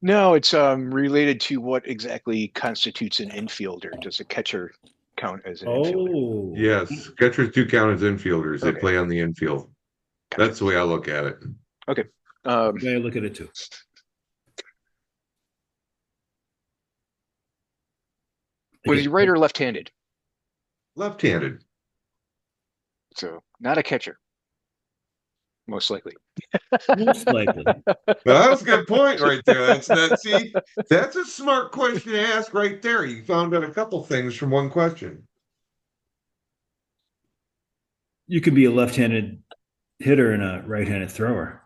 no, it's related to what exactly constitutes an infielder. Does a catcher count as an infielder? Oh, Yes, catchers do count as infielders. They Okay, play on the infield. gotcha. That's the way I look at it. Okay. Um, yeah, I look at it too. I was he get right or left-handed? Left-handed. So not a catcher, most likely. most likely. Well, that was a good point right there. See, that's a smart question to ask right there. You found out a couple things from one question. You could be a left-handed hitter and a right-handed thrower.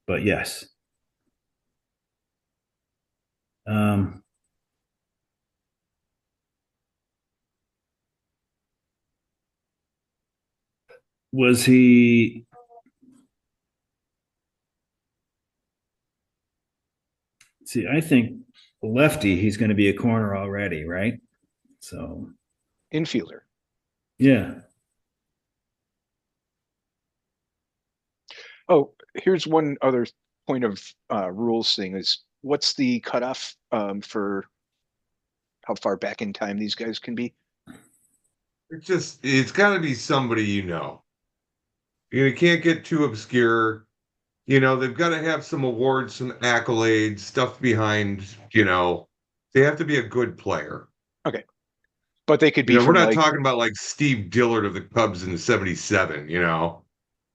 But yes. Um, was he see, I think lefty, he's going to be a corner already, right? So Infielder. yeah. Oh, here's one other point of rules thing is what's the cutoff for how far back in time these guys can be? It's got to be somebody you know. You can't get too obscure. They've got to have some awards, some accolades, stuff behind, they have to be a good player. Okay, but they could be We're from not like talking about like Steve Dillard of the Cubs in '77,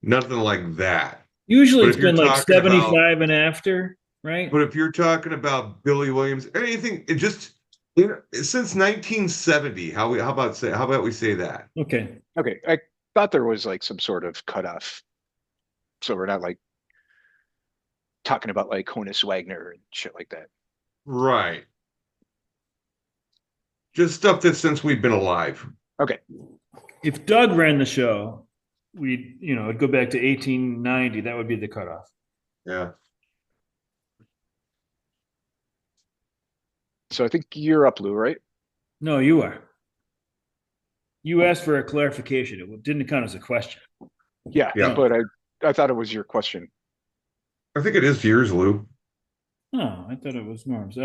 nothing like that. Usually But it's if you're been like talking about, 75 and after, right? but if you're talking about Billy Williams, anything, it just, since 1970, how about we say that? Okay. okay, I thought there was like some sort of cutoff, so we're not like talking about like Honus Wagner and shit like that. Right. Just stuff that since we've been alive. Okay, If Doug ran the show, it'd go back to 1890. That would be the cutoff. Yeah. so I think you're up, Lou, right? No, you are. You asked for a clarification. It didn't count as a question. Yeah, Yeah. but I thought it was your question. I think it is yours, Lou. Oh, I thought it was Norm's.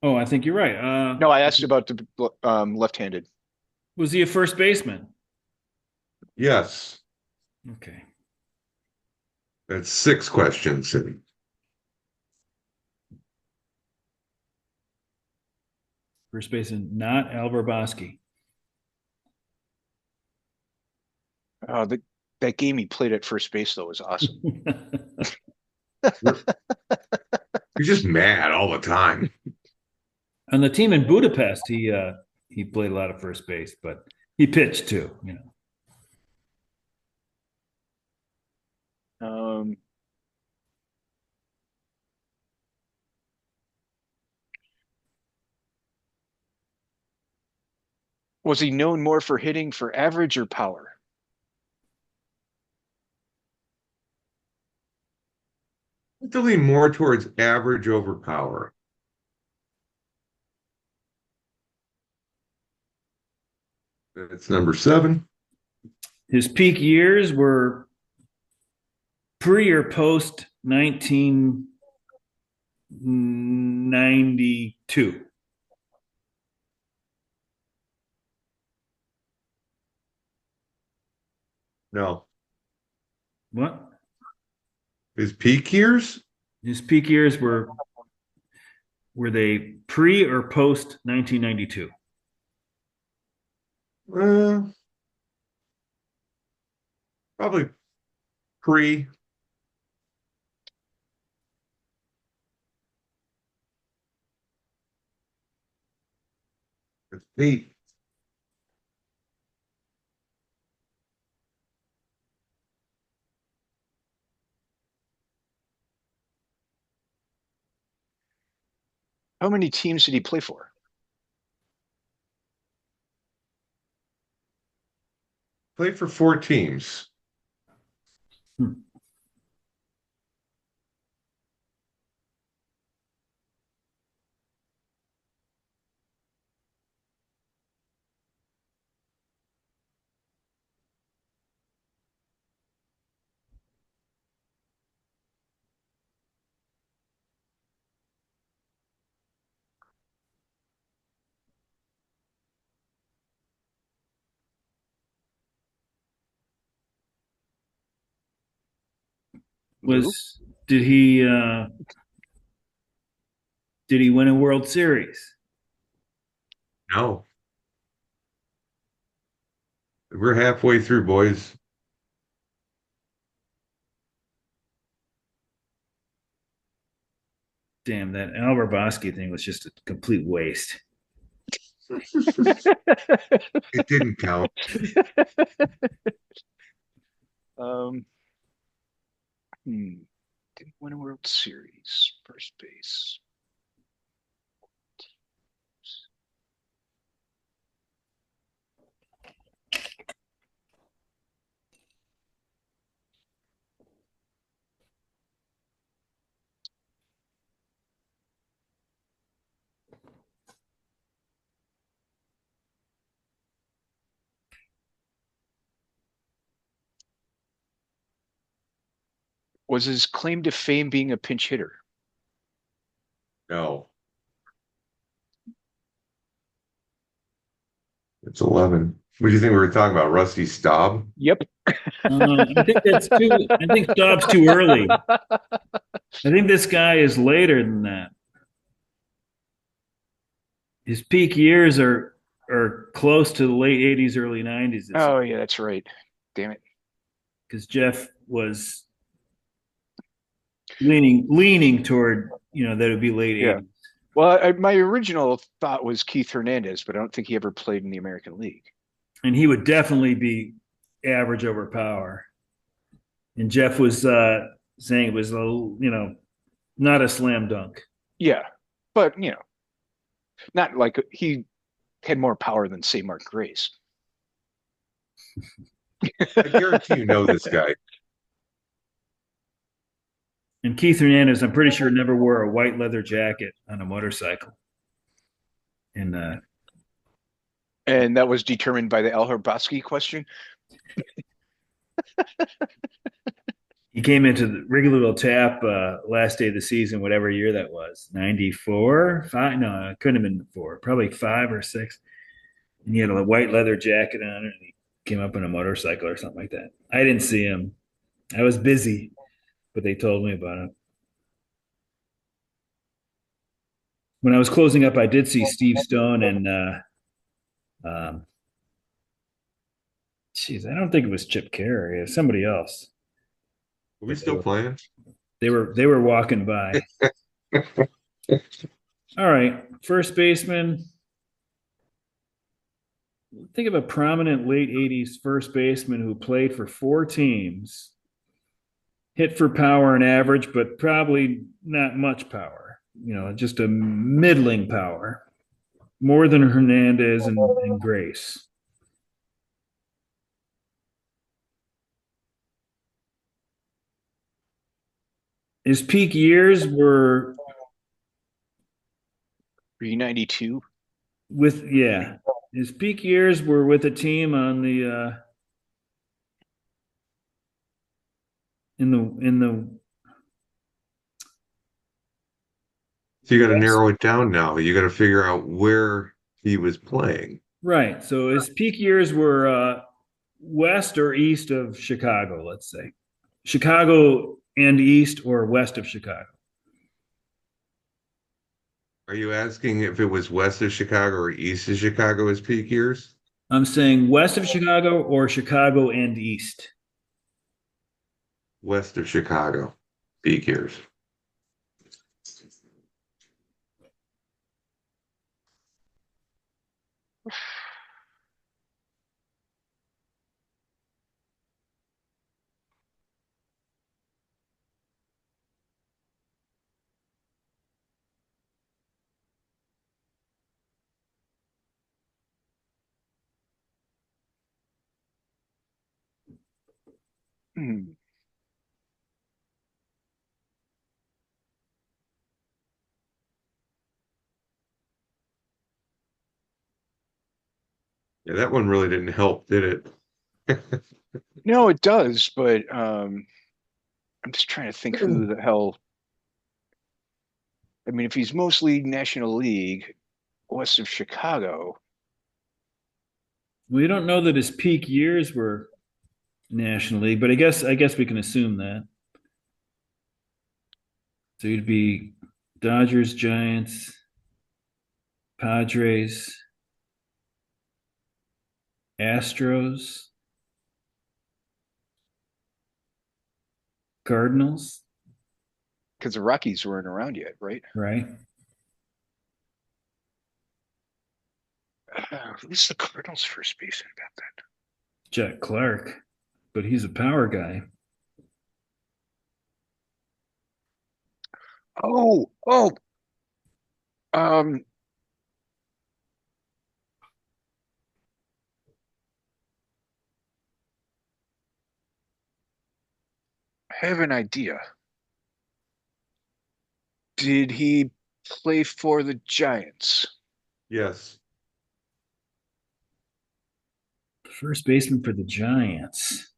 Oh, I think you're right. No, I asked about the left-handed. Was he a first baseman? Yes. Okay. That's six questions. First baseman, not Albert Bosky. That game he played at first base though was awesome. You're just mad all the time. On the team in Budapest, he played a lot of first base, but he pitched too. Um, was he known more for hitting for average or power? I have to lean more towards average over power. That's number seven. His peak years were pre or post 1992. No. What? His peak years? His peak years were they pre or post 1992? Uh, Probably pre. It's eight. How many teams did he play for? Played for four teams. Hmm. Lou? Was did he did he win a World Series? No. We're halfway through, boys. Damn, that Albert Bosky thing was just a complete waste. It didn't count. um, didn't win a World Series. First base. Was his claim to fame being a pinch hitter? No, it's 11. What do you think we were talking about? Rusty Staub? Yep. I think that's too. I think Staub's too early. I think this guy is later than that. His peak years are close to the late '80s, early '90s. It's Oh yeah, that's right. Damn it. because Jeff was leaning toward that would be late Yeah. '80s, Well, my original thought was Keith Hernandez, but I don't think he ever played in the American League. and he would definitely be average over power. And Jeff was saying it was not a slam dunk. Yeah, but not like he had more power than say Mark Grace. I guarantee you know this guy. And Keith Hernandez, I'm pretty sure, never wore a white leather jacket on a motorcycle. And And that was determined by the Al Hrabosky question. he came into the Wrigleyville Tap last day of the season, whatever year that was, 94, five. No, it couldn't have been four, probably 5 or 6. And he had a white leather jacket on, and he came up on a motorcycle or something like that. I didn't see him. I was busy, but they told me about it. When I was closing up, I did see Steve Stone and um, I don't think it was Chip Carey. It was somebody else. Are we still playing? They were walking by. All right, first baseman. Think of a prominent late '80s first baseman who played for 4 teams, hit for power and average, but probably not much power. Just a middling power, more than Hernandez and Grace. His peak years were Re-92. with. His peak years were with a team on the in the So you got to narrow it down now. You got to figure out where he was playing. right. So his peak years were west or east of Chicago, let's say. Chicago and east or west of Chicago. Are you asking if it was west of Chicago or east of Chicago his peak years? I'm saying west of Chicago or Chicago and east. West of Chicago, peak years. Hmm. Yeah, that one really didn't help, did it? No, it does, but I'm just trying to think who the hell. I mean, if he's mostly National League, west of Chicago. We don't know that his peak years were National League, but I guess we can assume that. So he'd be Dodgers, Giants, Padres, Astros, Cardinals, Because the Rockies weren't around yet, right? right? Who's the Cardinals first baseman about that? Jack Clark, but he's a power guy. Oh, um, I have an idea. Did he play for the Giants? Yes. First baseman for the Giants.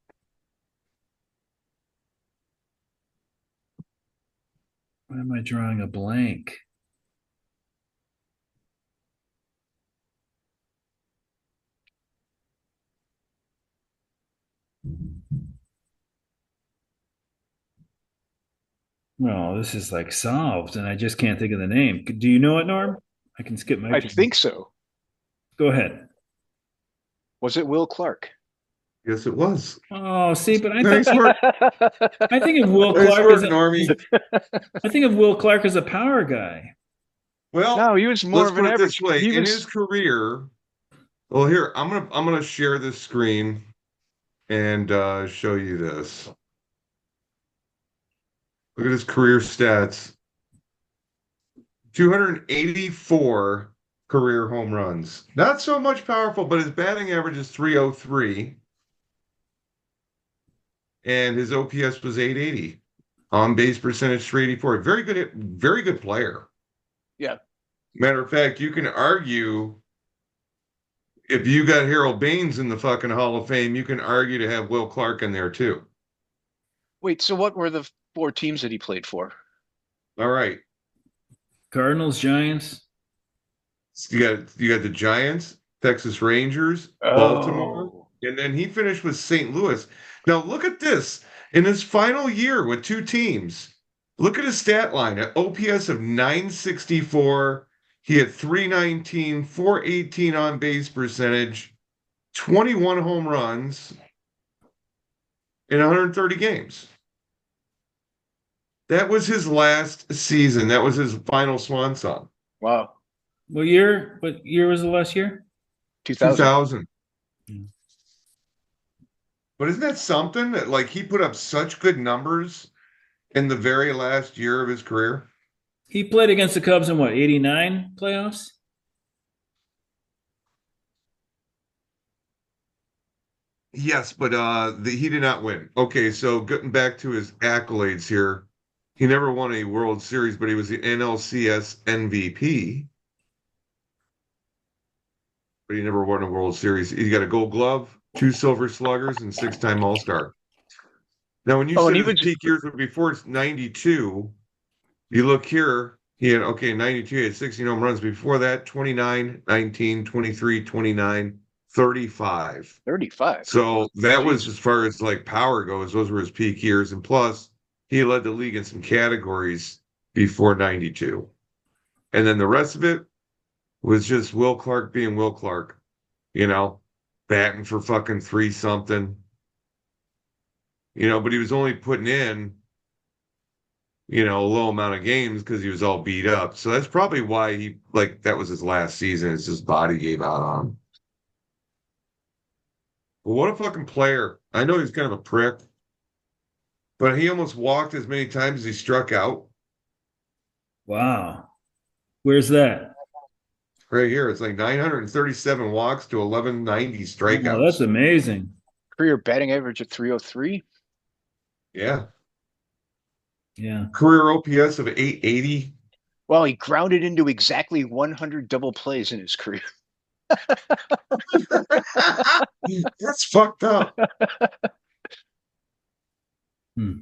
am I drawing a blank? No, this is like solved, and I just can't think of the name. Do you know it, Norm? I can skip my I turn. think so. Go ahead. Was it Will Clark? Yes, it was. Oh, see, but Nice work. I think of Will Nice Clark work, Normie. I think of Will Clark as a power guy. Well, No, he was more let's of an put it this average. way. He In his was. career, well, here, I'm gonna share this screen and show you this. Look at his career stats. 284 career home runs. Not so much powerful, but his batting average is 303 and his OPS was 880. On base percentage 384. Very good player. Yeah. Matter of fact, you can argue if you got Harold Baines in the fucking Hall of Fame, you can argue to have Will Clark in there too. Wait, so what were the four teams that he played for? All right. Cardinals, Giants. You got the Giants, Texas Rangers, Baltimore, Oh, and then he finished with St. Louis. Now look at this. In his final year with two teams, look at his stat line. An OPS of 964. He had 319, 418 on base percentage, 21 home runs in 130 games. That was his last season. That was his final swan song. wow. What year? What year was the last year? 2000. 2000. Hmm. But isn't that something that like he put up such good numbers in the very last year of his career? He played against the Cubs in what, 89 playoffs? Yes, but he did not win. Okay, so getting back to his accolades here, he never won a World Series, but he was the NLCS MVP. But he never won a World Series. He got a Gold Glove, two Silver Sluggers, and six-time All-Star. Now, when you Oh, and said he his was. peak years were before it's 92, you look here, he had, okay, 92, he had 16 home runs. Before that, 29, 19, 23, 29, 35. 35. So that was Jeez. as far as like power goes, those were his peak years. And plus, he led the league in some categories before 92. And then the rest of it was just Will Clark being Will Clark, you know, batting for fucking three something, but he was only putting in a low amount of games because he was all beat up. So that's probably why that was his last season. It's his body gave out on him. But what a fucking player. I know he's kind of a prick, but he almost walked as many times as he struck out. Wow. Where's that? Right here, it's like 937 walks to 1190 Oh, that's strikeouts. amazing. Career batting average of 303. Yeah. Yeah. Career OPS of 880. Well, he grounded into exactly 100 double plays in his career. That's fucked up. Hmm.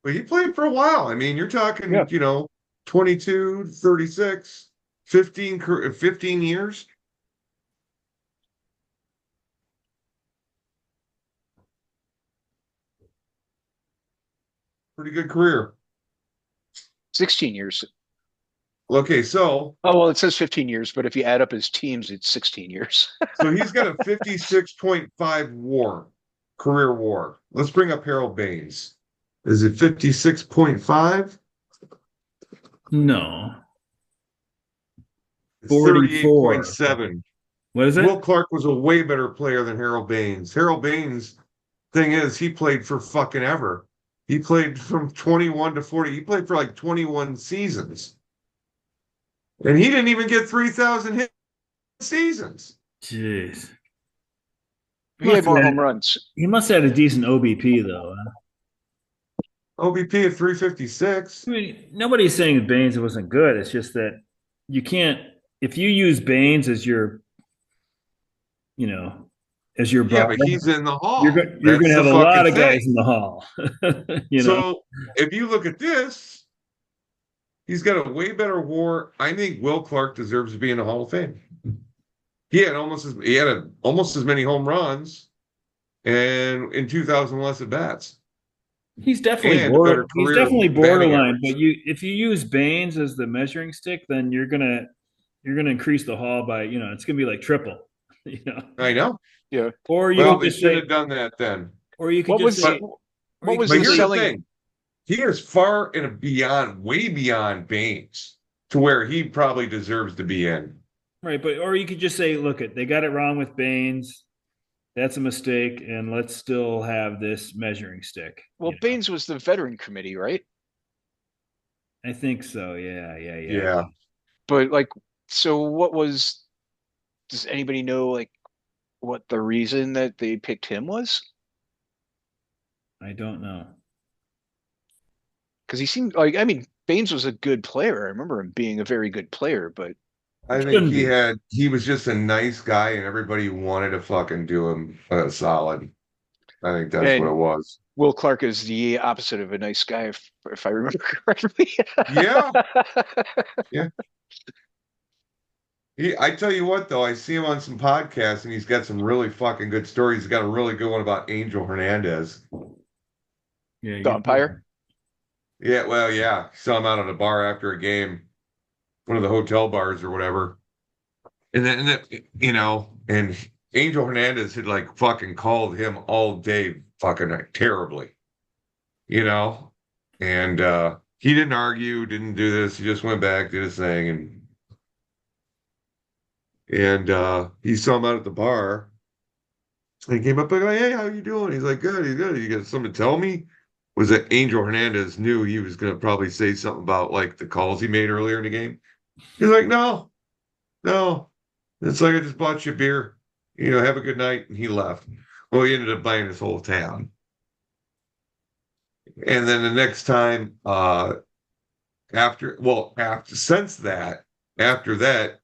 But he played for a while. I mean, you're Yeah. talking, 22, 36, 15 years. Pretty good career. 16 years. Okay, so Oh, well, it says 15 years, but if you add up his teams, it's 16 years. he's got a 56.5 WAR, career WAR. Let's bring up Harold Baines. Is it 56.5? No. It's 44. 38.7. What is Will it? Clark was a way better player than Harold Baines. Harold Baines, thing is, he played for fucking ever. He played from 21 to 40. He played for like 21 seasons. And he didn't even get 3,000 hit seasons. Jeez. He had more home runs. He must have had a decent OBP though. Huh? OBP at 356. I mean, nobody's saying Baines wasn't good. It's just that you can't if you use Baines as your, you know, as your Yeah, bar, but he's in the you're hall. going you're going That's to the have a fucking lot of thing. guys in the hall. you know. So if you look at this, he's got a way better WAR. I think Will Clark deserves to be in the Hall of Fame. He had almost as many home runs and in 2,000 less at bats and a better He's career definitely batting borderline. But average. if you use Baines as the measuring stick, then you're gonna increase the haul by it's gonna be like triple. You know, I know. Yeah. or you Well, could they just should say, have done that then. or you could What just was But say, or what you could was but the just here's say, the selling? thing. He is far and beyond, way beyond Baines to where he probably deserves to be in. right, but or you could just say, look, they got it wrong with Baines. That's a mistake, and let's still have this measuring stick. Well, Baines was the veteran committee, right? I think so. Yeah, yeah, yeah. Yeah. But like, so what was? Does anybody know like what the reason that they picked him was? I don't know. Because he seemed like, I mean, Baines was a good player. I remember him being a very good player, but I think Shouldn't be. he was just a nice guy and everybody wanted to fucking do him a solid. I think that's what it and was. Will Clark is the opposite of a nice guy, if I remember correctly. Yeah. Yeah. I tell you what, though, I see him on some podcasts and he's got some really fucking good stories. He's got a really good one about Angel Hernandez. Yeah, The you told umpire. me. Yeah, well, yeah. Saw him out at a bar after a game, one of the hotel bars or whatever. And Angel Hernandez had like fucking called him all day, fucking terribly, you know? And he didn't argue, didn't do this. He just went back, did his thing, and he saw him out at the bar. And he came up like, oh, hey, how you doing? He's like, good, he's good. You got something to tell me? Was that Angel Hernandez knew he was gonna probably say something about like the calls he made earlier in the game. He's like, no, no. It's like I just bought you a beer. Have a good night. And he left. Well, he ended up buying his whole town. And then the next time, after that,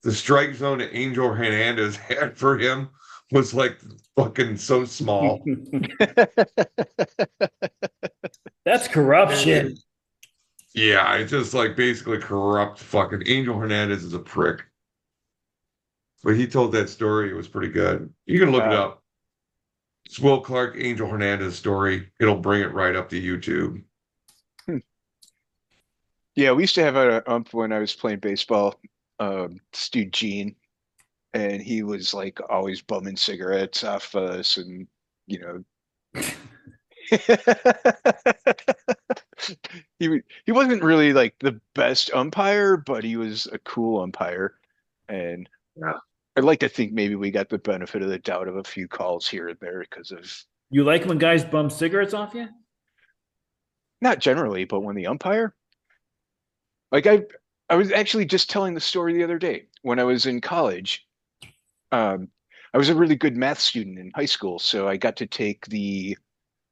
the strike zone that Angel Hernandez had for him was like fucking so small. That's And corruption. yeah, it's just like basically corrupt fucking Angel Hernandez is a prick. But he told that story. It was pretty good. You can look it Uh, up. It's Will Clark, Angel Hernandez story. It'll bring it right up to YouTube. yeah, we used to have a ump when I was playing baseball, Stu Gene, and he was like always bumming cigarettes off us, and you know, he wasn't really like the best umpire, but he was a cool umpire, and Yeah. I'd like to think maybe we got the benefit of the doubt of a few calls here and there because of You like when guys bum cigarettes off you? not generally, but when the umpire, like I was actually just telling the story the other day when I was in college. Um, I was a really good math student in high school, so I got to take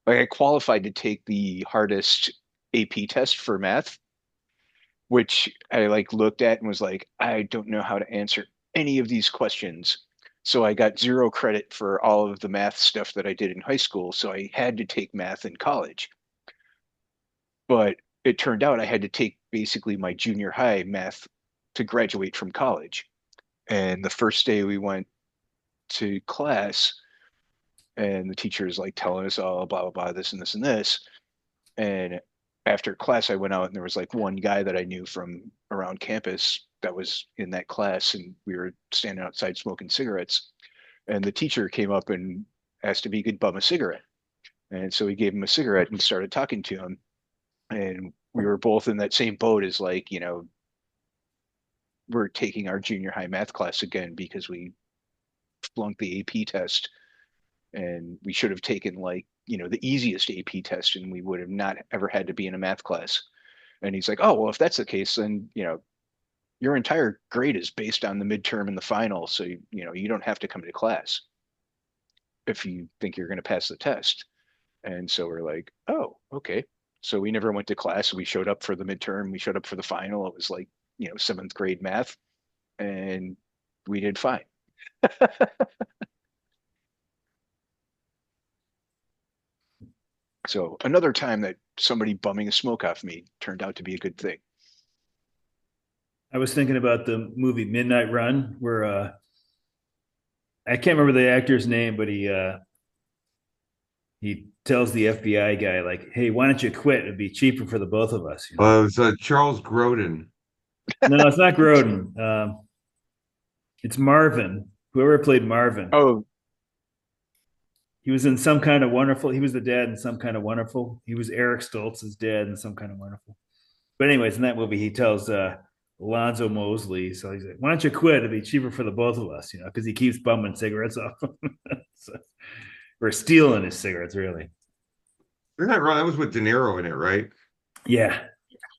I qualified to take the hardest AP test for math, which I like looked at and was like, I don't know how to answer any of these questions. So I got zero credit for all of the math stuff that I did in high school. So I had to take math in college. But it turned out I had to take basically my junior high math to graduate from college. And the first day we went to class, and the teacher is like telling us, oh, blah, blah, blah, this and this and this. And after class, I went out and there was like one guy that I knew from around campus that was in that class, and we were standing outside smoking cigarettes. And the teacher came up and asked if he could bum a cigarette. And so he gave him a cigarette and started talking to him. And we were both in that same boat as like, we're taking our junior high math class again because we flunked the AP test and we should have taken like, the easiest AP test and we would have not ever had to be in a math class. And he's like, oh, well, if that's the case, then, your entire grade is based on the midterm and the final. So, you don't have to come to class if you think you're going to pass the test. And so we're like, oh, okay. So we never went to class. We showed up for the midterm. We showed up for the final. It was like, seventh grade math and we did fine. So another time that somebody bumming a smoke off me turned out to be a good thing. I was thinking about the movie Midnight Run, where I can't remember the actor's name, but he tells the FBI guy like, "Hey, why don't you quit? It'd be cheaper for the both of us." You know? It was Charles Grodin. No, it's not Grodin. It's Marvin. Whoever played Marvin. Oh, He was in Some Kind of Wonderful. He was the dad in Some Kind of Wonderful. He was Eric Stoltz's dad in Some Kind of Wonderful. But anyways, in that movie, he tells Alonzo Mosley, so he's like, "Why don't you quit? It'd be cheaper for the both of us," because he keeps bumming cigarettes off him. So, or stealing his cigarettes, really. You're not wrong. That was with De Niro in it, right? Yeah,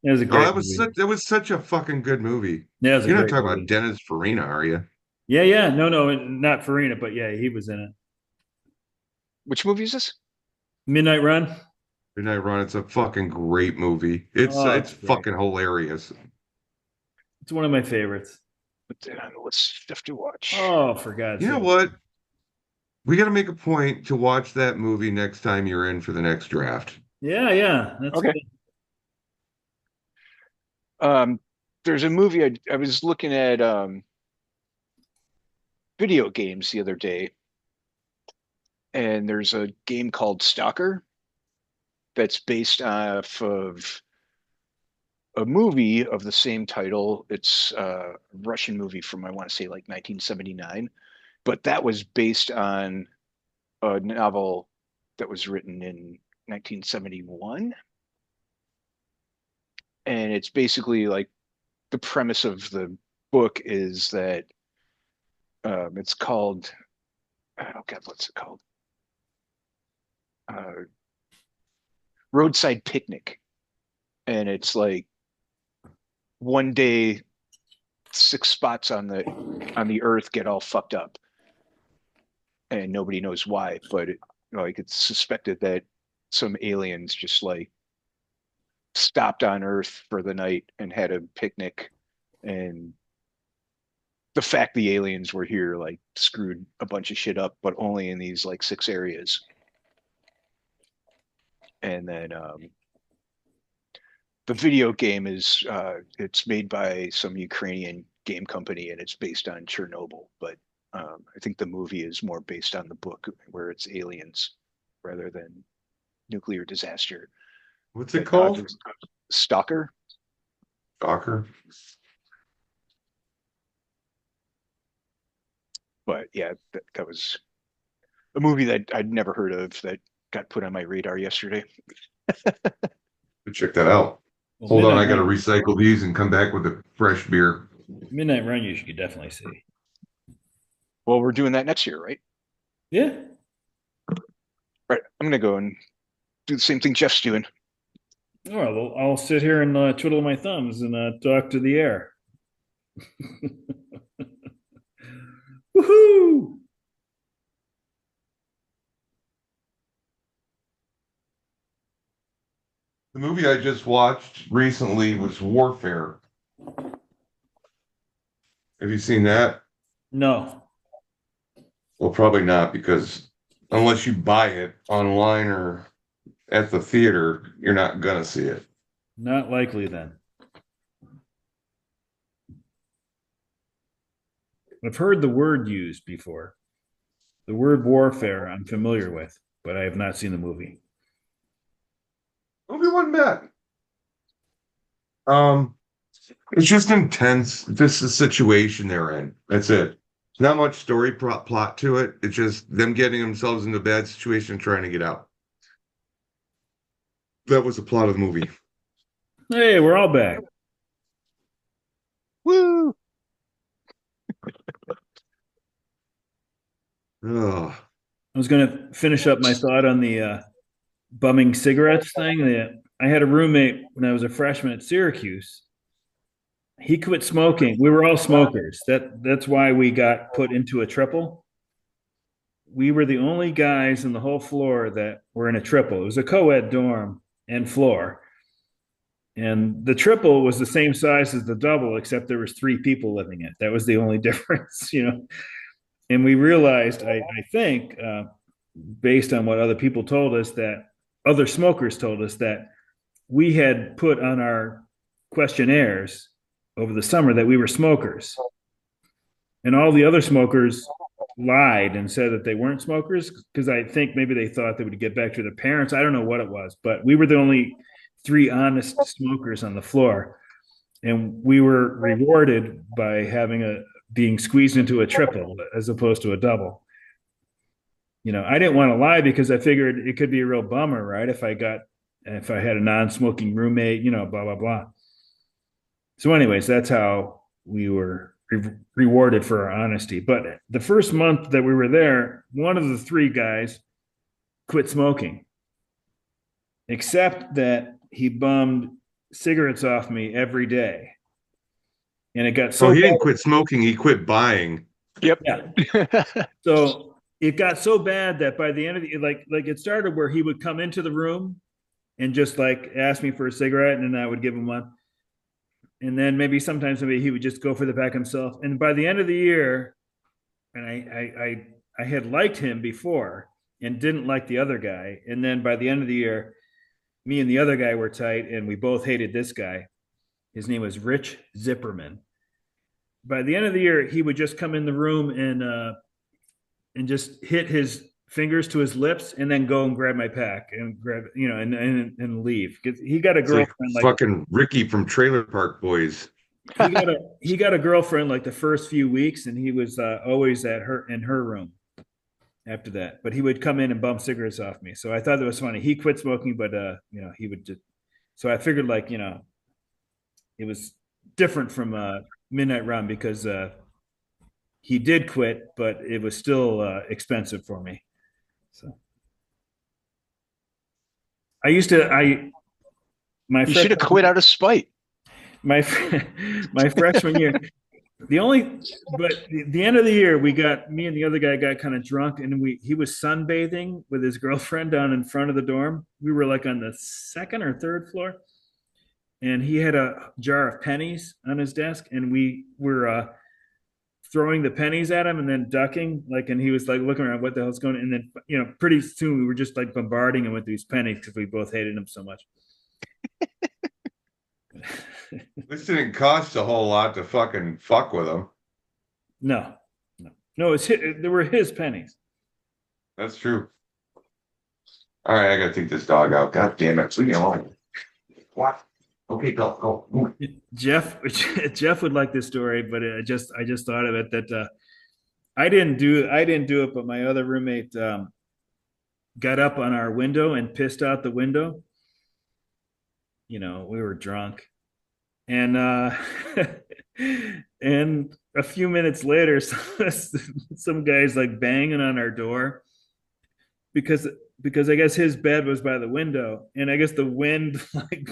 it was a Oh, great movie. that was such a fucking good movie. Yeah, it was a You're not great talking about movie. Dennis Farina, are you? Yeah, yeah. No, no, not Farina, but yeah, he was in it. which movie is this? Midnight Run. Midnight Run. It's a fucking great movie. Oh, It's it's great. fucking hilarious. It's one of my favorites. Put that on the list of stuff to watch. Oh, for God's You know sake. what? We got to make a point to watch that movie next time you're in for the next draft. Yeah, yeah. That's Okay. good. Um, there's a movie I was looking at video games the other day, and there's a game called Stalker that's based off of a movie of the same title. It's a Russian movie from I want to say like 1979, but that was based on a novel that was written in 1971. And it's basically like the premise of the book is that it's called, oh God, what's it called? Uh, Roadside Picnic. And it's like one day, 6 spots on the earth get all fucked up, and nobody knows why. But like it's suspected that some aliens just like stopped on Earth for the night and had a picnic, and the fact the aliens were here like screwed a bunch of shit up, but only in these like 6 areas. And then the video game is it's made by some Ukrainian game company and it's based on Chernobyl, but I think the movie is more based on the book where it's aliens rather than nuclear disaster. What's it called? Stalker. Stalker. But yeah, that was a movie that I'd never heard of that got put on my radar yesterday. Check that out. Well, Hold on, I Midnight got to Run, recycle these and come back with a fresh beer. Midnight Run, you should definitely see. Well, we're doing that next year, right? Yeah. Right. I'm gonna go and do the same thing Jeff's doing. All right, well, I'll sit here and twiddle my thumbs and talk to the air. Woohoo! The movie I just watched recently was Warfare. Have you seen that? No, Well, probably not because unless you buy it online or at the theater, you're not gonna see it. not likely then. I've heard the word used before. The word warfare I'm familiar with, but I have not seen the movie. Movie wasn't bad. Um, it's just intense. Just the situation they're in. That's it. Not much story plot to it. It's just them getting themselves into a bad situation and trying to get out. That was the plot of the movie. Hey, we're all back. Woo! Ugh. I was going to finish up my thought on the bumming cigarettes thing. I had a roommate when I was a freshman at Syracuse. He quit smoking. We were all smokers. That's why we got put into a triple. We were the only guys in the whole floor that were in a triple. It was a co-ed dorm and floor. And the triple was the same size as the double, except there was 3 people living it. That was the only difference. And we realized, I think, based on what other people told us, that other smokers told us that we had put on our questionnaires over the summer that we were smokers, and all the other smokers lied and said that they weren't smokers because I think maybe they thought they would get back to their parents. I don't know what it was, but we were the only three honest smokers on the floor, and we were rewarded by having a being squeezed into a triple as opposed to a double. I didn't want to lie because I figured it could be a real bummer, right? If I had a non-smoking roommate, blah blah blah. So, anyways, that's how we were rewarded for our honesty. But the first month that we were there, one of the three guys quit smoking, except that he bummed cigarettes off me every day. And it got Oh, so he bad. didn't quit smoking, he quit buying. Yep. Yeah. So it got so bad that by the end of the like it started where he would come into the room and just like ask me for a cigarette, and then I would give him one. And then maybe he would just go for the pack himself. And by the end of the year, and I had liked him before and didn't like the other guy. And then by the end of the year, me and the other guy were tight, and we both hated this guy. His name was Rich Zipperman. By the end of the year, he would just come in the room and just hit his fingers to his lips and then go and grab my pack and grab and leave. He got a It's like girlfriend like fucking Ricky from Trailer Park Boys. he got a girlfriend like the first few weeks, and he was always at her in her room after that. But he would come in and bum cigarettes off me. So I thought that was funny. He quit smoking, but he would just. So I figured like it was different from Midnight Run because he did quit, but it was still expensive for me. So I used to I my You should have quit freshman out of spite. my my freshman year. The only, but the end of the year, me and the other guy got kind of drunk, and he was sunbathing with his girlfriend down in front of the dorm. We were like on the second or third floor, and he had a jar of pennies on his desk, and we were throwing the pennies at him and then ducking, like, and he was like looking around, what the hell's going on? And then pretty soon we were just like bombarding him with these pennies because we both hated him so much. This didn't cost a whole lot to fucking fuck with him. No, no, no. They were his pennies. That's true. All right, I gotta take this dog out. God damn it. Leave me alone. What? Okay, go. Jeff Jeff would like this story, but I just thought of it that I didn't do it, but my other roommate got up on our window and pissed out the window. We were drunk, and and a few minutes later, some guys like banging on our door because I guess his bed was by the window, and I guess the wind like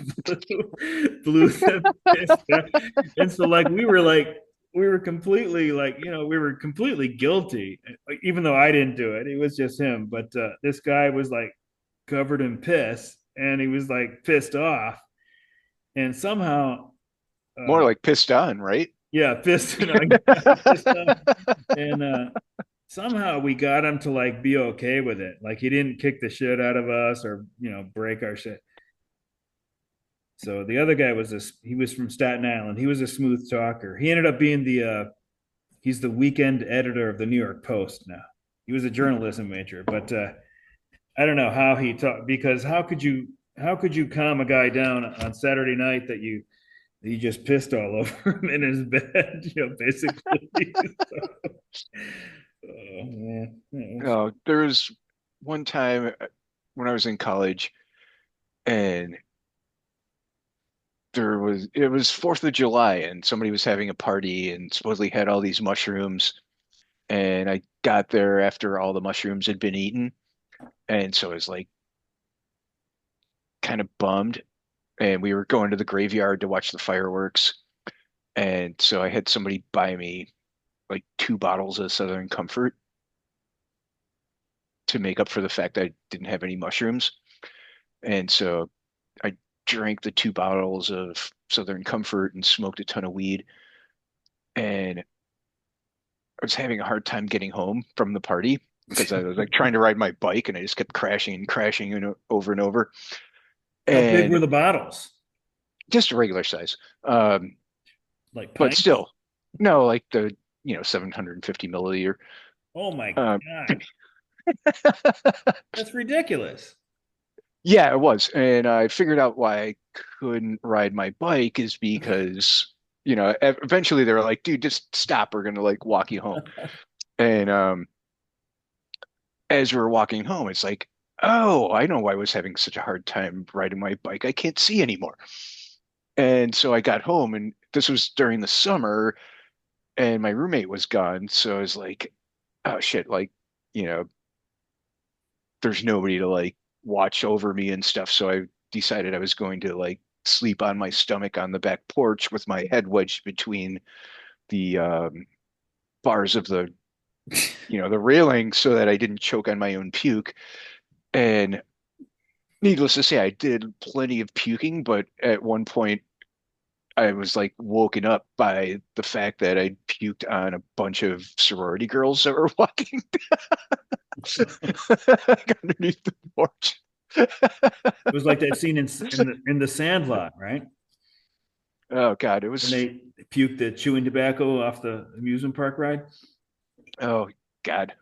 blew them pissed out. And so we were completely we were completely guilty, even though I didn't do it. It was just him. But this guy was like covered in piss, and he was like pissed off, and somehow, More uh, like pissed on, right? yeah, pissed, pissed off, and somehow we got him to like be okay with it. Like he didn't kick the shit out of us or break our shit. So the other guy he was from Staten Island. He was a smooth talker. He ended up being he's the weekend editor of the New York Post now. He was a journalism major, but I don't know how he talked, because how could you calm a guy down on Saturday night that you just pissed all over him in his bed, basically. Oh man. There was one time when I was in college, and it was 4th of July, and somebody was having a party and supposedly had all these mushrooms. And I got there after all the mushrooms had been eaten, and so I was like kind of bummed. And we were going to the graveyard to watch the fireworks, and so I had somebody buy me like 2 bottles of Southern Comfort to make up for the fact that I didn't have any mushrooms. And so I drank the 2 bottles of Southern Comfort and smoked a ton of weed. And I was having a hard time getting home from the party. because I was like trying to ride my bike and I just kept crashing and crashing over and over. How big were And the bottles? just a regular size. Um, Like but pints? still, no, like the 750 milliliter. Oh my Um, God. That's ridiculous. yeah, it was, and I figured out why I couldn't ride my bike is because eventually they were like, "Dude, just stop. We're gonna like walk you home." And as we were walking home, it's like, "Oh, I know why I was having such a hard time riding my bike. I can't see anymore." And so I got home, and this was during the summer, and my roommate was gone, so I was like, "Oh shit!" Like, you know, there's nobody to like watch over me and stuff. So I decided I was going to like sleep on my stomach on the back porch with my head wedged between the bars of the railing so that I didn't choke on my own puke. And needless to say, I did plenty of puking, but at one point I was like woken up by the fact that I puked on a bunch of sorority girls that were walking underneath the porch. It was like that scene in the Sandlot, right? Oh God, it When was. they puked the chewing tobacco off the amusement park ride. Oh God,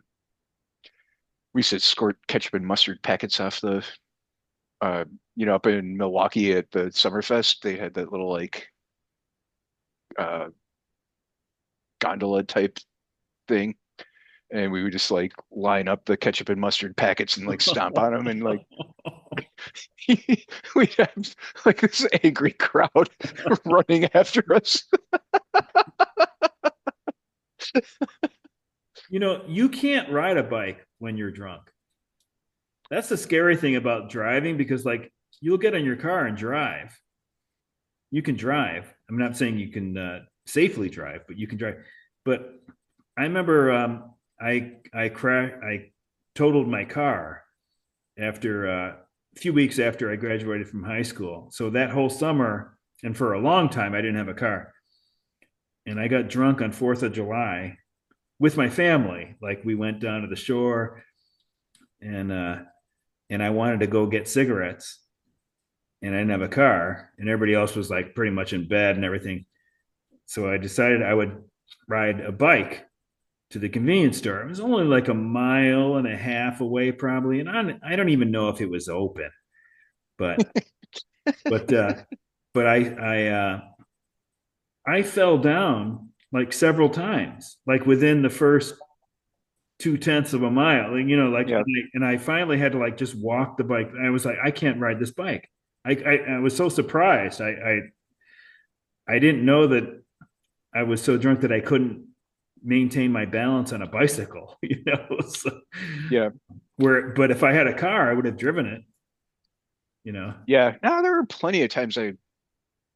we used to squirt ketchup and mustard packets off uh, up in Milwaukee at the Summerfest. They had that little like uh, gondola type thing, and we would just like line up the ketchup and mustard packets and like stomp on them, and like we'd have like this angry crowd running after us. You can't ride a bike when you're drunk. That's the scary thing about driving because, like, you'll get in your car and drive. You can drive. I'm not saying you can safely drive, but you can drive. But I remember I totaled my car after a few weeks after I graduated from high school. So that whole summer and for a long time, I didn't have a car, and I got drunk on Fourth of July with my family. Like we went down to the shore, and I wanted to go get cigarettes, and I didn't have a car, and everybody else was like pretty much in bed and everything. So I decided I would ride a bike to the convenience store. It was only like a mile and a half away, probably, and I don't even know if it was open, but but but I fell down like several times, like within the first 2/10 of a mile, like, Yeah, and I finally had to like just walk the bike. I was like, I can't ride this bike. I was so surprised. I didn't know that I was so drunk that I couldn't maintain my balance on a bicycle. So, yeah, but if I had a car, I would have driven it. yeah. Now there were plenty of times I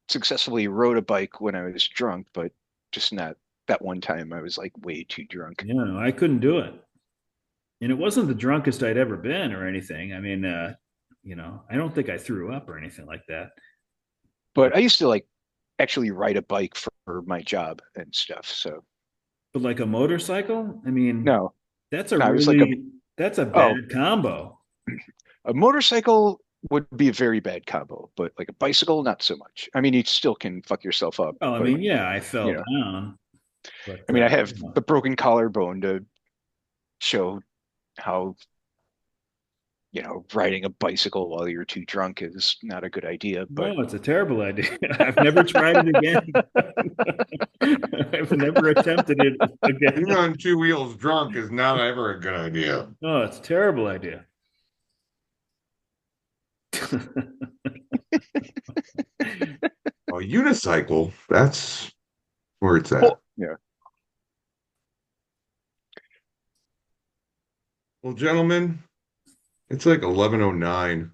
successfully rode a bike when I was drunk, but just not that one time I was like way too drunk. I couldn't do it. And it wasn't the drunkest I'd ever been or anything. I mean, I don't think I threw up or anything like that. But I used to like actually ride a bike for my job and stuff. So But like a motorcycle, I mean, no, that's a no, it was like that's a bad oh, combo. a motorcycle would be a very bad combo, but like a bicycle, not so much. I mean, you still can fuck yourself up, Well, I but mean, yeah, I fell you know, down, but I mean, I have the broken collarbone to show how, riding a bicycle while you're too drunk is not a good idea, but no, it's a terrible idea. I've never tried it again. I've never attempted it Being again. on two wheels drunk is not ever a good idea. No, it's a terrible idea. A unicycle, that's where it's oh, at. yeah. Well, gentlemen, it's like 11:09.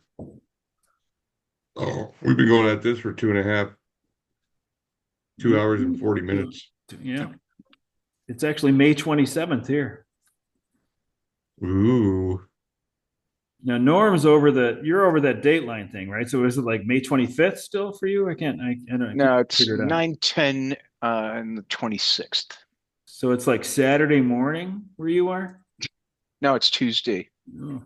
Oh, we've been going at this for 2 hours and 40 minutes. Yeah, it's actually May 27th here. Ooh. Now Norm's you're over that Dateline thing, right? So is it like May 25th still for you? I can't No, it's figure it out. 9:10 on the 26th. So it's like Saturday morning where you are? No, it's Tuesday. Oh.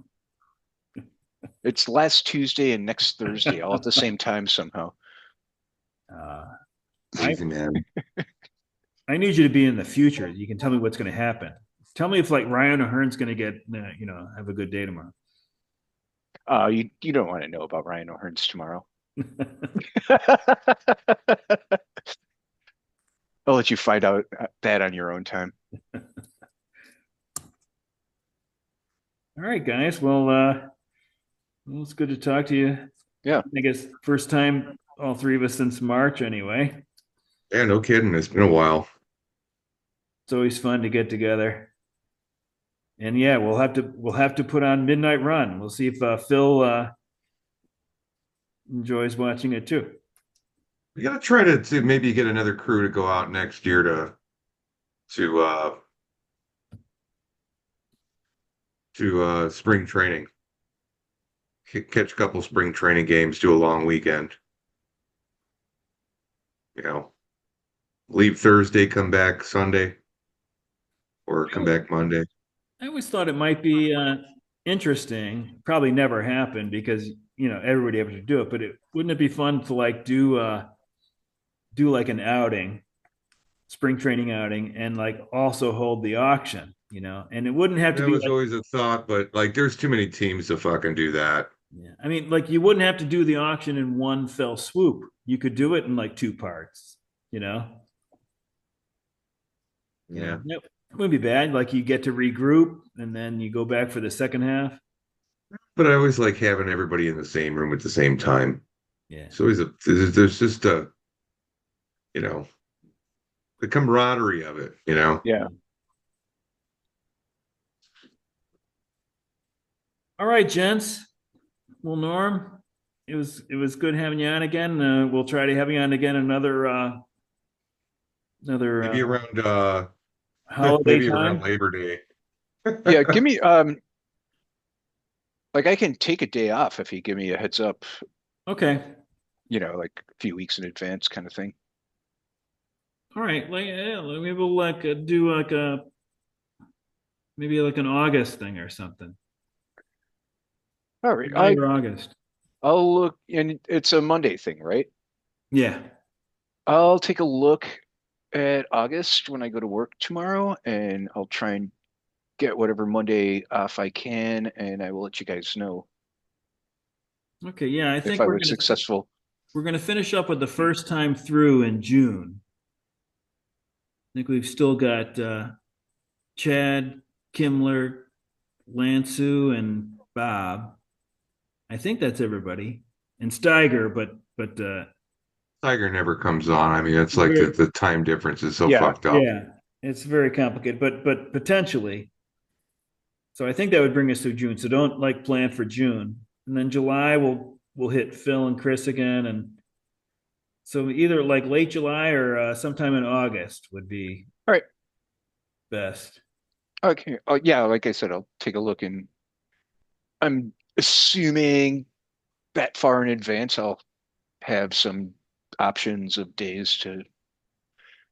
It's last Tuesday and next Thursday, all at the same time somehow. Uh, I Lazy man. I need you to be in the future. You can tell me what's going to happen. Tell me if like Ryan O'Hearn's going to get have a good day tomorrow. You don't want to know about Ryan O'Hearn's tomorrow. I'll let you find out that on your own time. All right, guys. Well, it's good to talk to you. Yeah. I guess first time all three of us since March anyway. Yeah, no kidding. It's been a while. It's always fun to get together. And yeah, we'll have to put on Midnight Run. We'll see if Phil enjoys watching it too. We gotta try to maybe get another crew to go out next year to spring training. Catch a couple spring training games, do a long weekend. You know, leave Thursday, come back Sunday, or come back Monday. I always thought it might be interesting. Probably never happened because everybody has to do it. But wouldn't it be fun to like do like an outing, spring training outing, and like also hold the auction? And it wouldn't have to That be was like, always a thought, but like, there's too many teams to fucking do that. yeah. I mean, like you wouldn't have to do the auction in one fell swoop. You could do it in like two parts. You know, Yeah. It wouldn't be bad. Like you get to regroup and then you go back for the second half. But I always like having everybody in the same room at the same time. Yeah. So there's just you know, the camaraderie of it. Yeah. All right, gents. Well, Norm, it was good having you on again. We'll try to have you on again another Maybe around holiday maybe around time. Labor Day. Yeah, give me like I can take a day off if you give me a heads up, Okay. like a few weeks in advance kind of thing. All right. Like, yeah, maybe we'll like do like a maybe like an August thing or something. All right. July or August. I'll look, and it's a Monday thing, right? Yeah. I'll take a look at August when I go to work tomorrow, and I'll try and get whatever Monday off I can, and I will let you guys know Okay. Yeah. I if think I we're was gonna successful. we're gonna finish up with the first time through in June. I think we've still got Chad, Kimler, Lansu, and Bob. I think that's everybody, and Steiger, but Tiger never comes on. I mean, it's like the, very, the time difference is so Yeah. fucked up. yeah, it's very complicated, but potentially. So I think that would bring us to June. So don't like plan for June, and then July we'll hit Phil and Chris again, and so either like late July or sometime in August would be All right. best. Okay. Oh, yeah. Like I said, I'll take a look, and I'm assuming that far in advance, I'll have some options of days to,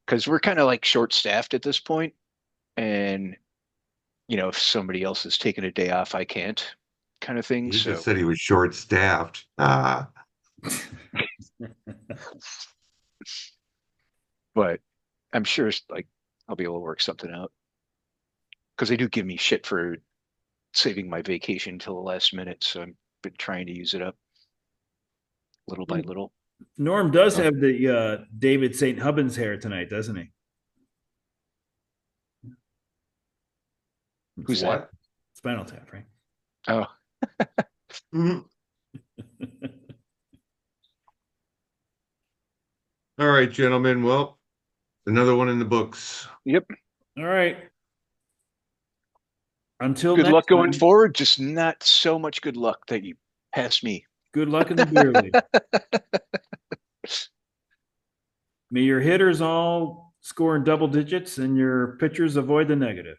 because we're kind of like short-staffed at this point, and if somebody else is taking a day off, I can't, kind of thing. He just So, said he was short-staffed. but I'm sure like I'll be able to work something out because they do give me shit for saving my vacation until the last minute. So I've been trying to use it up little by little. Norm does Oh, have the David St. Hubbins hair tonight, doesn't he? Who's that? what? Spinal Tap, right? Oh, Mhm. All right, gentlemen. Well, another one in the books. yep. All right. Until Good next luck going time, forward. Just not so much good luck that you pass me. good luck in the beer league. May your hitters all score in double digits and your pitchers avoid the negative.